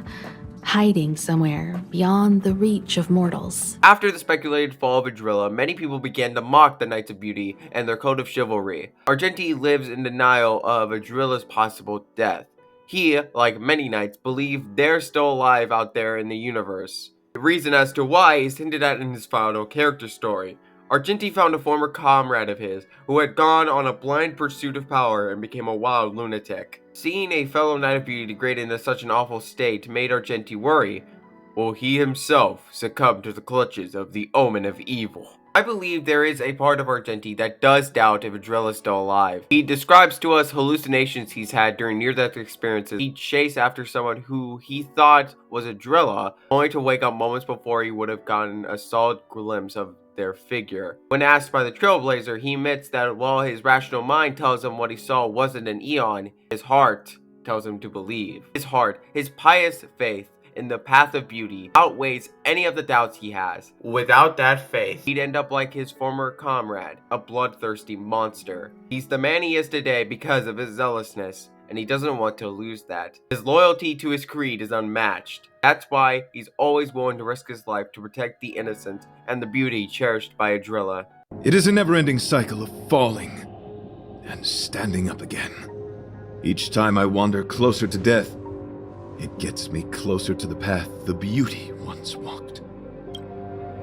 hiding somewhere beyond the reach of mortals. After the speculated fall of Adrilla, many people began to mock the Knights of Beauty and their code of chivalry. Argenti lives in denial of Adrilla's possible death. He, like many knights, believe they're still alive out there in the universe. The reason as to why is hinted at in his final character story. Argenti found a former comrade of his who had gone on a blind pursuit of power and became a wild lunatic. Seeing a fellow Knight of Beauty degrade into such an awful state made Argenti worry. Will he himself succumb to the clutches of the omen of evil? I believe there is a part of Argenti that does doubt if Adrilla is still alive. He describes to us hallucinations he's had during near-death experiences. He'd chase after someone who he thought was Adrilla, only to wake up moments before he would have gotten a solid glimpse of their figure. When asked by the Trailblazer, he admits that while his rational mind tells him what he saw wasn't an Eon, his heart tells him to believe. His heart, his pious faith in the path of beauty, outweighs any of the doubts he has. Without that faith, he'd end up like his former comrade, a bloodthirsty monster. He's the man he is today because of his zealousness, and he doesn't want to lose that. His loyalty to his creed is unmatched. That's why he's always willing to risk his life to protect the innocent and the beauty cherished by Adrilla. It is a never-ending cycle of falling and standing up again. Each time I wander closer to death, it gets me closer to the path the beauty once walked.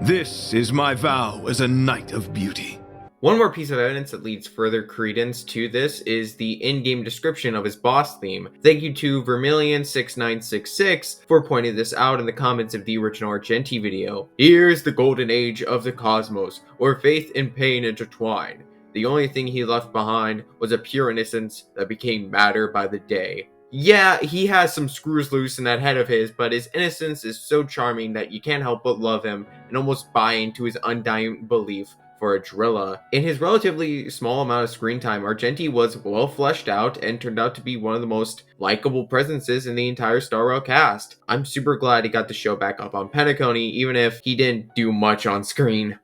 This is my vow as a Knight of Beauty. One more piece of evidence that leads further credence to this is the in-game description of his boss theme. Thank you to Vermilion6966 for pointing this out in the comments of the original Argenti video. Here's the golden age of the cosmos, where faith and pain intertwine. The only thing he left behind was a pure innocence that became matter by the day. Yeah, he has some screws loose in that head of his, but his innocence is so charming that you can't help but love him and almost buy into his undying belief for a Drilla. In his relatively small amount of screen time, Argenti was well fleshed out and turned out to be one of the most likable presences in the entire Star Rail cast. I'm super glad he got to show back up on Penacony, even if he didn't do much on screen.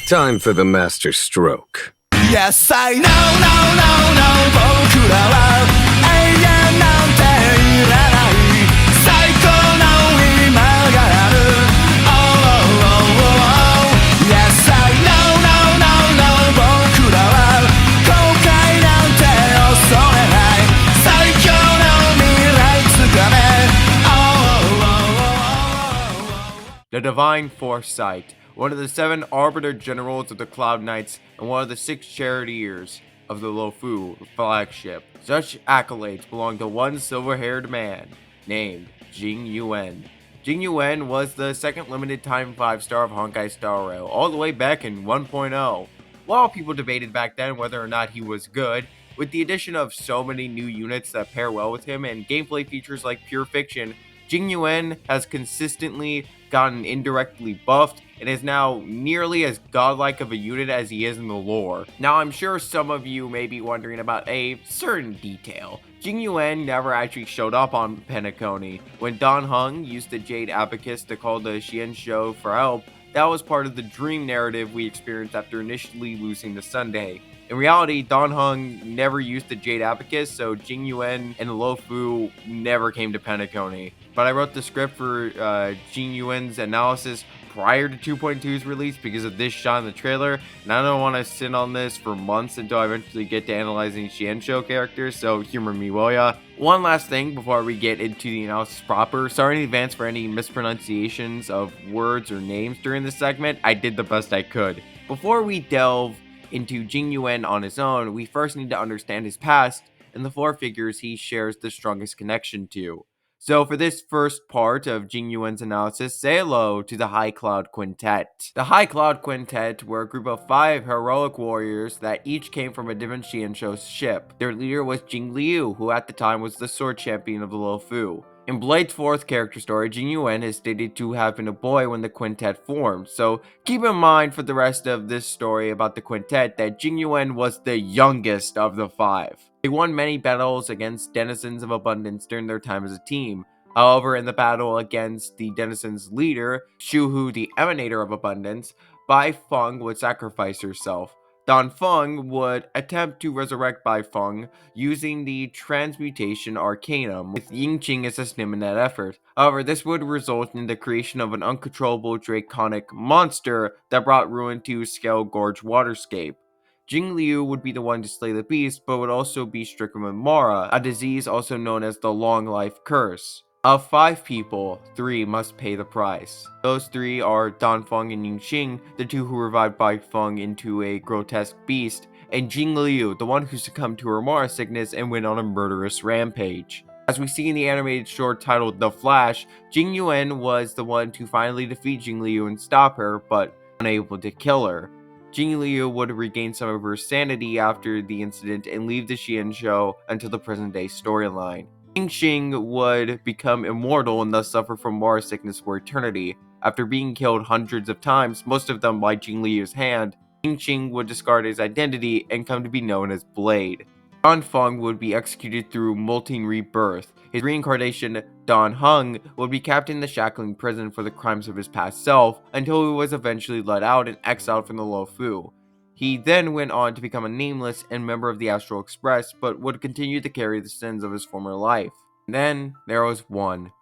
Time for the master stroke. Yes, I know, no, 僕らは永遠なんていらない最高の今がある Yes, I know, no 僕らは後悔なんて恐れない最強の未来つかめ The Divine Foresight, one of the 7 Arbiter Generals of the Cloud Knights and one of the 6 Charioteers of the Luofu flagship. Such accolades belong to one silver-haired man named Jing Yuan. Jing Yuan was the second limited time 5-star of Honkai Star Rail, all the way back in 1.0. A lot of people debated back then whether or not he was good. With the addition of so many new units that pair well with him and gameplay features like Pure Fiction, Jing Yuan has consistently gotten indirectly buffed and is now nearly as godlike of a unit as he is in the lore. Now, I'm sure some of you may be wondering about a certain detail. Jing Yuan never actually showed up on Penacony. When Dan Heng used the Jade Abacus to call the Xianzhou for help, that was part of the dream narrative we experienced after initially losing to Sunday. In reality, Dan Heng never used the Jade Abacus, so Jing Yuan and the Luofu never came to Penacony. But I wrote the script for Jing Yuan's analysis prior to 2.2's release because of this shot in the trailer, and I don't want to sit on this for months until I eventually get to analyzing Xianzhou characters, so humor me, will ya? One last thing before we get into the analysis proper. Sorry in advance for any mispronunciations of words or names during this segment. I did the best I could. Before we delve into Jing Yuan on his own, we first need to understand his past and the 4 figures he shares the strongest connection to. So for this first part of Jing Yuan's analysis, say hello to the High Cloud Quintet. The High Cloud Quintet were a group of 5 heroic warriors that each came from a different Xianzhou ship. Their leader was Jing Liu, who at the time was the sword champion of the Luofu. In Blade's 4th character story, Jing Yuan is stated to have been a boy when the quintet formed, so keep in mind for the rest of this story about the quintet that Jing Yuan was the youngest of the 5. They won many battles against denizens of abundance during their time as a team. However, in the battle against the denizens' leader, Shuhu the Emanator of Abundance, Bai Feng would sacrifice herself. Dan Feng would attempt to resurrect Bai Feng using the Transmutation Arcanum, with Yingqing assisting him in that effort. However, this would result in the creation of an uncontrollable draconic monster that brought ruin to Scale Gorge Waterscape. Jing Liu would be the one to slay the beast, but would also be stricken with Mara, a disease also known as the Long Life Curse. Of 5 people, 3 must pay the price. Those 3 are Dan Feng and Yingqing, the 2 who revived Bai Feng into a grotesque beast, and Jing Liu, the one who succumbed to her Mara sickness and went on a murderous rampage. As we see in the animated short titled The Flash, Jing Yuan was the one to finally defeat Jing Liu and stop her, but unable to kill her. Jing Liu would regain some of her sanity after the incident and leave the Xianzhou until the present-day storyline. Yingqing would become immortal and thus suffer from Mara sickness for eternity. After being killed hundreds of times, most of them by Jing Liu's hand, Yingqing would discard his identity and come to be known as Blade. Dan Feng would be executed through molting rebirth. His reincarnation, Dan Heng, would be kept in the shackling prison for the crimes of his past self until he was eventually let out and exiled from the Luofu. He then went on to become a nameless and member of the Astral Express, but would continue to carry the sins of his former life. And then there was one,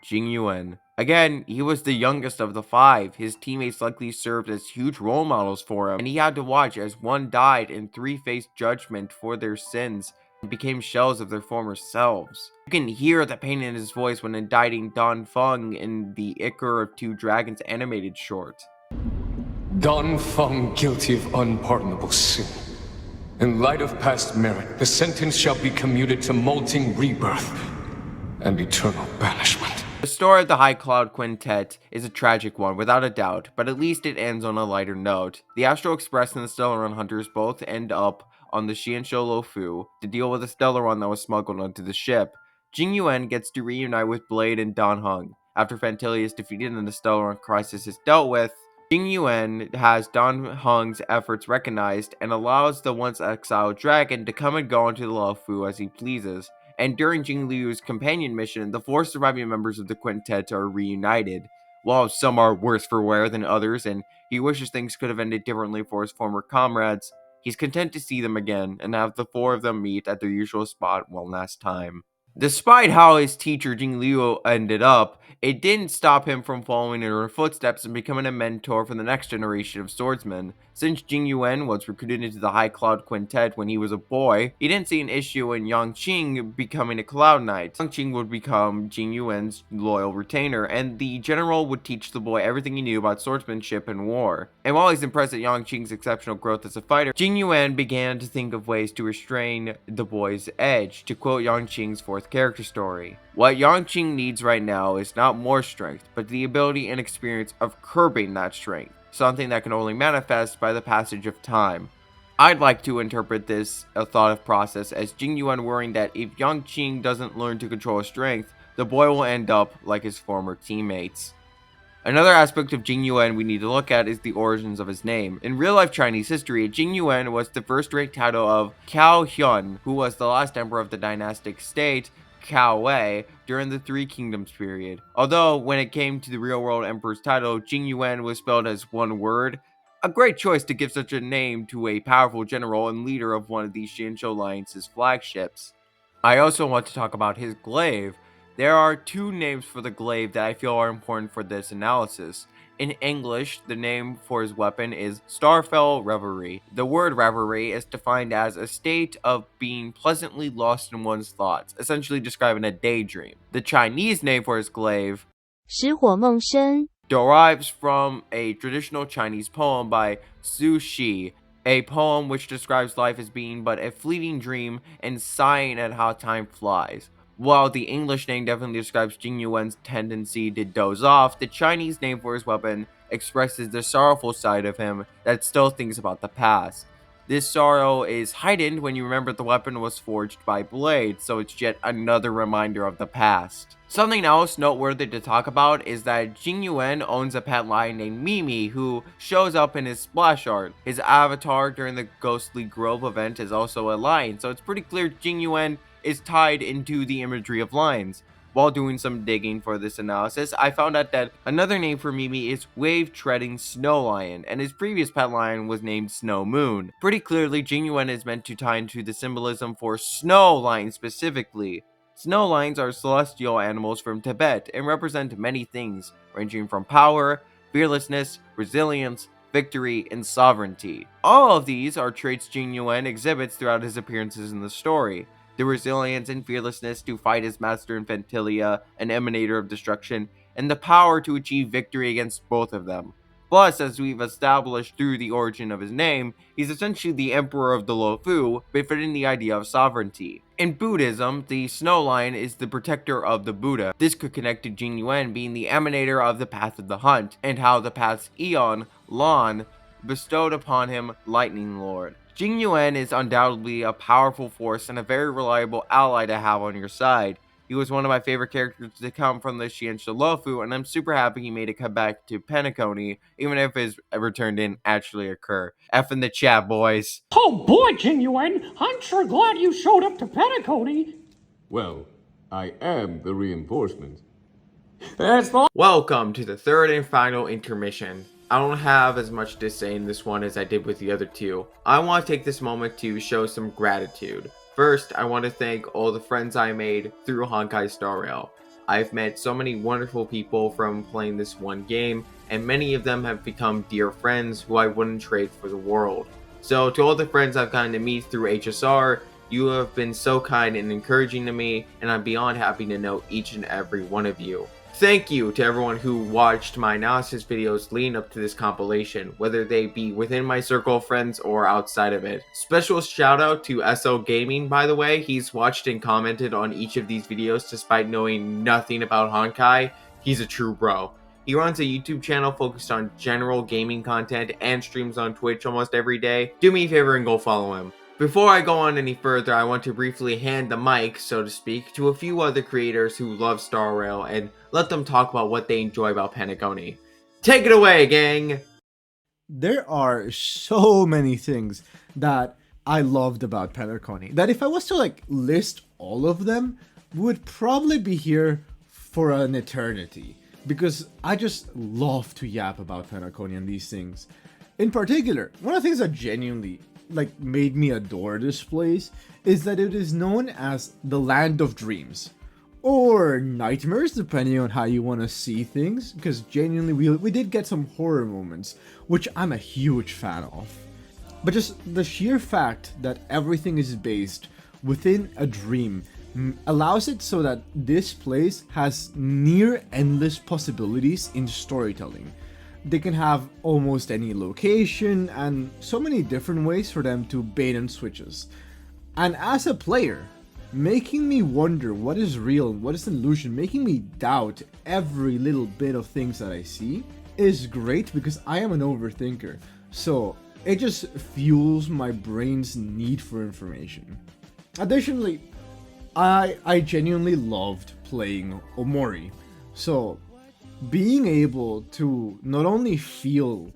Jing Yuan. Again, he was the youngest of the 5. His teammates likely served as huge role models for him, and he had to watch as 1 died and 3 faced judgment for their sins and became shells of their former selves. You can hear the pain in his voice when indicting Dan Feng in the Ichor of 2 Dragons animated short. Dan Feng guilty of unpardonable sin. In light of past merit, the sentence shall be commuted to molting rebirth and eternal banishment. The story of the High Cloud Quintet is a tragic one, without a doubt, but at least it ends on a lighter note. The Astral Express and the Stellaron Hunters both end up on the Xianzhou Luofu to deal with the Stellaron that was smuggled onto the ship. Jing Yuan gets to reunite with Blade and Dan Heng. After Fantalia is defeated and the Stellaron crisis is dealt with, Jing Yuan has Dan Heng's efforts recognized and allows the once exiled dragon to come and go into the Luofu as he pleases. And during Jing Liu's companion mission, the 4 surviving members of the quintet are reunited. While some are worse for wear than others, and he wishes things could have ended differently for his former comrades, he's content to see them again and have the 4 of them meet at their usual spot one last time. Despite how his teacher Jing Liu ended up, it didn't stop him from following in her footsteps and becoming a mentor for the next generation of swordsmen. Since Jing Yuan was recruited into the High Cloud Quintet when he was a boy, he didn't see an issue in Yang Qing becoming a Cloud Knight. Yang Qing would become Jing Yuan's loyal retainer, and the general would teach the boy everything he knew about swordsmanship and war. And while he's impressed at Yang Qing's exceptional growth as a fighter, Jing Yuan began to think of ways to restrain the boy's edge, to quote Yang Qing's 4th character story. What Yang Qing needs right now is not more strength, but the ability and experience of curbing that strength, something that can only manifest by the passage of time. I'd like to interpret this thought process as Jing Yuan worrying that if Yang Qing doesn't learn to control his strength, the boy will end up like his former teammates. Another aspect of Jing Yuan we need to look at is the origins of his name. In real-life Chinese history, Jing Yuan was the first-rank title of Cao Hyun, who was the last emperor of the dynastic state Cao Wei during the Three Kingdoms period. Although, when it came to the real-world emperor's title, Jing Yuan was spelled as one word, a great choice to give such a name to a powerful general and leader of one of the Xianzhou Alliance's flagships. I also want to talk about his glaive. There are 2 names for the glaive that I feel are important for this analysis. In English, the name for his weapon is Starfell Reverie. The word reverie is defined as a state of being pleasantly lost in one's thoughts, essentially describing a daydream. The Chinese name for his glaive, 石火梦生, derives from a traditional Chinese poem by Su Shi, a poem which describes life as being but a fleeting dream and sighing at how time flies. While the English name definitely describes Jing Yuan's tendency to doze off, the Chinese name for his weapon expresses the sorrowful side of him that still thinks about the past. This sorrow is heightened when you remember the weapon was forged by blade, so it's yet another reminder of the past. Something else noteworthy to talk about is that Jing Yuan owns a pet lion named Mimi, who shows up in his splash art. His avatar during the Ghostly Grove event is also a lion, so it's pretty clear Jing Yuan is tied into the imagery of lions. While doing some digging for this analysis, I found out that another name for Mimi is Wave-Treading Snow Lion, and his previous pet lion was named Snow Moon. Pretty clearly, Jing Yuan is meant to tie into the symbolism for snow lions specifically. Snow lions are celestial animals from Tibet and represent many things, ranging from power, fearlessness, resilience, victory, and sovereignty. All of these are traits Jing Yuan exhibits throughout his appearances in the story. The resilience and fearlessness to fight his master Infantilia, an emanator of destruction, and the power to achieve victory against both of them. Plus, as we've established through the origin of his name, he's essentially the emperor of the Luofu, befitting the idea of sovereignty. In Buddhism, the snow lion is the protector of the Buddha. This could connect to Jing Yuan being the emanator of the Path of the Hunt, and how the path's Eon, Lan, bestowed upon him Lightning Lord. Jing Yuan is undoubtedly a powerful force and a very reliable ally to have on your side. He was one of my favorite characters to come from the Xianzhou Luofu, and I'm super happy he made a comeback to Penacony, even if his return didn't actually occur. F in the chat, boys. Oh boy, Jing Yuan, I'm sure glad you showed up to Penacony. Well, I am the reinforcement. Welcome to the 3rd and final intermission. I don't have as much to say in this one as I did with the other 2. I want to take this moment to show some gratitude. First, I want to thank all the friends I made through Honkai Star Rail. I've met so many wonderful people from playing this one game, and many of them have become dear friends who I wouldn't trade for the world. So to all the friends I've gotten to meet through HSR, you have been so kind and encouraging to me, and I'm beyond happy to know each and every one of you. Thank you to everyone who watched my analysis videos leading up to this compilation, whether they be within my circle of friends or outside of it. Special shout out to SL Gaming, by the way. He's watched and commented on each of these videos despite knowing nothing about Honkai. He's a true bro. He runs a YouTube channel focused on general gaming content and streams on Twitch almost every day. Do me a favor and go follow him. Before I go on any further, I want to briefly hand the mic, so to speak, to a few other creators who love Star Rail and let them talk about what they enjoy about Penacony. Take it away, gang! there are so many things that I loved about Penacony that if I was to like list all of them, would probably be here for an eternity, because I just love to yap about Penacony and these things. In particular, one of the things that genuinely like made me adore this place is that it is known as the land of dreams, or nightmares, depending on how you want to see things, because genuinely we did get some horror moments, which I'm a huge fan of. But just the sheer fact that everything is based within a dream allows it so that this place has near endless possibilities in storytelling. They can have almost any location and so many different ways for them to bait and switches. And as a player, making me wonder what is real and what is an illusion, making me doubt every little bit of things that I see, is great because I am an overthinker. So it just fuels my brain's need for information. Additionally, I genuinely loved playing Omori. So being able to not only feel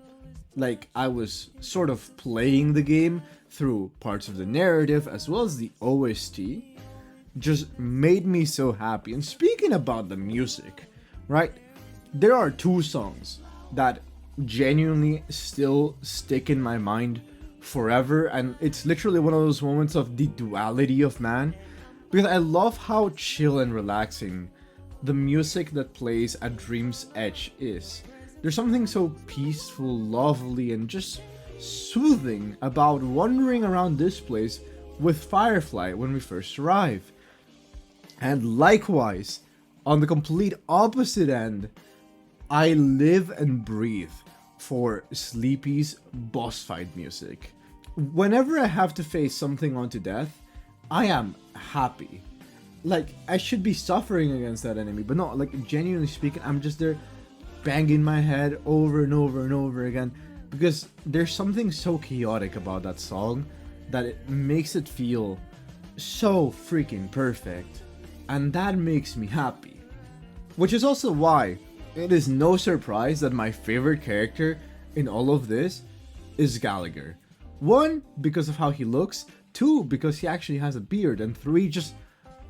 like I was sort of playing the game through parts of the narrative as well as the OST just made me so happy. And speaking about the music, right? There are two songs that genuinely still stick in my mind forever, and it's literally one of those moments of the duality of man, because I love how chill and relaxing the music that plays at Dream's Edge is. There's something so peaceful, lovely, and just soothing about wandering around this place with Firefly when we first arrive. And likewise, on the complete opposite end, I live and breathe for Sleepy's boss fight music. Whenever I have to face something unto death, I am happy. Like, I should be suffering against that enemy, but no, like, genuinely speaking, I'm just there banging my head over and over and over again, because there's something so chaotic about that song that it makes it feel so freaking perfect, and that makes me happy. Which is also why it is no surprise that my favorite character in all of this is Gallagher. 1, because of how he looks, 2, because he actually has a beard, and 3, just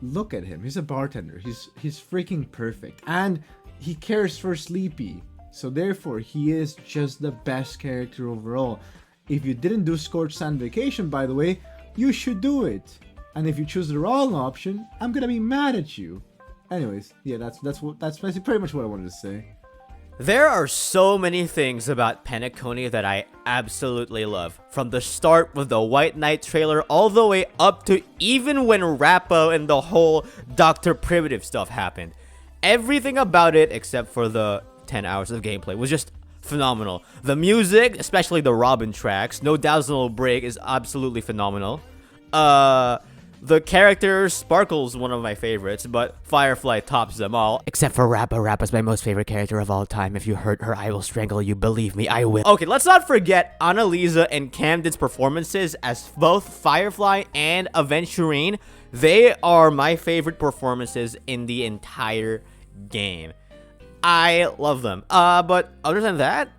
look at him. He's a bartender. He's freaking perfect, and he cares for Sleepy, so therefore he is just the best character overall. If you didn't do Scorched Sand Vacation, by the way, you should do it. And if you choose the wrong option, I'm gonna be mad at you. Anyways, yeah, that's pretty much what I wanted to say. There are so many things about Penacony that I absolutely love. From the start with the White Knight trailer all the way up to even when Rappa and the whole Dr. Primitive stuff happened. Everything about it, except for the 10 hours of gameplay, was just phenomenal. The music, especially the Robin tracks, No Dazzle Break, is absolutely phenomenal. The character, Sparkle's one of my favorites, but Firefly tops them all. Except for Rappa. Rappa's my most favorite character of all time. If you hurt her, I will strangle you. Believe me, I will. Okay, let's not forget Analyses and Camden's performances as both Firefly and Aventurine. They are my favorite performances in the entire game. I love them. But other than that,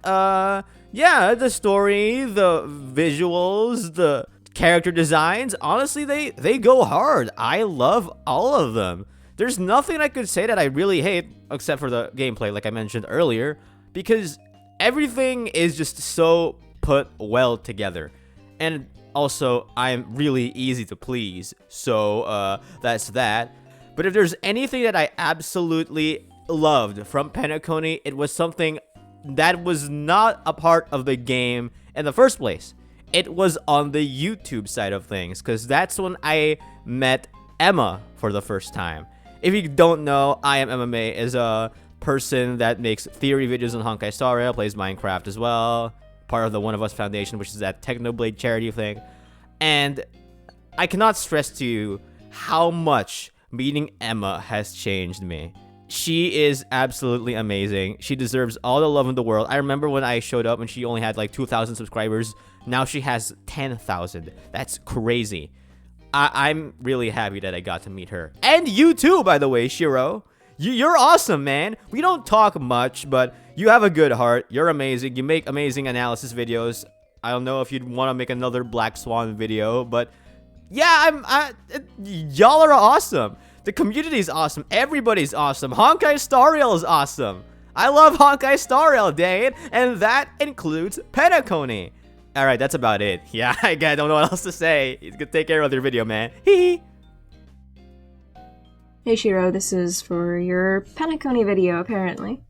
yeah, the story, the visuals, the character designs, honestly, they go hard. I love all of them. There's nothing I could say that I really hate, except for the gameplay, like I mentioned earlier, because everything is just so put well together. And also, I'm really easy to please, so that's that. But if there's anything that I absolutely loved from Penacony, it was something that was not a part of the game in the first place. It was on the YouTube side of things, because that's when I met Emma for the first time. If you don't know, I Am MMA is a person that makes theory videos on Honkai Star Rail, plays Minecraft as well, part of the One of Us Foundation, which is that Technoblade charity thing. And I cannot stress to you how much meeting Emma has changed me. She is absolutely amazing. She deserves all the love in the world. I remember when I showed up and she only had like 2,000 subscribers. Now she has 10,000. That's crazy. I'm really happy that I got to meet her. And you too, by the way, Shiro. You're awesome, man. We don't talk much, but you have a good heart. You're amazing. You make amazing analysis videos. I don't know if you'd want to make another Black Swan video, but yeah, y'all are awesome. The community is awesome. Everybody's awesome. Honkai Star Rail is awesome. I love Honkai Star Rail, Dane, and that includes Penacony. All right, that's about it. Yeah, I don't know what else to say. You can take care of your video, man. Hee. Hey Shiro, this is for your Penacony video, apparently.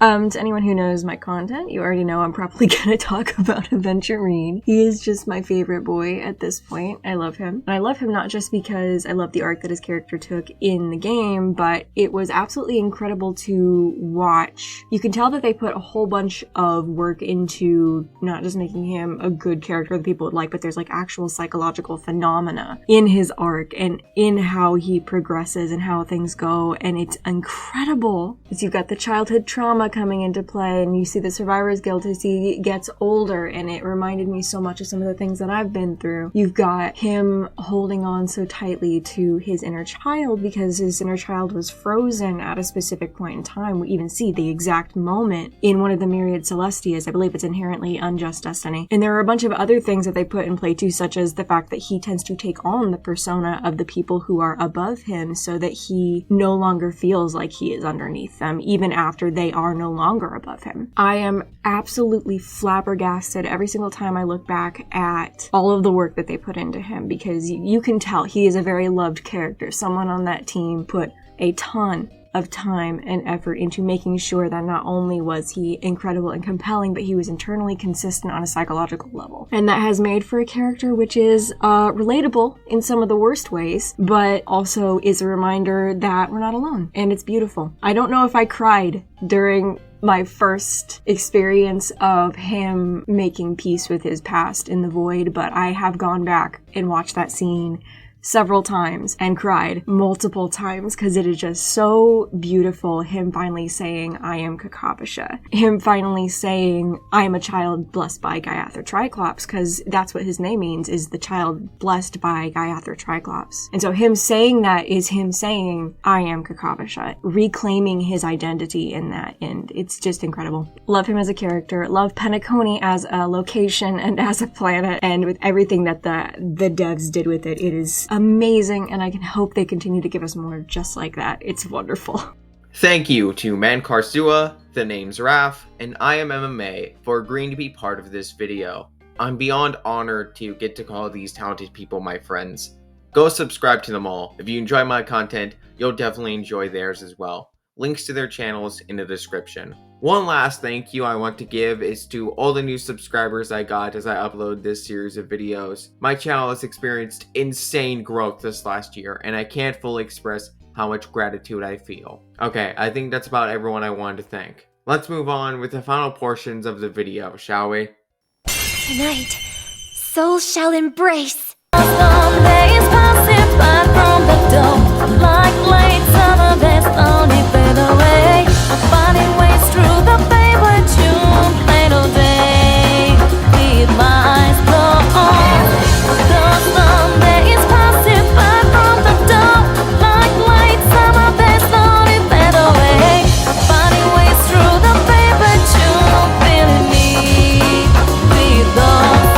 To anyone who knows my content, you already know I'm probably gonna talk about Aventurine. He is just my favorite boy at this point. I love him. And I love him not just because I love the arc that his character took in the game, but it was absolutely incredible to watch. You can tell that they put a whole bunch of work into not just making him a good character that people would like, but there's like actual psychological phenomena in his arc and in how he progresses and how things go. And it's incredible because you've got the childhood trauma coming into play, and you see the Survivor's Guild as he gets older, and it reminded me so much of some of the things that I've been through. You've got him holding on so tightly to his inner child because his inner child was frozen at a specific point in time. We even see the exact moment in one of the Myriad Celestias. I believe it's Inherently Unjust Destiny. And there are a bunch of other things that they put in play too, such as the fact that he tends to take on the persona of the people who are above him so that he no longer feels like he is underneath them, even after they are no longer above him. I am absolutely flabbergasted every single time I look back at all of the work that they put into him, because you can tell he is a very loved character. Someone on that team put a ton of time and effort into making sure that not only was he incredible and compelling, but he was internally consistent on a psychological level. And that has made for a character which is relatable in some of the worst ways, but also is a reminder that we're not alone. And it's beautiful. I don't know if I cried during my first experience of him making peace with his past in the void, but I have gone back and watched that scene several times and cried multiple times because it is just so beautiful. Him finally saying, I am Kakabasha. Him finally saying, I am a child blessed by Gallagher Triclops, because that's what his name means, is the child blessed by Gallagher Triclops. And so him saying that is him saying, I am Kakabasha, reclaiming his identity in that, and it's just incredible. Love him as a character, love Penacony as a location and as a planet, and with everything that the devs did with it, it is amazing, and I can hope they continue to give us more just like that. It's wonderful. Thank you to Mankarsua, The Name's Raf, and I Am MMA for agreeing to be part of this video. I'm beyond honored to get to call these talented people my friends. Go subscribe to them all. If you enjoy my content, you'll definitely enjoy theirs as well. Links to their channels in the description. One last thank you I want to give is to all the new subscribers I got as I upload this series of videos. My channel has experienced insane growth this last year, and I can't fully express how much gratitude I feel. Okay, I think that's about everyone I wanted to thank. Let's move on with the final portions of the video, shall we? Tonight, souls shall embrace. Someday is passing by from the door, like late summer days only fade away. Finding ways through the paper tune, plain all day. Keep my eyes closed. The Sunday is passing by from the door, like late summer days only fade away. Finding ways through the paper tune, feeling me with those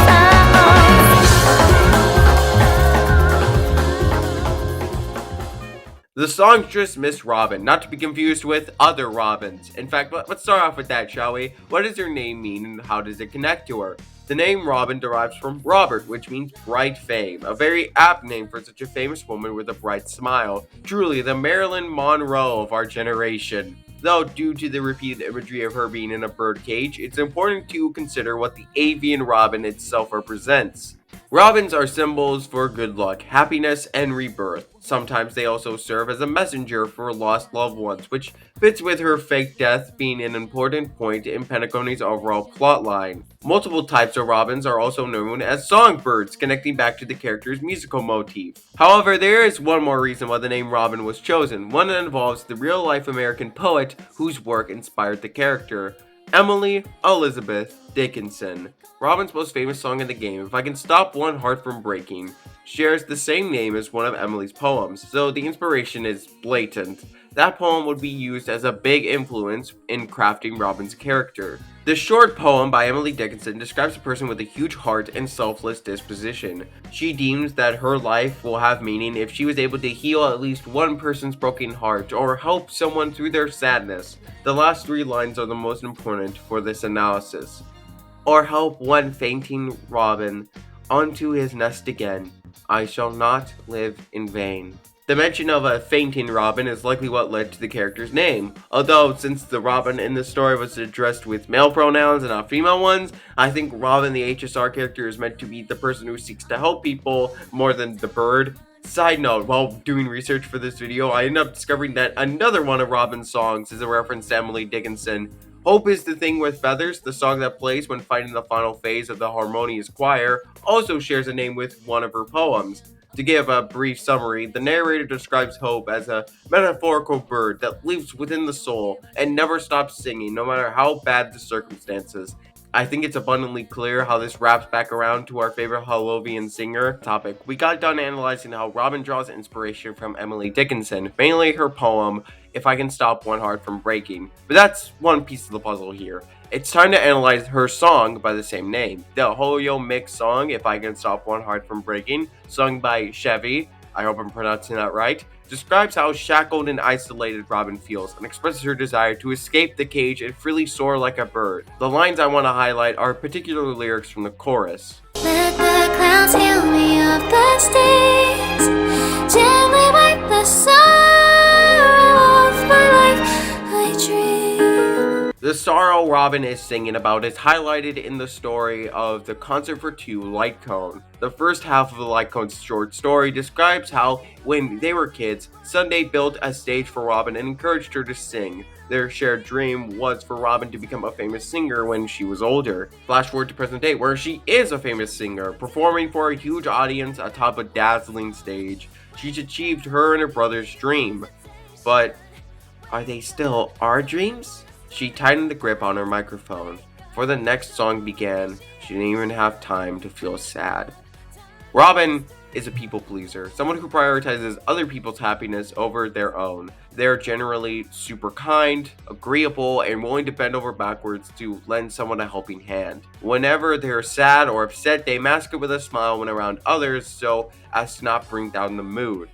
The song's just Miss Robin, not to be confused with other Robins. In fact, let's start off with that, shall we? What does her name mean and how does it connect to her? The name Robin derives from Robert, which means bright fame, a very apt name for such a famous woman with a bright smile. Truly, the Marilyn Monroe of our generation. Though, due to the repeated imagery of her being in a birdcage, it's important to consider what the avian robin itself represents. Robins are symbols for good luck, happiness, and rebirth. Sometimes they also serve as a messenger for lost loved ones, which fits with her fake death being an important point in Penacony's overall plotline. Multiple types of robins are also known as songbirds, connecting back to the character's musical motif. However, there is one more reason why the name Robin was chosen, one that involves the real-life American poet whose work inspired the character, Emily Elizabeth Dickinson. Robin's most famous song in the game, If I Can Stop One Heart From Breaking, shares the same name as one of Emily's poems, so the inspiration is blatant. That poem would be used as a big influence in crafting Robin's character. The short poem by Emily Dickinson describes a person with a huge heart and selfless disposition. She deems that her life will have meaning if she was able to heal at least one person's broken heart or help someone through their sadness. The last 3 lines are the most important for this analysis. Or help one fainting robin onto his nest again. I shall not live in vain. The mention of a fainting robin is likely what led to the character's name, although since the robin in the story was addressed with male pronouns and not female ones, I think Robin the HSR character is meant to be the person who seeks to help people more than the bird. Side note, while doing research for this video, I ended up discovering that another one of Robin's songs is a reference to Emily Dickinson. Hope is the Thing with Feathers, the song that plays when fighting the final phase of the Harmonious Choir, also shares a name with one of her poems. To give a brief summary, the narrator describes Hope as a metaphorical bird that lives within the soul and never stops singing no matter how bad the circumstances. I think it's abundantly clear how this wraps back around to our favorite Hallovian singer topic. We got done analyzing how Robin draws inspiration from Emily Dickinson, mainly her poem, If I Can Stop One Heart From Breaking. But that's one piece of the puzzle here. It's time to analyze her song by the same name. The Hoyo Mix song, If I Can Stop One Heart From Breaking, sung by Chevy, I hope I'm pronouncing that right, describes how shackled and isolated Robin feels and expresses her desire to escape the cage and freely soar like a bird. The lines I want to highlight are particular lyrics from the chorus. Let the clouds heal me of the stains, gently wipe the sorrow of my life I dream. The sorrow Robin is singing about is highlighted in the story of the Concert for Two Light Cone. The first half of the Light Cone's short story describes how, when they were kids, Sunday built a stage for Robin and encouraged her to sing. Their shared dream was for Robin to become a famous singer when she was older. Flash forward to present day, where she is a famous singer, performing for a huge audience atop a dazzling stage. She's achieved her and her brother's dream. But are they still our dreams? She tightened the grip on her microphone. Before the next song began, she didn't even have time to feel sad. Robin is a people pleaser, someone who prioritizes other people's happiness over their own. They're generally super kind, agreeable, and willing to bend over backwards to lend someone a helping hand. Whenever they're sad or upset, they mask it with a smile when around others so as to not bring down the mood.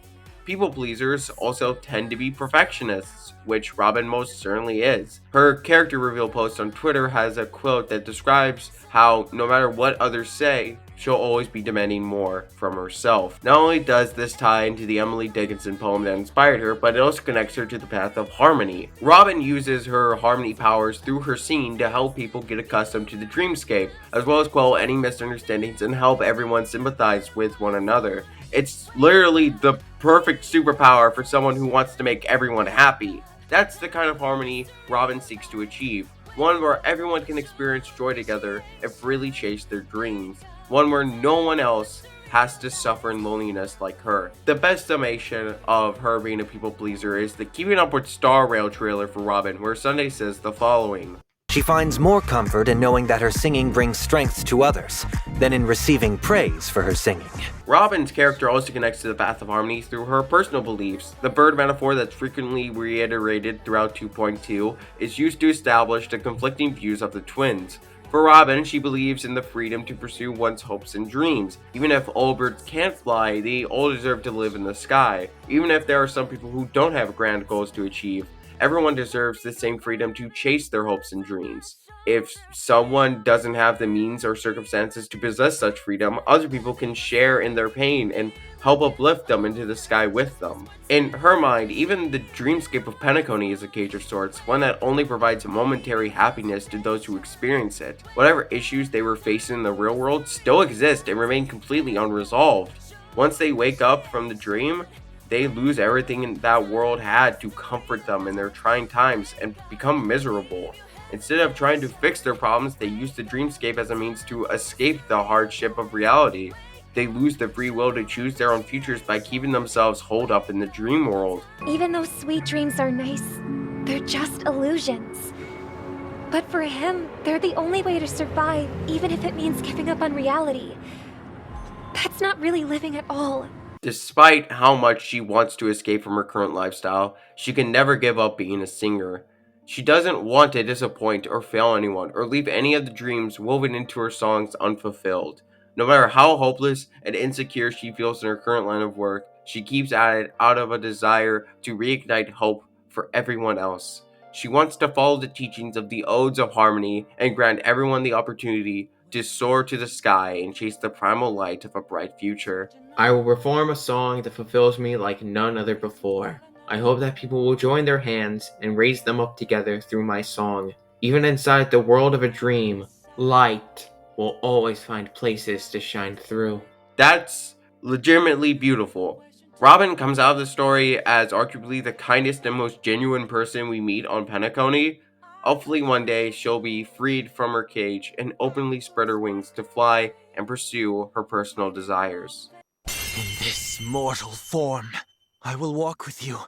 People pleasers also tend to be perfectionists, which Robin most certainly is. Her character reveal post on Twitter has a quote that describes how, no matter what others say, she'll always be demanding more from herself. Not only does this tie into the Emily Dickinson poem that inspired her, but it also connects her to the path of harmony. Robin uses her harmony powers through her singing to help people get accustomed to the dreamscape, as well as quell any misunderstandings and help everyone sympathize with one another. It's literally the perfect superpower for someone who wants to make everyone happy. That's the kind of harmony Robin seeks to achieve. One where everyone can experience joy together and freely chase their dreams. One where no one else has to suffer in loneliness like her. The best summation of her being a people pleaser is the Keeping Up with Star Rail trailer for Robin, where Sunday says the following. She finds more comfort in knowing that her singing brings strength to others than in receiving praise for her singing. Robin's character also connects to the path of harmony through her personal beliefs. The bird metaphor that's frequently reiterated throughout 2.2 is used to establish the conflicting views of the twins. For Robin, she believes in the freedom to pursue one's hopes and dreams. Even if all birds can't fly, they all deserve to live in the sky. Even if there are some people who don't have grand goals to achieve, everyone deserves the same freedom to chase their hopes and dreams. If someone doesn't have the means or circumstances to possess such freedom, other people can share in their pain and help uplift them into the sky with them. In her mind, even the dreamscape of Penacony is a cage of sorts, one that only provides momentary happiness to those who experience it. Whatever issues they were facing in the real world still exist and remain completely unresolved. Once they wake up from the dream, they lose everything that world had to comfort them in their trying times and become miserable. Instead of trying to fix their problems, they use the dreamscape as a means to escape the hardship of reality. They lose the free will to choose their own futures by keeping themselves holed up in the dream world. Even though sweet dreams are nice, they're just illusions. But for him, they're the only way to survive, even if it means giving up on reality. That's not really living at all. Despite how much she wants to escape from her current lifestyle, she can never give up being a singer. She doesn't want to disappoint or fail anyone or leave any of the dreams woven into her songs unfulfilled. No matter how hopeless and insecure she feels in her current line of work, she keeps at it out of a desire to reignite hope for everyone else. She wants to follow the teachings of the Odes of Harmony and grant everyone the opportunity to soar to the sky and chase the primal light of a bright future. I will perform a song that fulfills me like none other before. I hope that people will join their hands and raise them up together through my song. Even inside the world of a dream, light will always find places to shine through. That's legitimately beautiful. Robin comes out of the story as arguably the kindest and most genuine person we meet on Penacony. Hopefully one day she'll be freed from her cage and openly spread her wings to fly and pursue her personal desires. In this mortal form, I will walk with you,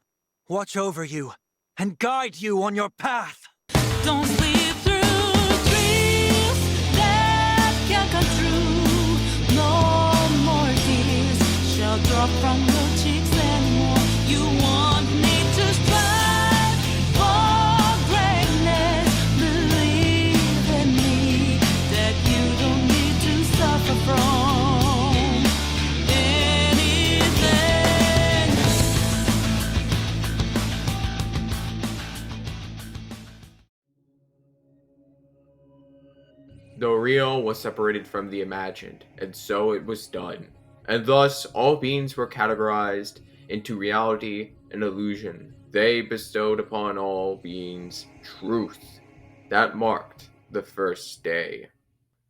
watch over you, and guide you on your path. Don't sleep through dreams that can't come true. No more tears shall drop from your cheeks anymore. You want me to strive for greatness. Believe in me that you don't need to suffer from anything. The real was separated from the imagined, and so it was done. And thus all beings were categorized into reality and illusion. They bestowed upon all beings truth. That marked the first day.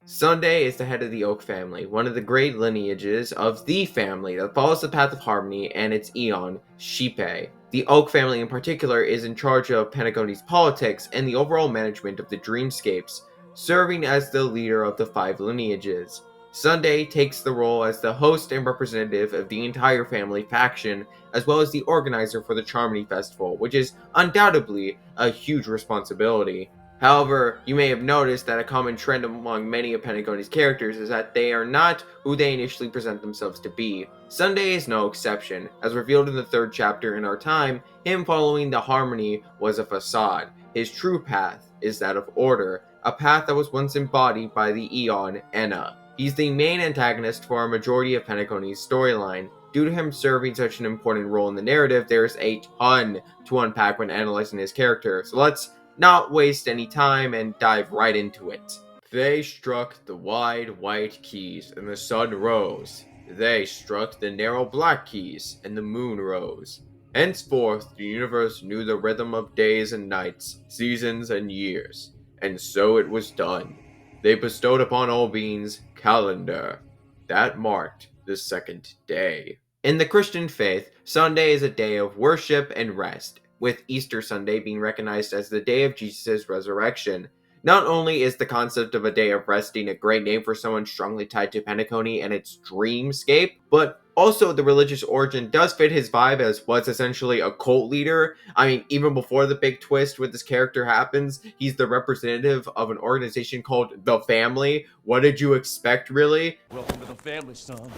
Sunday is the head of the Oak family, one of the great lineages of the family that follows the path of harmony and its eon, Shipe. The Oak family in particular is in charge of Penacony's politics and the overall management of the dreamscapes, serving as the leader of the 5 lineages. Sunday takes the role as the host and representative of the entire family faction, as well as the organizer for the Charmony Festival, which is undoubtedly a huge responsibility. However, you may have noticed that a common trend among many of Penacony's characters is that they are not who they initially present themselves to be. Sunday is no exception. As revealed in the 3rd chapter in our time, him following the harmony was a facade. His true path is that of order, a path that was once embodied by the Eon, Enna. He's the main antagonist for a majority of Penacony's storyline. Due to him serving such an important role in the narrative, there's a ton to unpack when analyzing his character, so let's not waste any time and dive right into it. They struck the wide white keys and the sun rose. They struck the narrow black keys and the moon rose. Henceforth the universe knew the rhythm of days and nights, seasons and years. And so it was done. They bestowed upon all beings calendar. That marked the 2nd day. In the Christian faith, Sunday is a day of worship and rest, with Easter Sunday being recognized as the day of Jesus' resurrection. Not only is the concept of a day of resting a great name for someone strongly tied to Penacony and its dreamscape, but also the religious origin does fit his vibe as what's essentially a cult leader. I mean, even before the big twist with this character happens, he's the representative of an organization called The Family. What did you expect, really? Welcome to the family, son.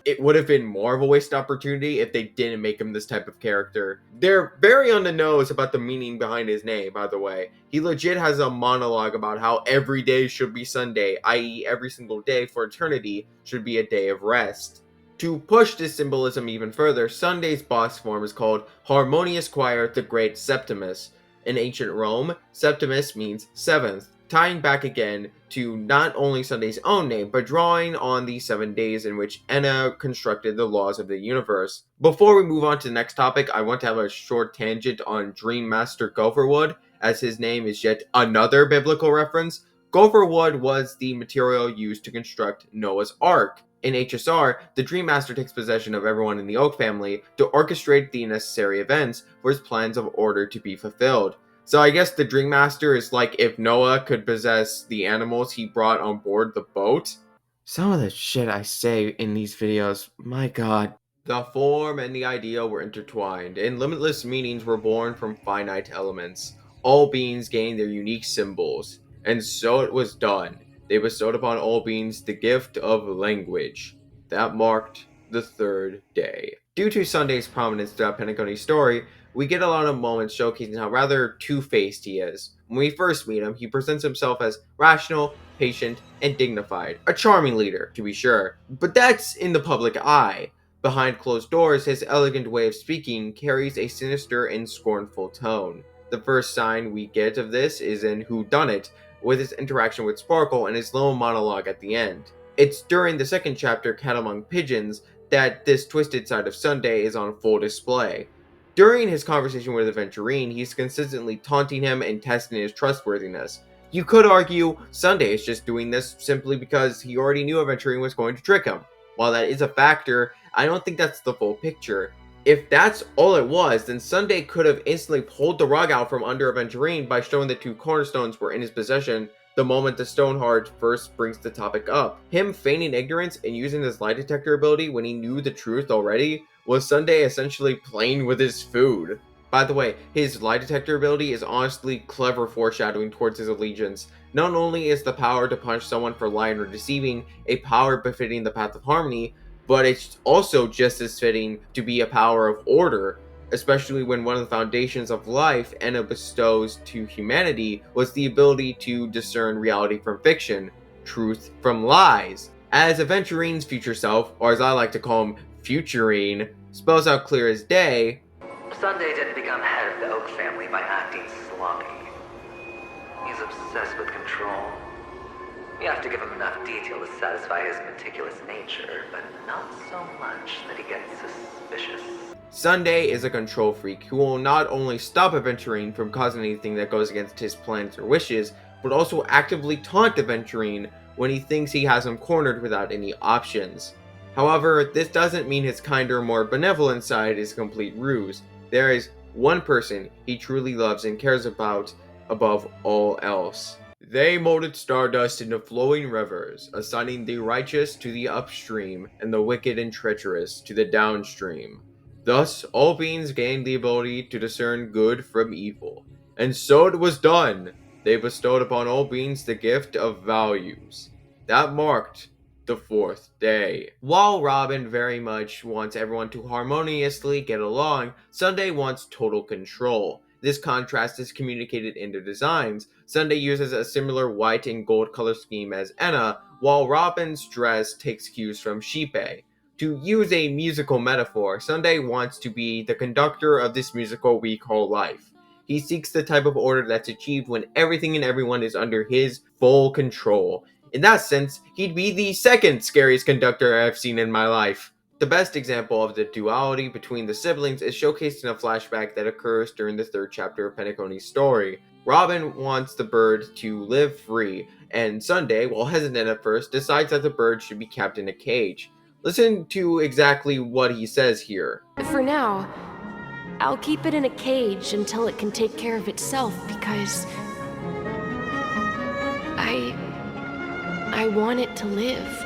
It would have been more of a wasted opportunity if they didn't make him this type of character. They're very on the nose about the meaning behind his name, by the way. He legit has a monologue about how every day should be Sunday, i.e. every single day for eternity should be a day of rest. To push this symbolism even further, Sunday's boss form is called Harmonious Choir the Great Septimus. In ancient Rome, Septimus means 7th, tying back again to not only Sunday's own name, but drawing on the 7 days in which Enna constructed the laws of the universe. Before we move on to the next topic, I want to have a short tangent on Dream Master Gopherwood, as his name is yet another biblical reference. Gopherwood was the material used to construct Noah's Ark. In HSR, the Dream Master takes possession of everyone in the Oak family to orchestrate the necessary events for his plans of order to be fulfilled. So I guess the Dream Master is like if Noah could possess the animals he brought on board the boat. Some of the shit I say in these videos, my god. The form and the idea were intertwined, and limitless meanings were born from finite elements. all beings gain their unique symbols. And so it was done. They bestowed upon all beings the gift of language. That marked the third day. Due to Sunday's prominence throughout Penacony's story, we get a lot of moments showcasing how rather two-faced he is. When we first meet him, he presents himself as rational, patient, and dignified. A charming leader, to be sure. But that's in the public eye. Behind closed doors, his elegant way of speaking carries a sinister and scornful tone. The first sign we get of this is in Whodunit, with his interaction with Sparkle and his little monologue at the end. It's during the second chapter, Cat Among Pigeons, that this twisted side of Sunday is on full display. During his conversation with Aventurine, he's consistently taunting him and testing his trustworthiness. You could argue Sunday is just doing this simply because he already knew Aventurine was going to trick him. While that is a factor, I don't think that's the full picture. If that's all it was, then Sunday could have instantly pulled the rug out from under Aventurine by showing the 2 cornerstones were in his possession the moment the Stoneheart first brings the topic up. Him feigning ignorance and using his lie detector ability when he knew the truth already was Sunday essentially playing with his food. By the way, his lie detector ability is honestly clever foreshadowing towards his allegiance. Not only is the power to punish someone for lying or deceiving a power befitting the Path of Harmony, but it's also just as fitting to be a power of order, especially when one of the foundations of life Enna bestows to humanity was the ability to discern reality from fiction, truth from lies. As Aventurine's future self, or as I like to call him, Futurine, spells out clear as day, Sunday didn't become head of the Oak family by acting sloppy. He's obsessed with control. You have to give him enough detail to satisfy his meticulous nature, but not so much that he gets suspicious. Sunday is a control freak who will not only stop Aventurine from causing anything that goes against his plans or wishes, but also actively taunt Aventurine when he thinks he has him cornered without any options. However, this doesn't mean his kinder, more benevolent side is a complete ruse. There is one person he truly loves and cares about above all else. They molded stardust into flowing rivers, assigning the righteous to the upstream and the wicked and treacherous to the downstream. Thus, all beings gained the ability to discern good from evil. And so it was done. They bestowed upon all beings the gift of values. That marked the fourth day. While Robin very much wants everyone to harmoniously get along, Sunday wants total control. This contrast is communicated in their designs. Sunday uses a similar white and gold color scheme as Enna, while Robin's dress takes cues from Shipe. To use a musical metaphor, Sunday wants to be the conductor of this musical we call life. He seeks the type of order that's achieved when everything and everyone is under his full control. In that sense, he'd be the second scariest conductor I've seen in my life. The best example of the duality between the siblings is showcased in a flashback that occurs during the third chapter of Penacony's story. Robin wants the bird to live free, and Sunday, while hesitant at first, decides that the bird should be kept in a cage. Listen to exactly what he says here. For now, I'll keep it in a cage until it can take care of itself because I want it to live,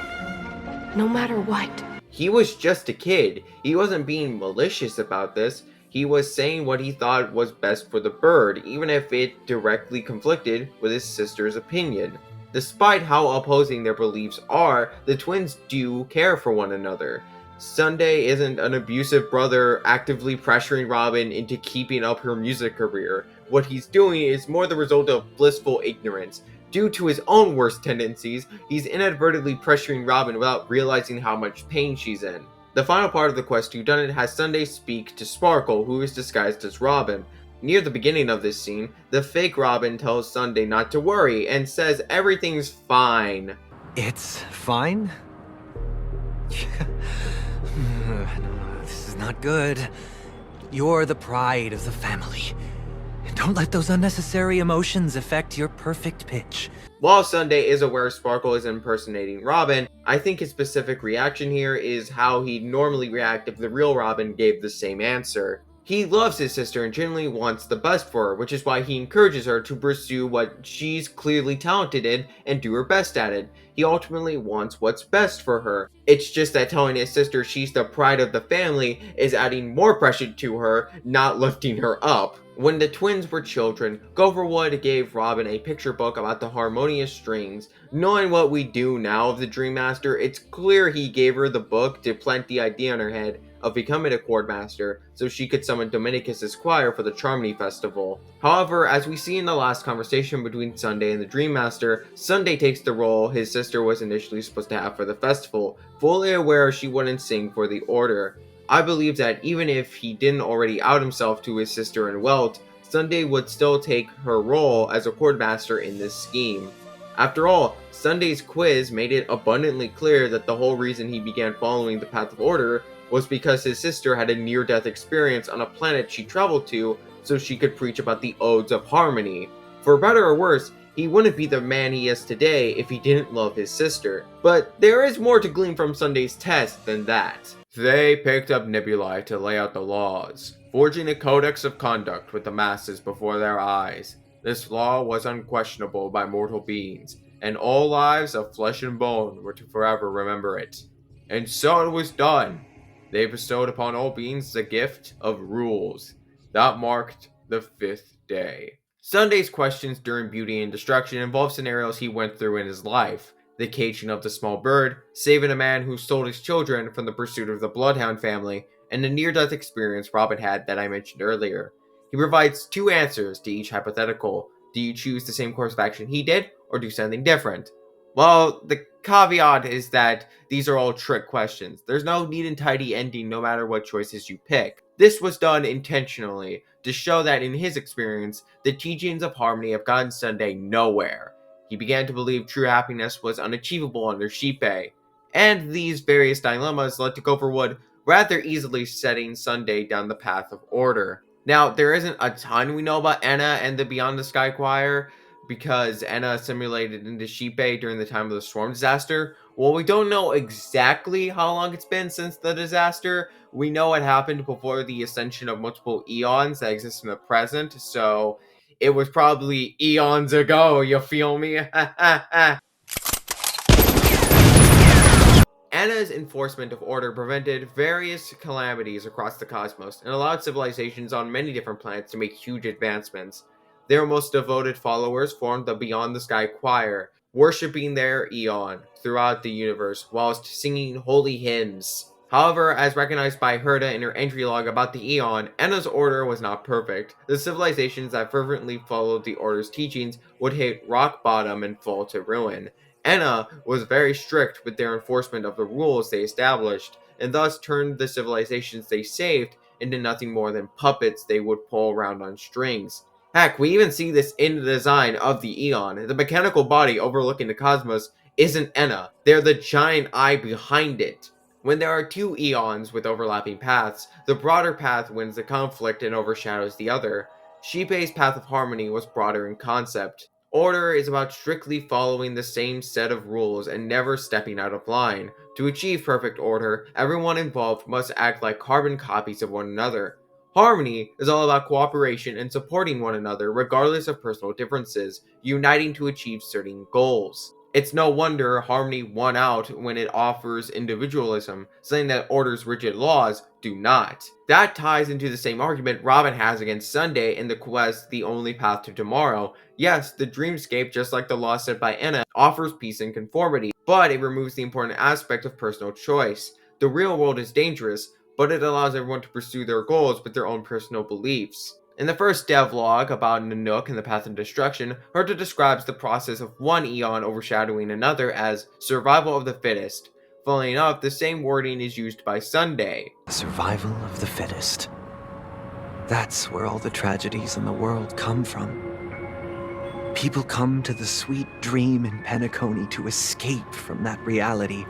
no matter what. He was just a kid. He wasn't being malicious about this. He was saying what he thought was best for the bird, even if it directly conflicted with his sister's opinion. Despite how opposing their beliefs are, the twins do care for one another. Sunday isn't an abusive brother actively pressuring Robin into keeping up her music career. What he's doing is more the result of blissful ignorance. Due to his own worst tendencies, he's inadvertently pressuring Robin without realizing how much pain she's in. The final part of the quest Whodunit has Sunday speak to Sparkle, who is disguised as Robin. Near the beginning of this scene, the fake Robin tells Sunday not to worry and says everything's fine. It's fine? This is not good. You're the pride of the family. Don't let those unnecessary emotions affect your perfect pitch. While Sunday is aware Sparkle is impersonating Robin, I think his specific reaction here is how he'd normally react if the real Robin gave the same answer. He loves his sister and genuinely wants the best for her, which is why he encourages her to pursue what she's clearly talented in and do her best at it. he ultimately wants what's best for her. It's just that telling his sister she's the pride of the family is adding more pressure to her, not lifting her up. When the twins were children, Gopherwood gave Robin a picture book about the harmonious strings. Knowing what we do now of the Dream Master, it's clear he gave her the book to plant the idea in her head of becoming a chord master so she could summon Dominicus's choir for the Charmony Festival. However, as we see in the last conversation between Sunday and the Dream Master, Sunday takes the role his sister was initially supposed to have for the festival, fully aware she wouldn't sing for the order. I believe that even if he didn't already out himself to his sister in Welt, Sunday would still take her role as a chord master in this scheme. After all, Sunday's quiz made it abundantly clear that the whole reason he began following the path of order was because his sister had a near-death experience on a planet she traveled to so she could preach about the odes of harmony. For better or worse, he wouldn't be the man he is today if he didn't love his sister. But there is more to glean from Sunday's test than that. They picked up nebulae to lay out the laws, forging a codex of conduct with the masses before their eyes. This law was unquestionable by mortal beings, and all lives of flesh and bone were to forever remember it. And so it was done. They bestowed upon all beings the gift of rules. That marked the 5th day. Sunday's questions during Beauty and Destruction involve scenarios he went through in his life. The caging of the small bird, saving a man who stole his children from the pursuit of the Bloodhound family, and the near-death experience Robin had that I mentioned earlier. He provides 2 answers to each hypothetical. Do you choose the same course of action he did, or do something different? Well, the caveat is that these are all trick questions. There's no neat and tidy ending no matter what choices you pick. This was done intentionally to show that in his experience, the teachings of harmony have gotten Sunday nowhere. He began to believe true happiness was unachievable under Shippei, and these various dilemmas led to Gopherwood rather easily setting Sunday down the path of order. Now, there isn't a ton we know about Enna and the Beyond the Sky Choir, because Enna assimilated into Shippei during the time of the Swarm disaster. While we don't know exactly how long it's been since the disaster, we know it happened before the ascension of multiple eons that exist in the present, so it was probably eons ago, you feel me? Anna's enforcement of order prevented various calamities across the cosmos and allowed civilizations on many different planets to make huge advancements. Their most devoted followers formed the Beyond the Sky Choir, worshipping their Eon throughout the universe whilst singing holy hymns. However, as recognized by Herta in her entry log about the Eon, Enna's order was not perfect. The civilizations that fervently followed the order's teachings would hit rock bottom and fall to ruin. Enna was very strict with their enforcement of the rules they established, and thus turned the civilizations they saved into nothing more than puppets they would pull around on strings. Heck, we even see this in the design of the Eon. The mechanical body overlooking the cosmos isn't Enna. They're the giant eye behind it. When there are 2 Eons with overlapping paths, the broader path wins the conflict and overshadows the other. Shippei's path of harmony was broader in concept. Order is about strictly following the same set of rules and never stepping out of line. To achieve perfect order, everyone involved must act like carbon copies of one another. Harmony is all about cooperation and supporting one another regardless of personal differences, uniting to achieve certain goals. It's no wonder Harmony won out when it offers individualism, saying that Order's rigid laws do not. That ties into the same argument Robin has against Sunday in the quest The Only Path to Tomorrow. Yes, the dreamscape, just like the law set by Enna, offers peace and conformity, but it removes the important aspect of personal choice. The real world is dangerous, but it allows everyone to pursue their goals with their own personal beliefs. In the first devlog about Nanook and the Path of Destruction, Herta describes the process of one Eon overshadowing another as survival of the fittest. Funnily enough, the same wording is used by Sunday. Survival of the fittest. That's where all the tragedies in the world come from. People come to the sweet dream in Penacony to escape from that reality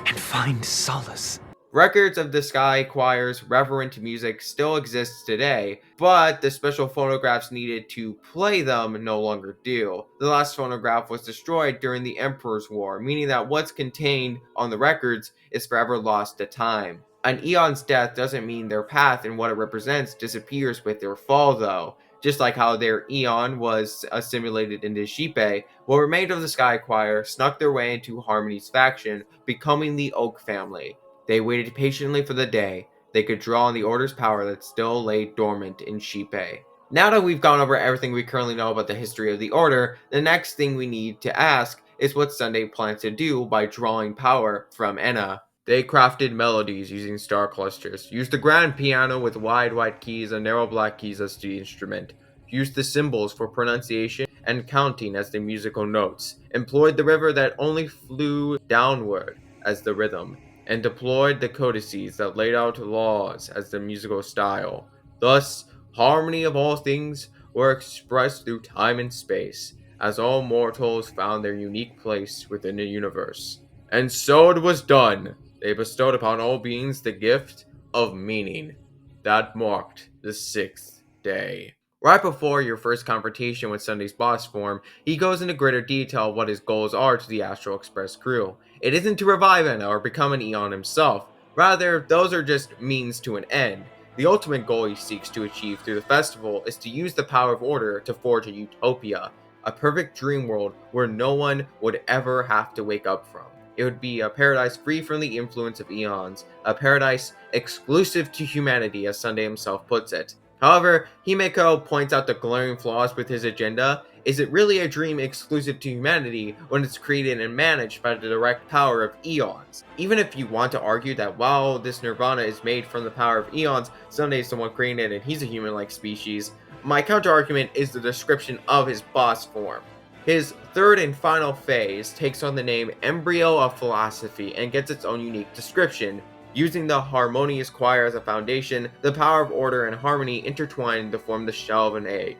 and find solace. Records of the Sky Choir's reverent music still exists today, but the special phonographs needed to play them no longer do. The last phonograph was destroyed during the Emperor's War, meaning that what's contained on the records is forever lost to time. An eon's death doesn't mean their path and what it represents disappears with their fall, though. Just like how their eon was assimilated into Xipe, what remained of the Sky Choir snuck their way into Harmony's faction, becoming the Oak family. They waited patiently for the day they could draw on the Order's power that still lay dormant in Xipe. Now that we've gone over everything we currently know about the history of the Order, the next thing we need to ask is what Sunday plans to do by drawing power from Enna. They crafted melodies using star clusters, used the grand piano with wide white keys and narrow black keys as the instrument, used the symbols for pronunciation and counting as the musical notes, employed the river that only flew downward as the rhythm, and deployed the codices that laid out laws as the musical style. Thus, harmony of all things were expressed through time and space, as all mortals found their unique place within the universe. And so it was done. They bestowed upon all beings the gift of meaning. That marked the 6th day. Right before your first confrontation with Sunday's boss form, he goes into greater detail what his goals are to the Astral Express crew. It isn't to revive Enna or become an Eon himself. Rather, those are just means to an end. The ultimate goal he seeks to achieve through the festival is to use the power of order to forge a utopia, a perfect dream world where no one would ever have to wake up from. It would be a paradise free from the influence of eons, a paradise exclusive to humanity, as Sunday himself puts it. However, Himeko points out the glaring flaws with his agenda. Is it really a dream exclusive to humanity when it's created and managed by the direct power of eons? Even if you want to argue that while this nirvana is made from the power of eons, Sunday is someone created and he's a human-like species, my counter-argument is the description of his boss form. His third and final phase takes on the name Embryo of Philosophy and gets its own unique description. Using the harmonious choir as a foundation, the power of order and harmony intertwine to form the shell of an egg,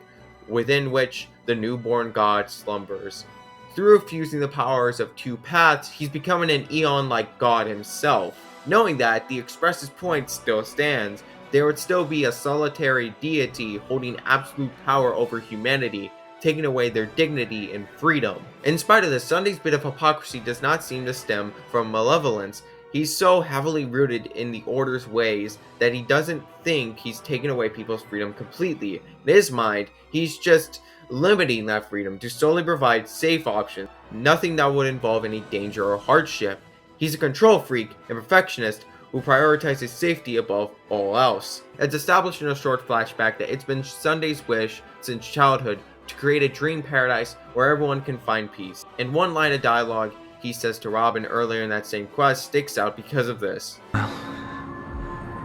within which the newborn god slumbers. Through fusing the powers of two paths, he's becoming an eon-like god himself. Knowing that, the Express's point still stands. There would still be a solitary deity holding absolute power over humanity, taking away their dignity and freedom. In spite of this, Sunday's bit of hypocrisy does not seem to stem from malevolence. He's so heavily rooted in the Order's ways that he doesn't think he's taken away people's freedom completely. In his mind, he's just limiting that freedom to solely provide safe options, nothing that would involve any danger or hardship. He's a control freak and perfectionist who prioritizes safety above all else. It's established in a short flashback that it's been Sunday's wish since childhood to create a dream paradise where everyone can find peace. In one line of dialogue he says to Robin earlier in that same quest sticks out because of this.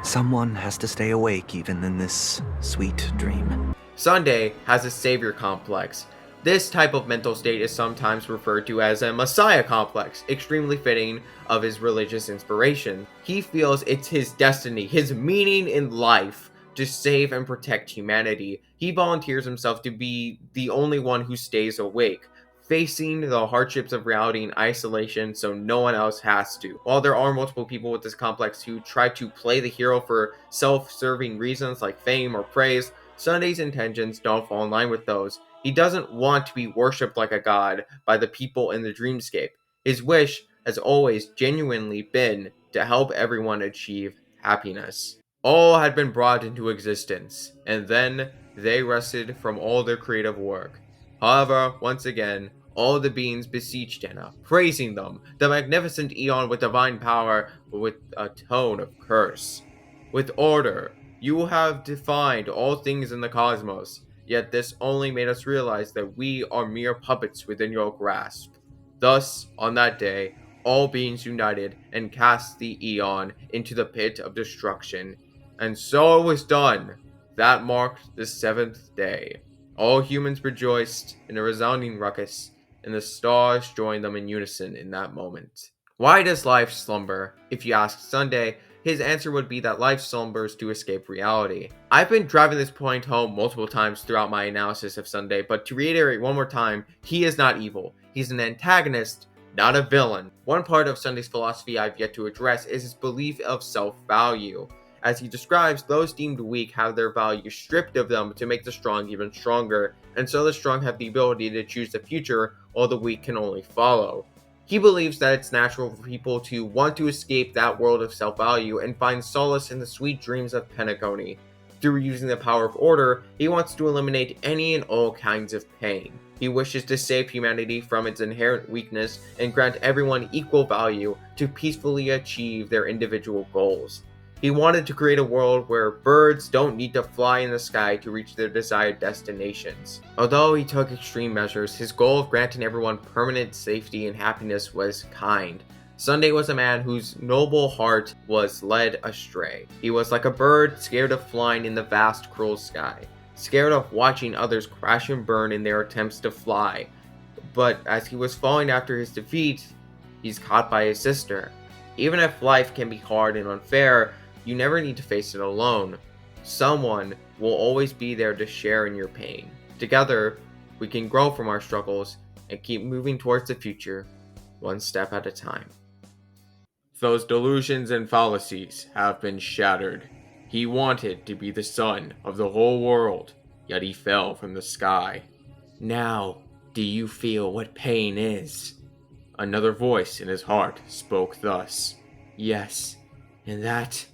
Someone has to stay awake even in this sweet dream. Sunday has a savior complex. This type of mental state is sometimes referred to as a messiah complex, extremely fitting of his religious inspiration. He feels it's his destiny, his meaning in life, to save and protect humanity. He volunteers himself to be the only one who stays awake, facing the hardships of reality in isolation so no one else has to. While there are multiple people with this complex who try to play the hero for self-serving reasons like fame or praise, Sunday's intentions don't fall in line with those. He doesn't want to be worshipped like a god by the people in the dreamscape. His wish has always genuinely been to help everyone achieve happiness. All had been brought into existence, and then they rested from all their creative work. However, once again, all the beings beseeched Enna, praising them, the magnificent Eon with divine power, but with a tone of curse. With order, you have defined all things in the cosmos, yet this only made us realize that we are mere puppets within your grasp. Thus, on that day, all beings united and cast the Eon into the pit of destruction. And so it was done. That marked the 7th day. All humans rejoiced in a resounding ruckus, and the stars joined them in unison in that moment. Why does life slumber? If you ask Sunday, his answer would be that life slumbers to escape reality. I've been driving this point home multiple times throughout my analysis of Sunday, but to reiterate one more time, he is not evil. He's an antagonist, not a villain. One part of Sunday's philosophy I've yet to address is his belief of self-value. As he describes, those deemed weak have their value stripped of them to make the strong even stronger, and so the strong have the ability to choose the future while the weak can only follow. He believes that it's natural for people to want to escape that world of self-value and find solace in the sweet dreams of Penacony. Through using the power of order, he wants to eliminate any and all kinds of pain. He wishes to save humanity from its inherent weakness and grant everyone equal value to peacefully achieve their individual goals. He wanted to create a world where birds don't need to fly in the sky to reach their desired destinations. Although he took extreme measures, his goal of granting everyone permanent safety and happiness was kind. Sunday was a man whose noble heart was led astray. He was like a bird scared of flying in the vast, cruel sky, scared of watching others crash and burn in their attempts to fly. But as he was falling after his defeat, he's caught by his sister. Even if life can be hard and unfair, you never need to face it alone. Someone will always be there to share in your pain. Together, we can grow from our struggles and keep moving towards the future, one step at a time. Those delusions and fallacies have been shattered. He wanted to be the sun of the whole world, yet he fell from the sky. Now, do you feel what pain is? Another voice in his heart spoke thus. Yes, and that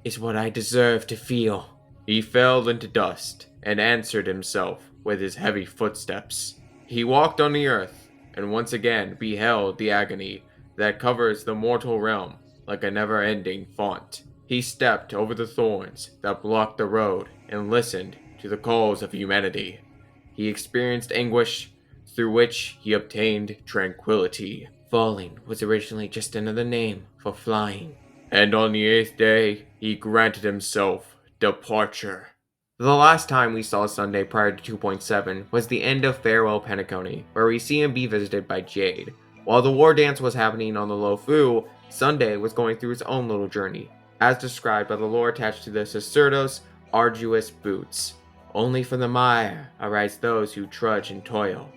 is what I deserve to feel. He fell into dust and answered himself with his heavy footsteps. He walked on the earth and once again beheld the agony that covers the mortal realm like a never-ending font. He stepped over the thorns that blocked the road and listened to the calls of humanity. He experienced anguish through which he obtained tranquility. Falling was originally just another name for flying. And on the 8th day, he granted himself departure. The last time we saw Sunday prior to 2.7 was the end of Farewell Penacony, where we see him be visited by Jade. While the war dance was happening on the Low Fu, Sunday was going through his own little journey, as described by the lore attached to the Sacerdos' arduous boots. Only from the mire arise those who trudge and toil.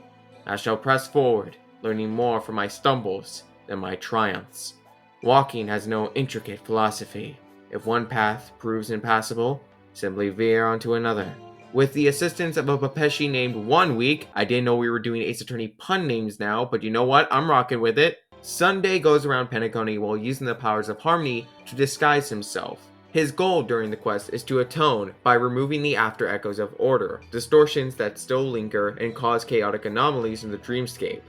I shall press forward, learning more from my stumbles than my triumphs. Walking has no intricate philosophy. If one path proves impassable, simply veer onto another. With the assistance of a Papeshi named 1 Week, I didn't know we were doing Ace Attorney pun names now, but you know what? I'm rocking with it. Sunday goes around Penacony while using the powers of harmony to disguise himself. His goal during the quest is to atone by removing the after echoes of order, distortions that still linger and cause chaotic anomalies in the dreamscape.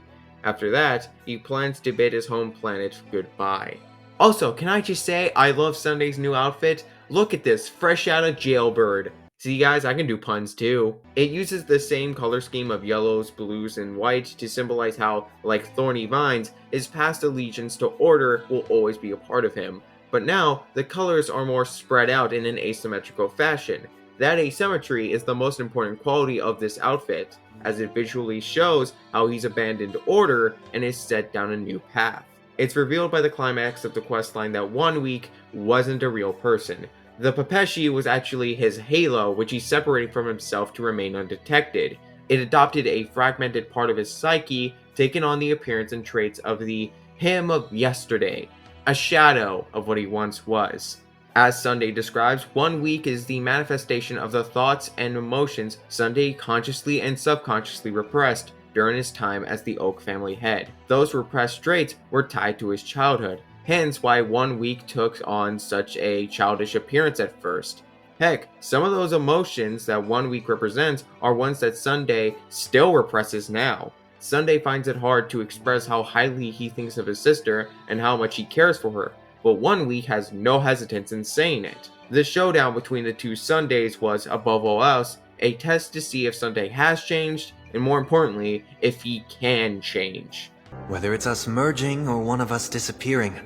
After that, he plans to bid his home planet goodbye. Also, can I just say, I love Sunday's new outfit? Look at this, fresh out of jailbird. See guys, I can do puns too. It uses the same color scheme of yellows, blues, and white to symbolize how, like thorny vines, his past allegiance to order will always be a part of him. But now, the colors are more spread out in an asymmetrical fashion. That asymmetry is the most important quality of this outfit, as it visually shows how he's abandoned order and is set down a new path. It's revealed by the climax of the questline that 1 Week wasn't a real person. The Papeshi was actually his halo, which he separated from himself to remain undetected. It adopted a fragmented part of his psyche, taking on the appearance and traits of the him of yesterday, a shadow of what he once was. As Sunday describes, 1 Week is the manifestation of the thoughts and emotions Sunday consciously and subconsciously repressed during his time as the Oak family head. Those repressed traits were tied to his childhood, hence why 1 Week took on such a childish appearance at first. Heck, some of those emotions that 1 Week represents are ones that Sunday still represses now. Sunday finds it hard to express how highly he thinks of his sister and how much he cares for her, but 1 Week has no hesitance in saying it. The showdown between the two Sundays was, above all else, a test to see if Sunday has changed, and more importantly, if he can change. Whether it's us merging or one of us disappearing,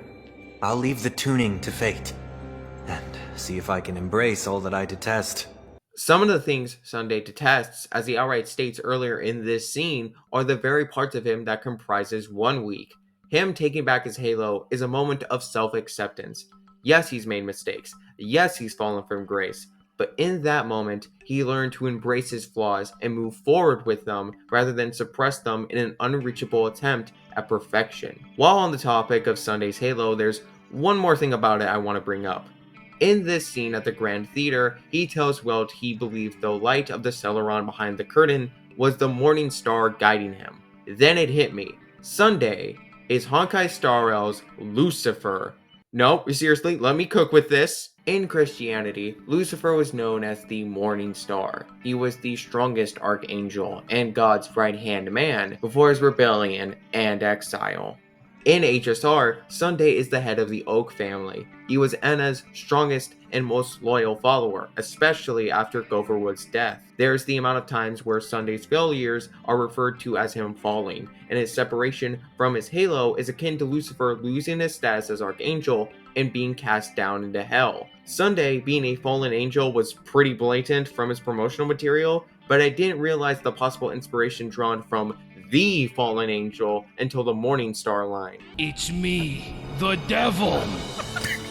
I'll leave the tuning to fate, and see if I can embrace all that I detest. Some of the things Sunday detests, as he outright states earlier in this scene, are the very parts of him that comprises 1 Week. Him taking back his halo is a moment of self-acceptance. Yes, he's made mistakes. Yes, he's fallen from grace. But in that moment, he learned to embrace his flaws and move forward with them rather than suppress them in an unreachable attempt at perfection. While on the topic of Sunday's halo, there's one more thing about it I want to bring up. In this scene at the Grand Theater, he tells Welt he believed the light of the Celeron behind the curtain was the morning star guiding him. Then it hit me. Sunday is Honkai Star Rail's Lucifer. No, seriously, let me cook with this. In Christianity, Lucifer was known as the Morning Star. He was the strongest archangel and God's right-hand man before his rebellion and exile. In HSR, Sunday is the head of the Oak family. He was Anna's strongest and most loyal follower, especially after Gopherwood's death. There's the amount of times where Sunday's failures are referred to as him falling, and his separation from his halo is akin to Lucifer losing his status as Archangel and being cast down into hell. Sunday, being a fallen angel, was pretty blatant from his promotional material, but I didn't realize the possible inspiration drawn from the fallen angel until the Morning Star line. It's me, the devil.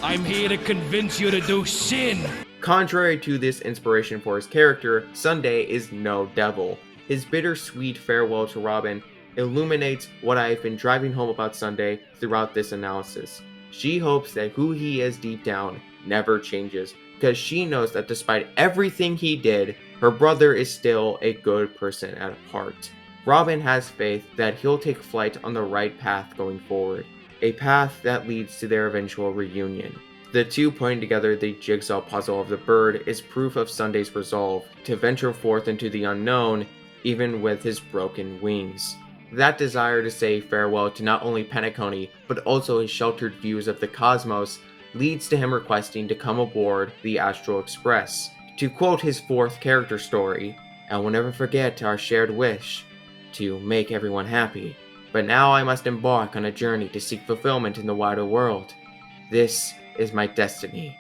I'm here to convince you to do sin. Contrary to this inspiration for his character, Sunday is no devil. His bittersweet farewell to Robin illuminates what I've been driving home about Sunday throughout this analysis. She hopes that who he is deep down never changes, because she knows that despite everything he did, her brother is still a good person at heart. Robin has faith that he'll take flight on the right path going forward, a path that leads to their eventual reunion. The two putting together the jigsaw puzzle of the bird is proof of Sunday's resolve to venture forth into the unknown, even with his broken wings. That desire to say farewell to not only Penacony, but also his sheltered views of the cosmos, leads to him requesting to come aboard the Astral Express. To quote his fourth character story, "I will never forget our shared wish to make everyone happy, but now I must embark on a journey to seek fulfillment in the wider world. This is my destiny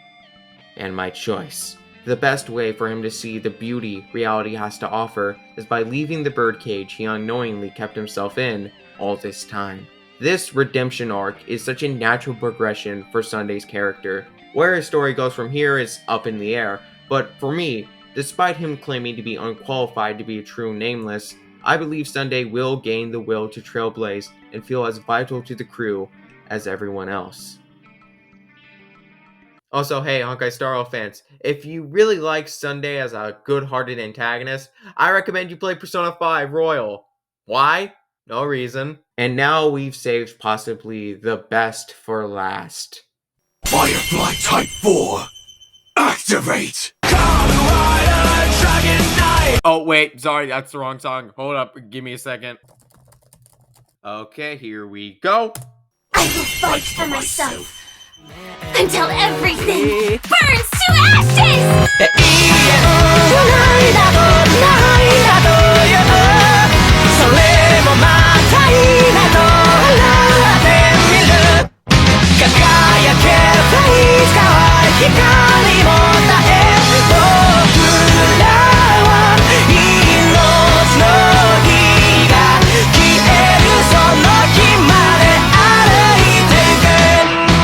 and my choice." The best way for him to see the beauty reality has to offer is by leaving the birdcage he unknowingly kept himself in all this time. This redemption arc is such a natural progression for Sunday's character. Where his story goes from here is up in the air, but for me, despite him claiming to be unqualified to be a true nameless, I believe Sunday will gain the will to trailblaze and feel as vital to the crew as everyone else. Also, hey, Honkai Star Rail fans, if you really like Sunday as a good-hearted antagonist, I recommend you play Persona 5 Royal. Why? No reason. And now we've saved possibly the best for last. Firefly Type 4, activate! Oh, wait, sorry, that's the wrong song. Hold up, give me a second. Okay, here we go. I will fight for myself until everything burns to ashes!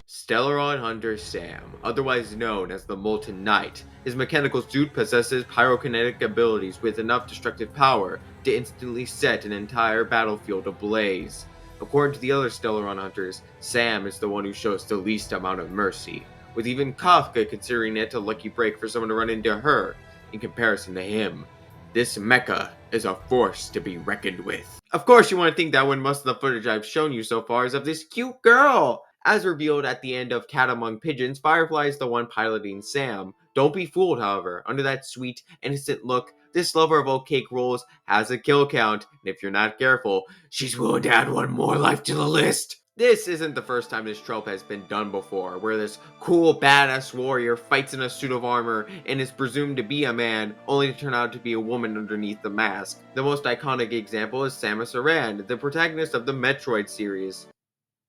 Stellaron Hunter Sam, otherwise known as the Molten Knight. His mechanical suit possesses pyrokinetic abilities with enough destructive power to instantly set an entire battlefield ablaze. According to the other Stellaron Hunters, Sam is the one who shows the least amount of mercy, with even Kafka considering it a lucky break for someone to run into her, in comparison to him. This mecha is a force to be reckoned with. Of course you want to think that when most of the footage I've shown you so far is of this cute girl! As revealed at the end of Cat Among Pigeons, Firefly is the one piloting Sam. Don't be fooled, however. Under that sweet, innocent look, this lover of oat cake rolls has a kill count, and if you're not careful, she's willing to add one more life to the list. This isn't the first time this trope has been done before, where this cool, badass warrior fights in a suit of armor and is presumed to be a man, only to turn out to be a woman underneath the mask. The most iconic example is Samus Aran, the protagonist of the Metroid series.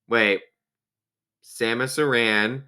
Wait. Samus Aran,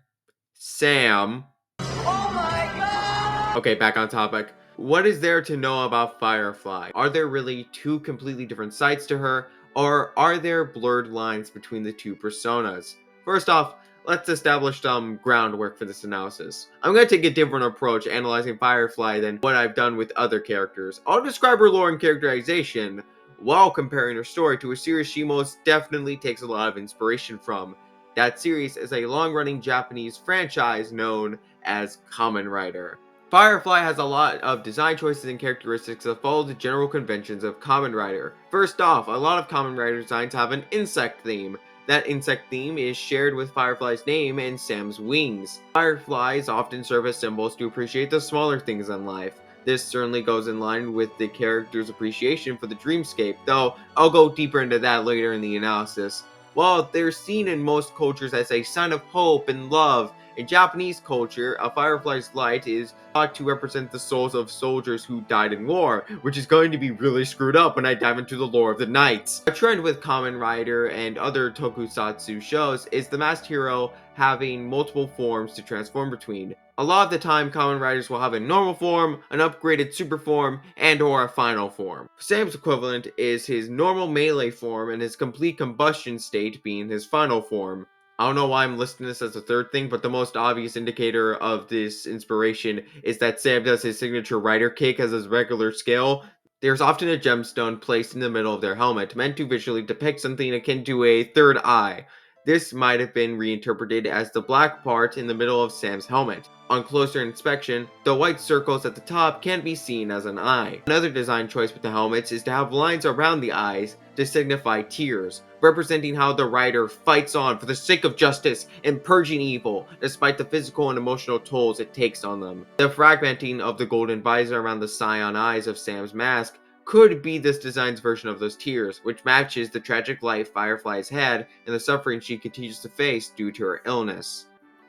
Sam. Oh my god! Okay, back on topic. What is there to know about Firefly? Are there really two completely different sides to her, or are there blurred lines between the two personas? First off, let's establish some groundwork for this analysis. I'm going to take a different approach analyzing Firefly than what I've done with other characters. I'll describe her lore and characterization while comparing her story to a series she most definitely takes a lot of inspiration from. That series is a long-running Japanese franchise known as Kamen Rider. Firefly has a lot of design choices and characteristics that follow the general conventions of Kamen Rider. First off, a lot of Kamen Rider designs have an insect theme. That insect theme is shared with Firefly's name and Sam's wings. Fireflies often serve as symbols to appreciate the smaller things in life. This certainly goes in line with the character's appreciation for the dreamscape, though I'll go deeper into that later in the analysis. While they're seen in most cultures as a sign of hope and love, in Japanese culture, a firefly's light is thought to represent the souls of soldiers who died in war, which is going to be really screwed up when I dive into the lore of the knights. A trend with Kamen Rider and other tokusatsu shows is the masked hero having multiple forms to transform between. A lot of the time, Kamen Riders will have a normal form, an upgraded super form, and or a final form. Sam's equivalent is his normal melee form and his complete combustion state being his final form. I don't know why I'm listing this as a third thing, but the most obvious indicator of this inspiration is that Sam does his signature rider kick as his regular skill. There's often a gemstone placed in the middle of their helmet, meant to visually depict something akin to a third eye. This might have been reinterpreted as the black part in the middle of Sam's helmet. On closer inspection, the white circles at the top can be seen as an eye. Another design choice with the helmets is to have lines around the eyes to signify tears, representing how the rider fights on for the sake of justice and purging evil, despite the physical and emotional tolls it takes on them. The fragmenting of the golden visor around the cyan eyes of Sam's mask could be this design's version of those tears, which matches the tragic life Firefly has had and the suffering she continues to face due to her illness.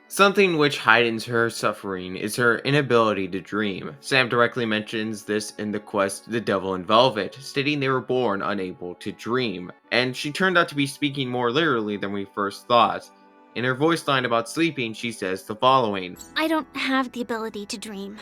Something which heightens her suffering is her inability to dream. Sam directly mentions this in the quest The Devil in Velvet, stating they were born unable to dream, and she turned out to be speaking more literally than we first thought. In her voice line about sleeping, she says the following: I don't have the ability to dream,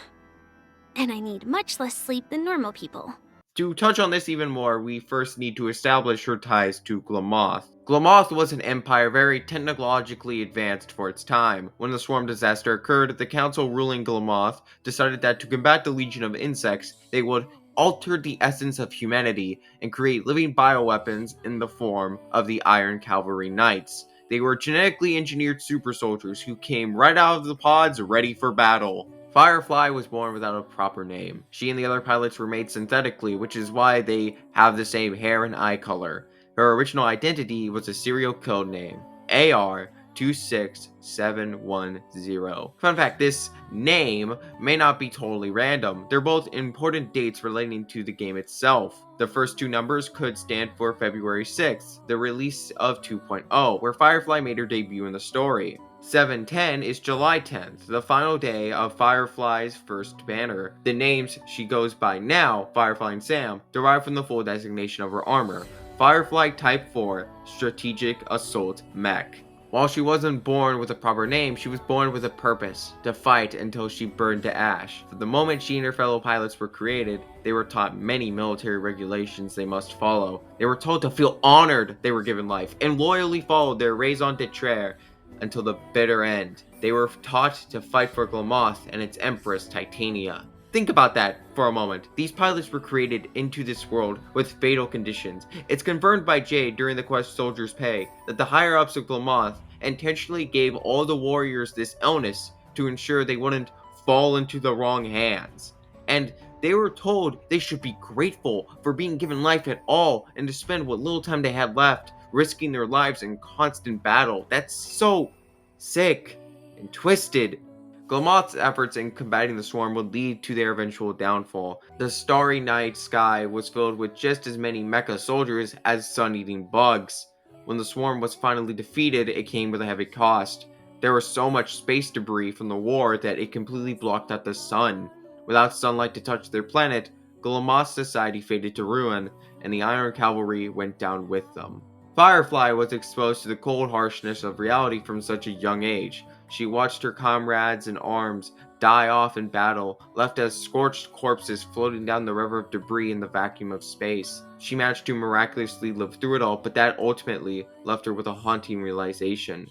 and I need much less sleep than normal people. To touch on this even more, we first need to establish her ties to Glamoth. Glamoth was an empire very technologically advanced for its time. When the swarm disaster occurred, the council ruling Glamoth decided that to combat the legion of insects, they would alter the essence of humanity and create living bioweapons in the form of the Iron Cavalry Knights. They were genetically engineered super soldiers who came right out of the pods ready for battle. Firefly was born without a proper name. She and the other pilots were made synthetically, which is why they have the same hair and eye color. Her original identity was a serial code name, AR26710. Fun fact, this name may not be totally random. They're both important dates relating to the game itself. The first two numbers could stand for February 6th, the release of 2.0, where Firefly made her debut in the story. 710 is July 10th, the final day of Firefly's first banner. The names she goes by now, Firefly and Sam, derive from the full designation of her armor, Firefly Type 4 Strategic Assault Mech. While she wasn't born with a proper name, she was born with a purpose, to fight until she burned to ash. From the moment she and her fellow pilots were created, they were taught many military regulations they must follow. They were told to feel honored they were given life, and loyally followed their raison d'etre until the bitter end. They were taught to fight for Glamoth and its empress Titania. Think about that for a moment. These pilots were created into this world with fatal conditions. It's confirmed by Jade during the quest Soldier's Pay that the higher-ups of Glamoth intentionally gave all the warriors this illness to ensure they wouldn't fall into the wrong hands. And they were told they should be grateful for being given life at all and to spend what little time they had left risking their lives in constant battle. That's so sick and twisted. Glamoth's efforts in combating the swarm would lead to their eventual downfall. The starry night sky was filled with just as many mecha soldiers as sun-eating bugs. When the swarm was finally defeated, it came with a heavy cost. There was so much space debris from the war that it completely blocked out the sun. Without sunlight to touch their planet, Glamoth's society faded to ruin, and the Iron Cavalry went down with them. Firefly was exposed to the cold harshness of reality from such a young age. She watched her comrades in arms die off in battle, left as scorched corpses floating down the river of debris in the vacuum of space. She managed to miraculously live through it all, but that ultimately left her with a haunting realization.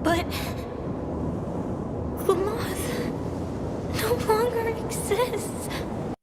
But Glamoth no longer exists.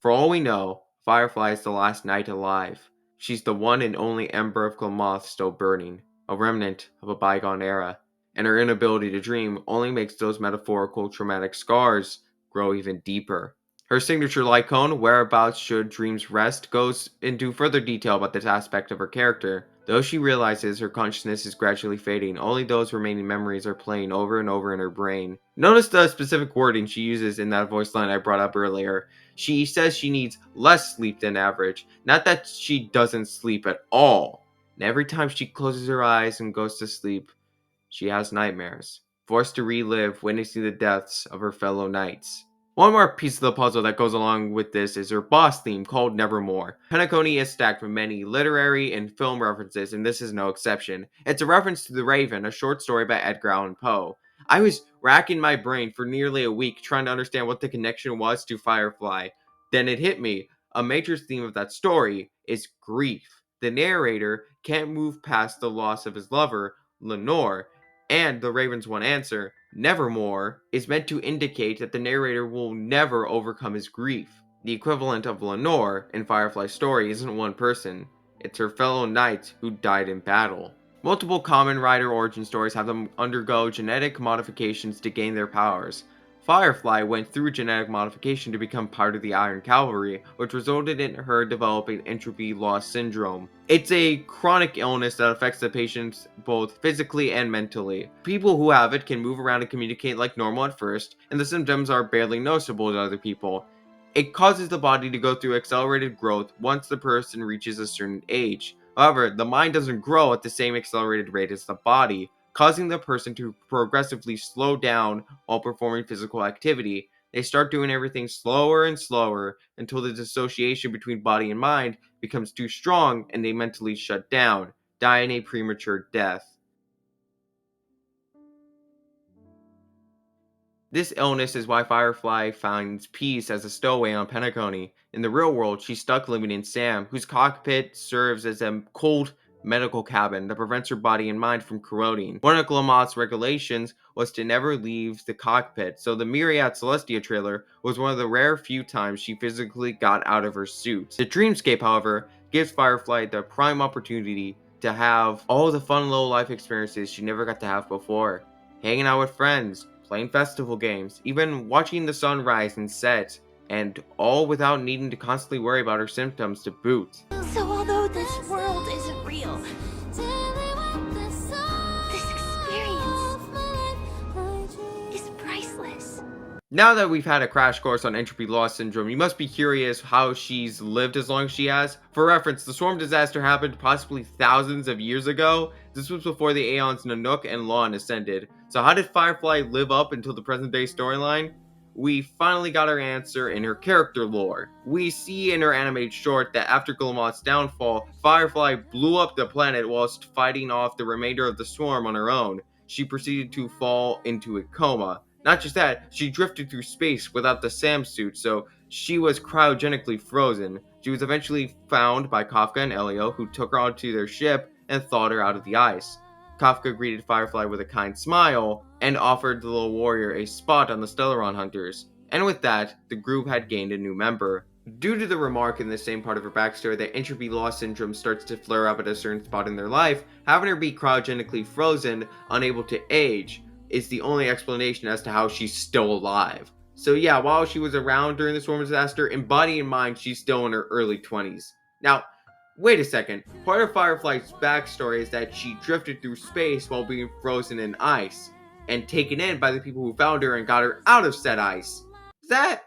For all we know, Firefly is the last knight alive. She's the one and only ember of Glamoth still burning, a remnant of a bygone era, and her inability to dream only makes those metaphorical traumatic scars grow even deeper. Her signature light cone, whereabouts should dreams rest, goes into further detail about this aspect of her character. Though she realizes her consciousness is gradually fading, only those remaining memories are playing over and over in her brain. Notice the specific wording she uses in that voice line I brought up earlier. She says she needs less sleep than average, not that she doesn't sleep at all. And every time she closes her eyes and goes to sleep, she has nightmares, forced to relive witnessing the deaths of her fellow knights. One more piece of the puzzle that goes along with this is her boss theme called Nevermore. Penacony is stacked with many literary and film references, and this is no exception. It's a reference to The Raven, a short story by Edgar Allan Poe. I was racking my brain for nearly a week trying to understand what the connection was to Firefly. Then it hit me. A major theme of that story is grief. The narrator can't move past the loss of his lover, Lenore, and the Raven's one answer, Nevermore, is meant to indicate that the narrator will never overcome his grief. The equivalent of Lenore in Firefly's story isn't one person, it's her fellow knights who died in battle. Multiple Kamen Rider origin stories have them undergo genetic modifications to gain their powers. Firefly went through genetic modification to become part of the Iron Cavalry, which resulted in her developing entropy loss syndrome. It's a chronic illness that affects the patients both physically and mentally. People who have it can move around and communicate like normal at first, and the symptoms are barely noticeable to other people. It causes the body to go through accelerated growth once the person reaches a certain age. However, the mind doesn't grow at the same accelerated rate as the body, causing the person to progressively slow down while performing physical activity. They start doing everything slower and slower until the dissociation between body and mind becomes too strong and they mentally shut down, dying a premature death. This illness is why Firefly finds peace as a stowaway on Penacony. In the real world, she's stuck living in Sam, whose cockpit serves as a cold medical cabin that prevents her body and mind from corroding. One of Glamoth's regulations was to never leave the cockpit, so the Myriad Celestia trailer was one of the rare few times she physically got out of her suit. The dreamscape, however, gives Firefly the prime opportunity to have all the fun low-life experiences she never got to have before. Hanging out with friends, playing festival games, even watching the sun rise and set, and all without needing to constantly worry about her symptoms to boot. So although this world isn't real, this experience is priceless. Now that we've had a crash course on entropy loss syndrome, you must be curious how she's lived as long as she has. For reference, the Swarm disaster happened possibly thousands of years ago. This was before the Aeons Nanook and Lon ascended. So how did Firefly live up until the present day storyline? We finally got our answer in her character lore. We see in her animated short that after Glamoth's downfall, Firefly blew up the planet whilst fighting off the remainder of the Swarm on her own. She proceeded to fall into a coma. Not just that, she drifted through space without the SAM suit, so she was cryogenically frozen. She was eventually found by Kafka and Elio, who took her onto their ship and thawed her out of the ice. Kafka greeted Firefly with a kind smile and offered the little warrior a spot on the Stellaron Hunters. And with that, the group had gained a new member. Due to the remark in the same part of her backstory that entropy loss syndrome starts to flare up at a certain spot in their life, having her be cryogenically frozen, unable to age, is the only explanation as to how she's still alive. So yeah, while she was around during the Swarm disaster, in body and mind, she's still in her early 20s. Now, wait a second. Part of Firefly's backstory is that she drifted through space while being frozen in ice, and taken in by the people who found her and got her out of said ice. Does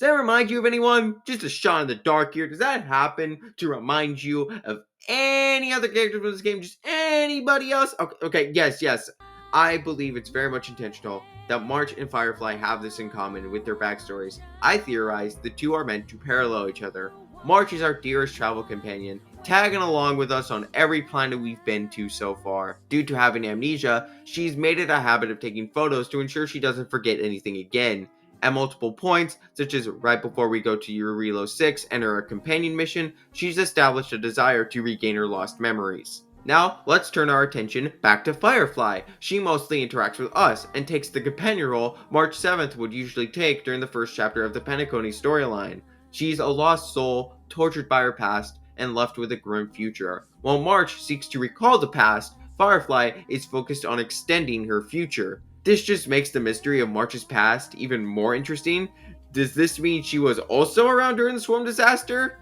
that remind you of anyone? Just a shot in the dark here. Does that happen to remind you of any other characters from this game? Just anybody else? Okay, yes. I believe it's very much intentional that March and Firefly have this in common with their backstories. I theorize the two are meant to parallel each other. March is our dearest travel companion, tagging along with us on every planet we've been to so far. Due to having amnesia, she's made it a habit of taking photos to ensure she doesn't forget anything again. At multiple points, such as right before we go to Eurilo 6 and her companion mission, she's established a desire to regain her lost memories. Now, let's turn our attention back to Firefly. She mostly interacts with us and takes the companion role March 7th would usually take during the first chapter of the Penacony storyline. She's a lost soul, tortured by her past, and left with a grim future. While March seeks to recall the past, Firefly is focused on extending her future. This just makes the mystery of March's past even more interesting. Does this mean she was also around during the Swarm disaster?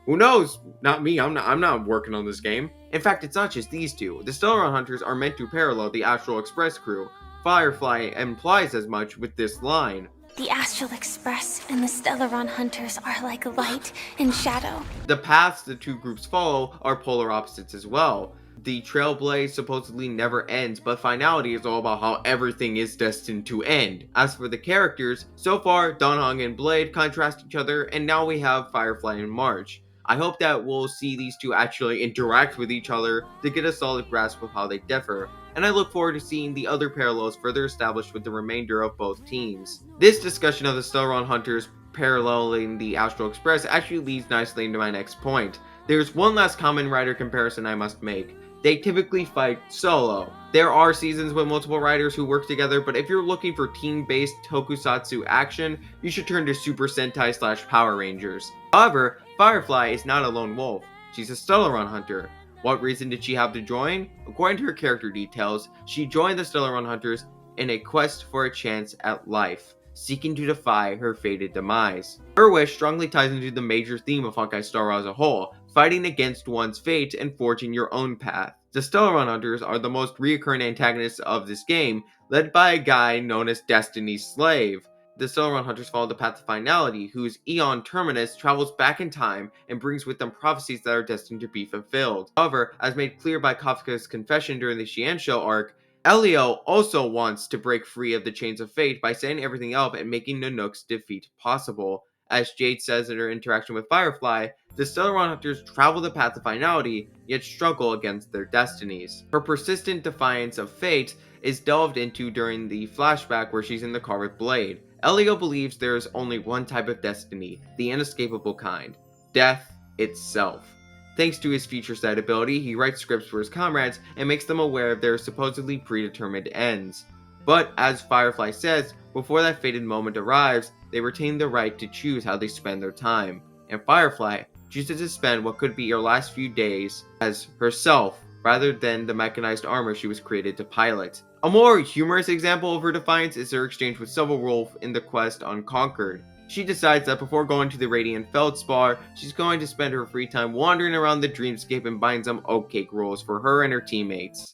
Who knows? Not me. I'm not working on this game. In fact, it's not just these two. The Stellaron Hunters are meant to parallel the Astral Express crew. Firefly implies as much with this line. The Astral Express and the Stellaron Hunters are like light and shadow. The paths the two groups follow are polar opposites as well. The Trailblaze supposedly never ends, but finality is all about how everything is destined to end. As for the characters, so far, Donhong and Blade contrast each other, and now we have Firefly and March. I hope that we'll see these two actually interact with each other to get a solid grasp of how they differ, and I look forward to seeing the other parallels further established with the remainder of both teams. This discussion of the Stellaron Hunters paralleling the Astral Express actually leads nicely into my next point. There's one last Kamen Rider comparison I must make. They typically fight solo. There are seasons with multiple riders who work together, but if you're looking for team-based tokusatsu action, you should turn to Super Sentai / Power Rangers. However, Firefly is not a lone wolf. She's a Stellaron Hunter. What reason did she have to join? According to her character details, she joined the Stellaron Hunters in a quest for a chance at life, seeking to defy her fated demise. Her wish strongly ties into the major theme of Honkai Star Rail as a whole, fighting against one's fate and forging your own path. The Stellaron Hunters are the most recurring antagonists of this game, led by a guy known as Destiny's Slave. The Stellaron Hunters follow the path of finality, whose Aeon Terminus travels back in time and brings with them prophecies that are destined to be fulfilled. However, as made clear by Kafka's confession during the Xianshou arc, Elio also wants to break free of the chains of fate by setting everything up and making Nanook's defeat possible. As Jade says in her interaction with Firefly, the Stellaron Hunters travel the path of finality, yet struggle against their destinies. Her persistent defiance of fate is delved into during the flashback where she's in the car with Blade. Elio believes there is only one type of destiny, the inescapable kind, death itself. Thanks to his future sight ability, he writes scripts for his comrades and makes them aware of their supposedly predetermined ends. But, as Firefly says, before that fated moment arrives, they retain the right to choose how they spend their time. And Firefly chooses to spend what could be her last few days as herself, rather than the mechanized armor she was created to pilot. A more humorous example of her defiance is her exchange with Silverwolf in the quest Unconquered. She decides that before going to the Radiant Feldspar, she's going to spend her free time wandering around the dreamscape and buying some oatcake rolls for her and her teammates.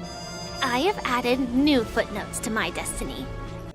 I have added new footnotes to my destiny.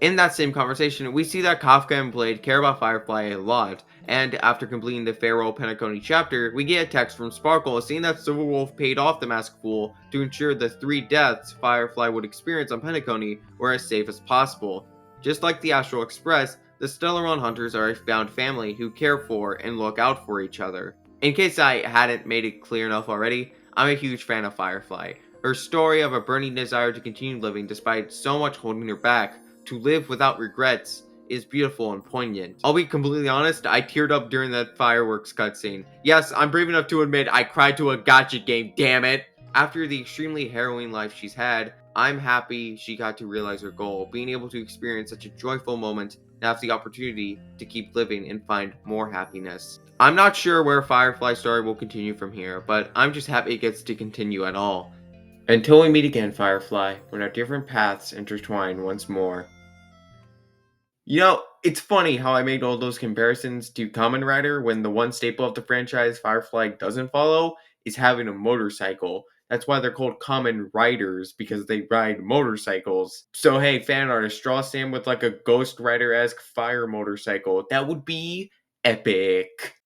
In that same conversation, we see that Kafka and Blade care about Firefly a lot, and after completing the Farewell Penacony chapter, we get a text from Sparkle saying that Silverwolf paid off the Masked Fool to ensure the 3 deaths Firefly would experience on Penacony were as safe as possible. Just like the Astral Express, the Stellaron Hunters are a found family who care for and look out for each other. In case I hadn't made it clear enough already, I'm a huge fan of Firefly. Her story of a burning desire to continue living despite so much holding her back, to live without regrets, is beautiful and poignant. I'll be completely honest, I teared up during that fireworks cutscene. Yes, I'm brave enough to admit I cried to a gacha game, damn it! After the extremely harrowing life she's had, I'm happy she got to realize her goal, being able to experience such a joyful moment and have the opportunity to keep living and find more happiness. I'm not sure where Firefly's story will continue from here, but I'm just happy it gets to continue at all. Until we meet again, Firefly, when our different paths intertwine once more. You know, it's funny how I made all those comparisons to Kamen Rider when the one staple of the franchise Firefly doesn't follow is having a motorcycle. That's why they're called Kamen Riders, because they ride motorcycles. So hey, fan artist, draw Sam with like a Ghost Rider-esque fire motorcycle. That would be epic.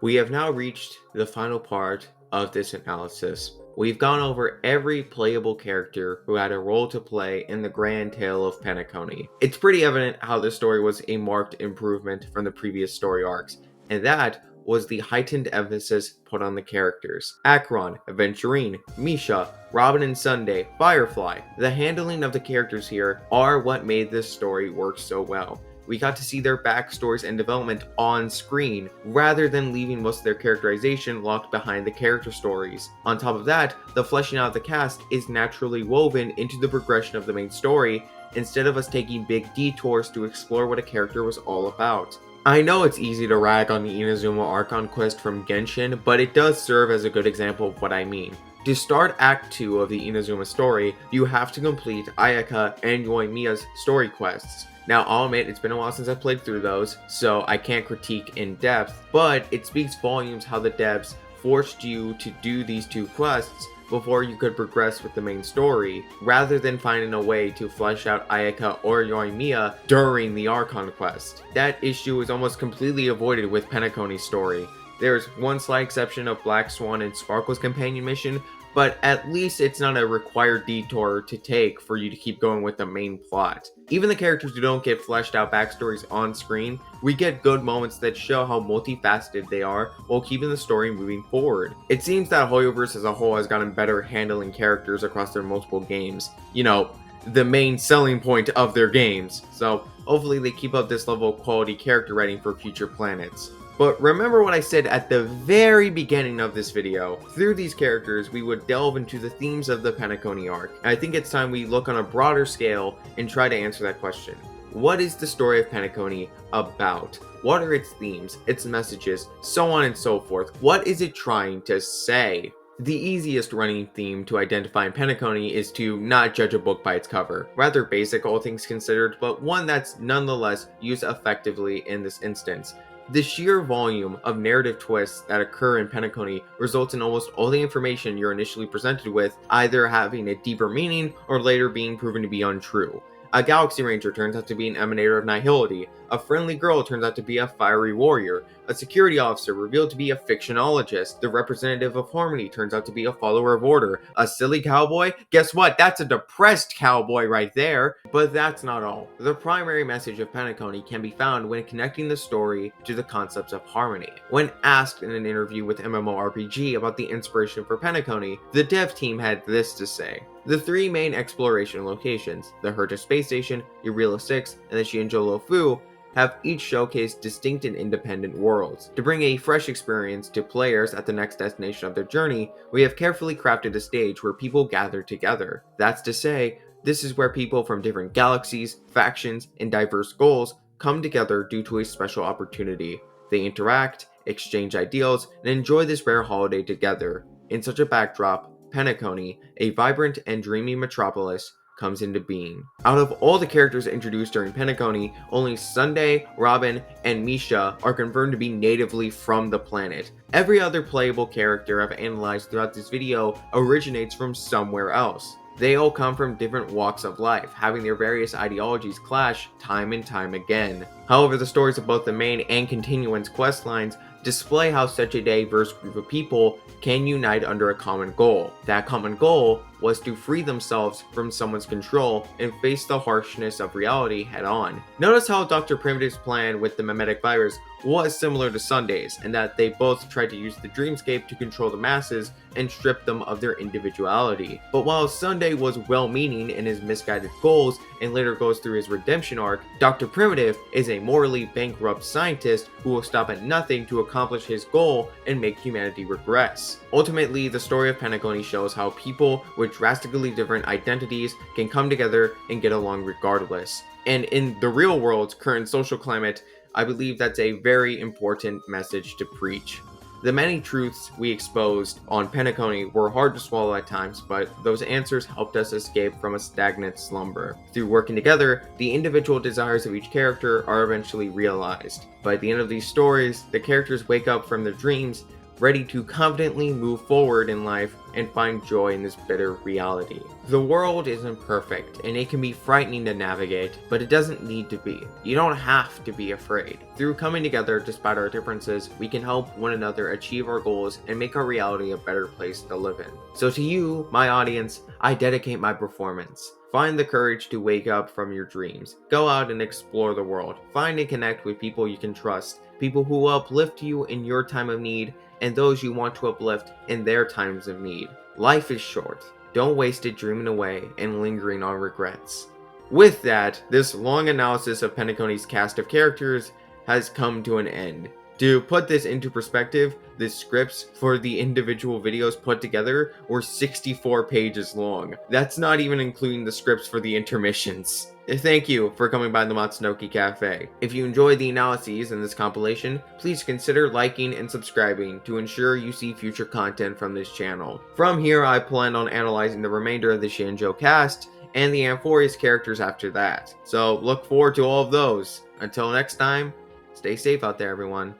We have now reached the final part of this analysis. We've gone over every playable character who had a role to play in the grand tale of Penacony. It's pretty evident how this story was a marked improvement from the previous story arcs, and that was the heightened emphasis put on the characters. Acheron, Aventurine, Misha, Robin and Sunday, Firefly. The handling of the characters here are what made this story work so well. We got to see their backstories and development on screen, rather than leaving most of their characterization locked behind the character stories. On top of that, the fleshing out of the cast is naturally woven into the progression of the main story, instead of us taking big detours to explore what a character was all about. I know it's easy to rag on the Inazuma Archon quest from Genshin, but it does serve as a good example of what I mean. To start Act 2 of the Inazuma story, you have to complete Ayaka and Yoimiya's story quests. Now, I'll admit it's been a while since I've played through those, so I can't critique in depth, but it speaks volumes how the devs forced you to do these 2 quests before you could progress with the main story, rather than finding a way to flesh out Ayaka or Yoimiya during the Archon quest. That issue is almost completely avoided with Penacony's story. There's one slight exception of Black Swan and Sparkle's companion mission, but at least it's not a required detour to take for you to keep going with the main plot. Even the characters who don't get fleshed out backstories on screen, we get good moments that show how multifaceted they are while keeping the story moving forward. It seems that Hoyoverse as a whole has gotten better at handling characters across their multiple games. You know, the main selling point of their games. So hopefully they keep up this level of quality character writing for future planets. But remember what I said at the very beginning of this video. Through these characters, we would delve into the themes of the Penacony arc. And I think it's time we look on a broader scale and try to answer that question. What is the story of Penacony about? What are its themes, its messages, so on and so forth? What is it trying to say? The easiest running theme to identify in Penacony is to not judge a book by its cover. Rather basic, all things considered, but one that's nonetheless used effectively in this instance. The sheer volume of narrative twists that occur in Penacony results in almost all the information you're initially presented with either having a deeper meaning or later being proven to be untrue. A Galaxy Ranger turns out to be an emanator of nihility, a friendly girl turns out to be a fiery warrior, a security officer revealed to be a fictionologist, the representative of Harmony turns out to be a follower of order, a silly cowboy? Guess what? That's a depressed cowboy right there! But that's not all. The primary message of Penacony can be found when connecting the story to the concepts of harmony. When asked in an interview with MMORPG about the inspiration for Penacony, the dev team had this to say. The 3 main exploration locations, the Herta Space Station, Eurela 6, and the Xianzhou Luofu, have each showcased distinct and independent worlds. To bring a fresh experience to players at the next destination of their journey, we have carefully crafted a stage where people gather together. That's to say, this is where people from different galaxies, factions, and diverse goals come together due to a special opportunity. They interact, exchange ideals, and enjoy this rare holiday together. In such a backdrop, Penacony, a vibrant and dreamy metropolis, comes into being. Out of all the characters introduced during Penacony, only Sunday, Robin, and Misha are confirmed to be natively from the planet. Every other playable character I've analyzed throughout this video originates from somewhere else. They all come from different walks of life, having their various ideologies clash time and time again. However, the stories of both the main and continuance questlines display how such a diverse group of people can unite under a common goal. That common goal was to free themselves from someone's control and face the harshness of reality head on. Notice how Dr. Primitive's plan with the memetic virus was similar to Sunday's, and that they both tried to use the dreamscape to control the masses and strip them of their individuality. But while Sunday was well-meaning in his misguided goals and later goes through his redemption arc, Dr. Primitive is a morally bankrupt scientist who will stop at nothing to accomplish his goal and make humanity regress. Ultimately, the story of Penacony shows how people with drastically different identities can come together and get along regardless. And in the real world's current social climate, I believe that's a very important message to preach. The many truths we exposed on Penacony were hard to swallow at times, but those answers helped us escape from a stagnant slumber. Through working together, the individual desires of each character are eventually realized. By the end of these stories, the characters wake up from their dreams, ready to confidently move forward in life and find joy in this bitter reality. The world isn't perfect, and it can be frightening to navigate, but it doesn't need to be. You don't have to be afraid. Through coming together despite our differences, we can help one another achieve our goals and make our reality a better place to live in. So to you, my audience, I dedicate my performance. Find the courage to wake up from your dreams. Go out and explore the world. Find and connect with people you can trust, people who will uplift you in your time of need, and those you want to uplift in their times of need. Life is short. Don't waste it dreaming away and lingering on regrets. With that, this long analysis of Penacony's cast of characters has come to an end. To put this into perspective, the scripts for the individual videos put together were 64 pages long. That's not even including the scripts for the intermissions. Thank you for coming by the Matsunoki Cafe. If you enjoyed the analyses in this compilation, please consider liking and subscribing to ensure you see future content from this channel. From here, I plan on analyzing the remainder of the Xianzhou cast and the Amphorius characters after that. So look forward to all of those. Until next time, stay safe out there, everyone.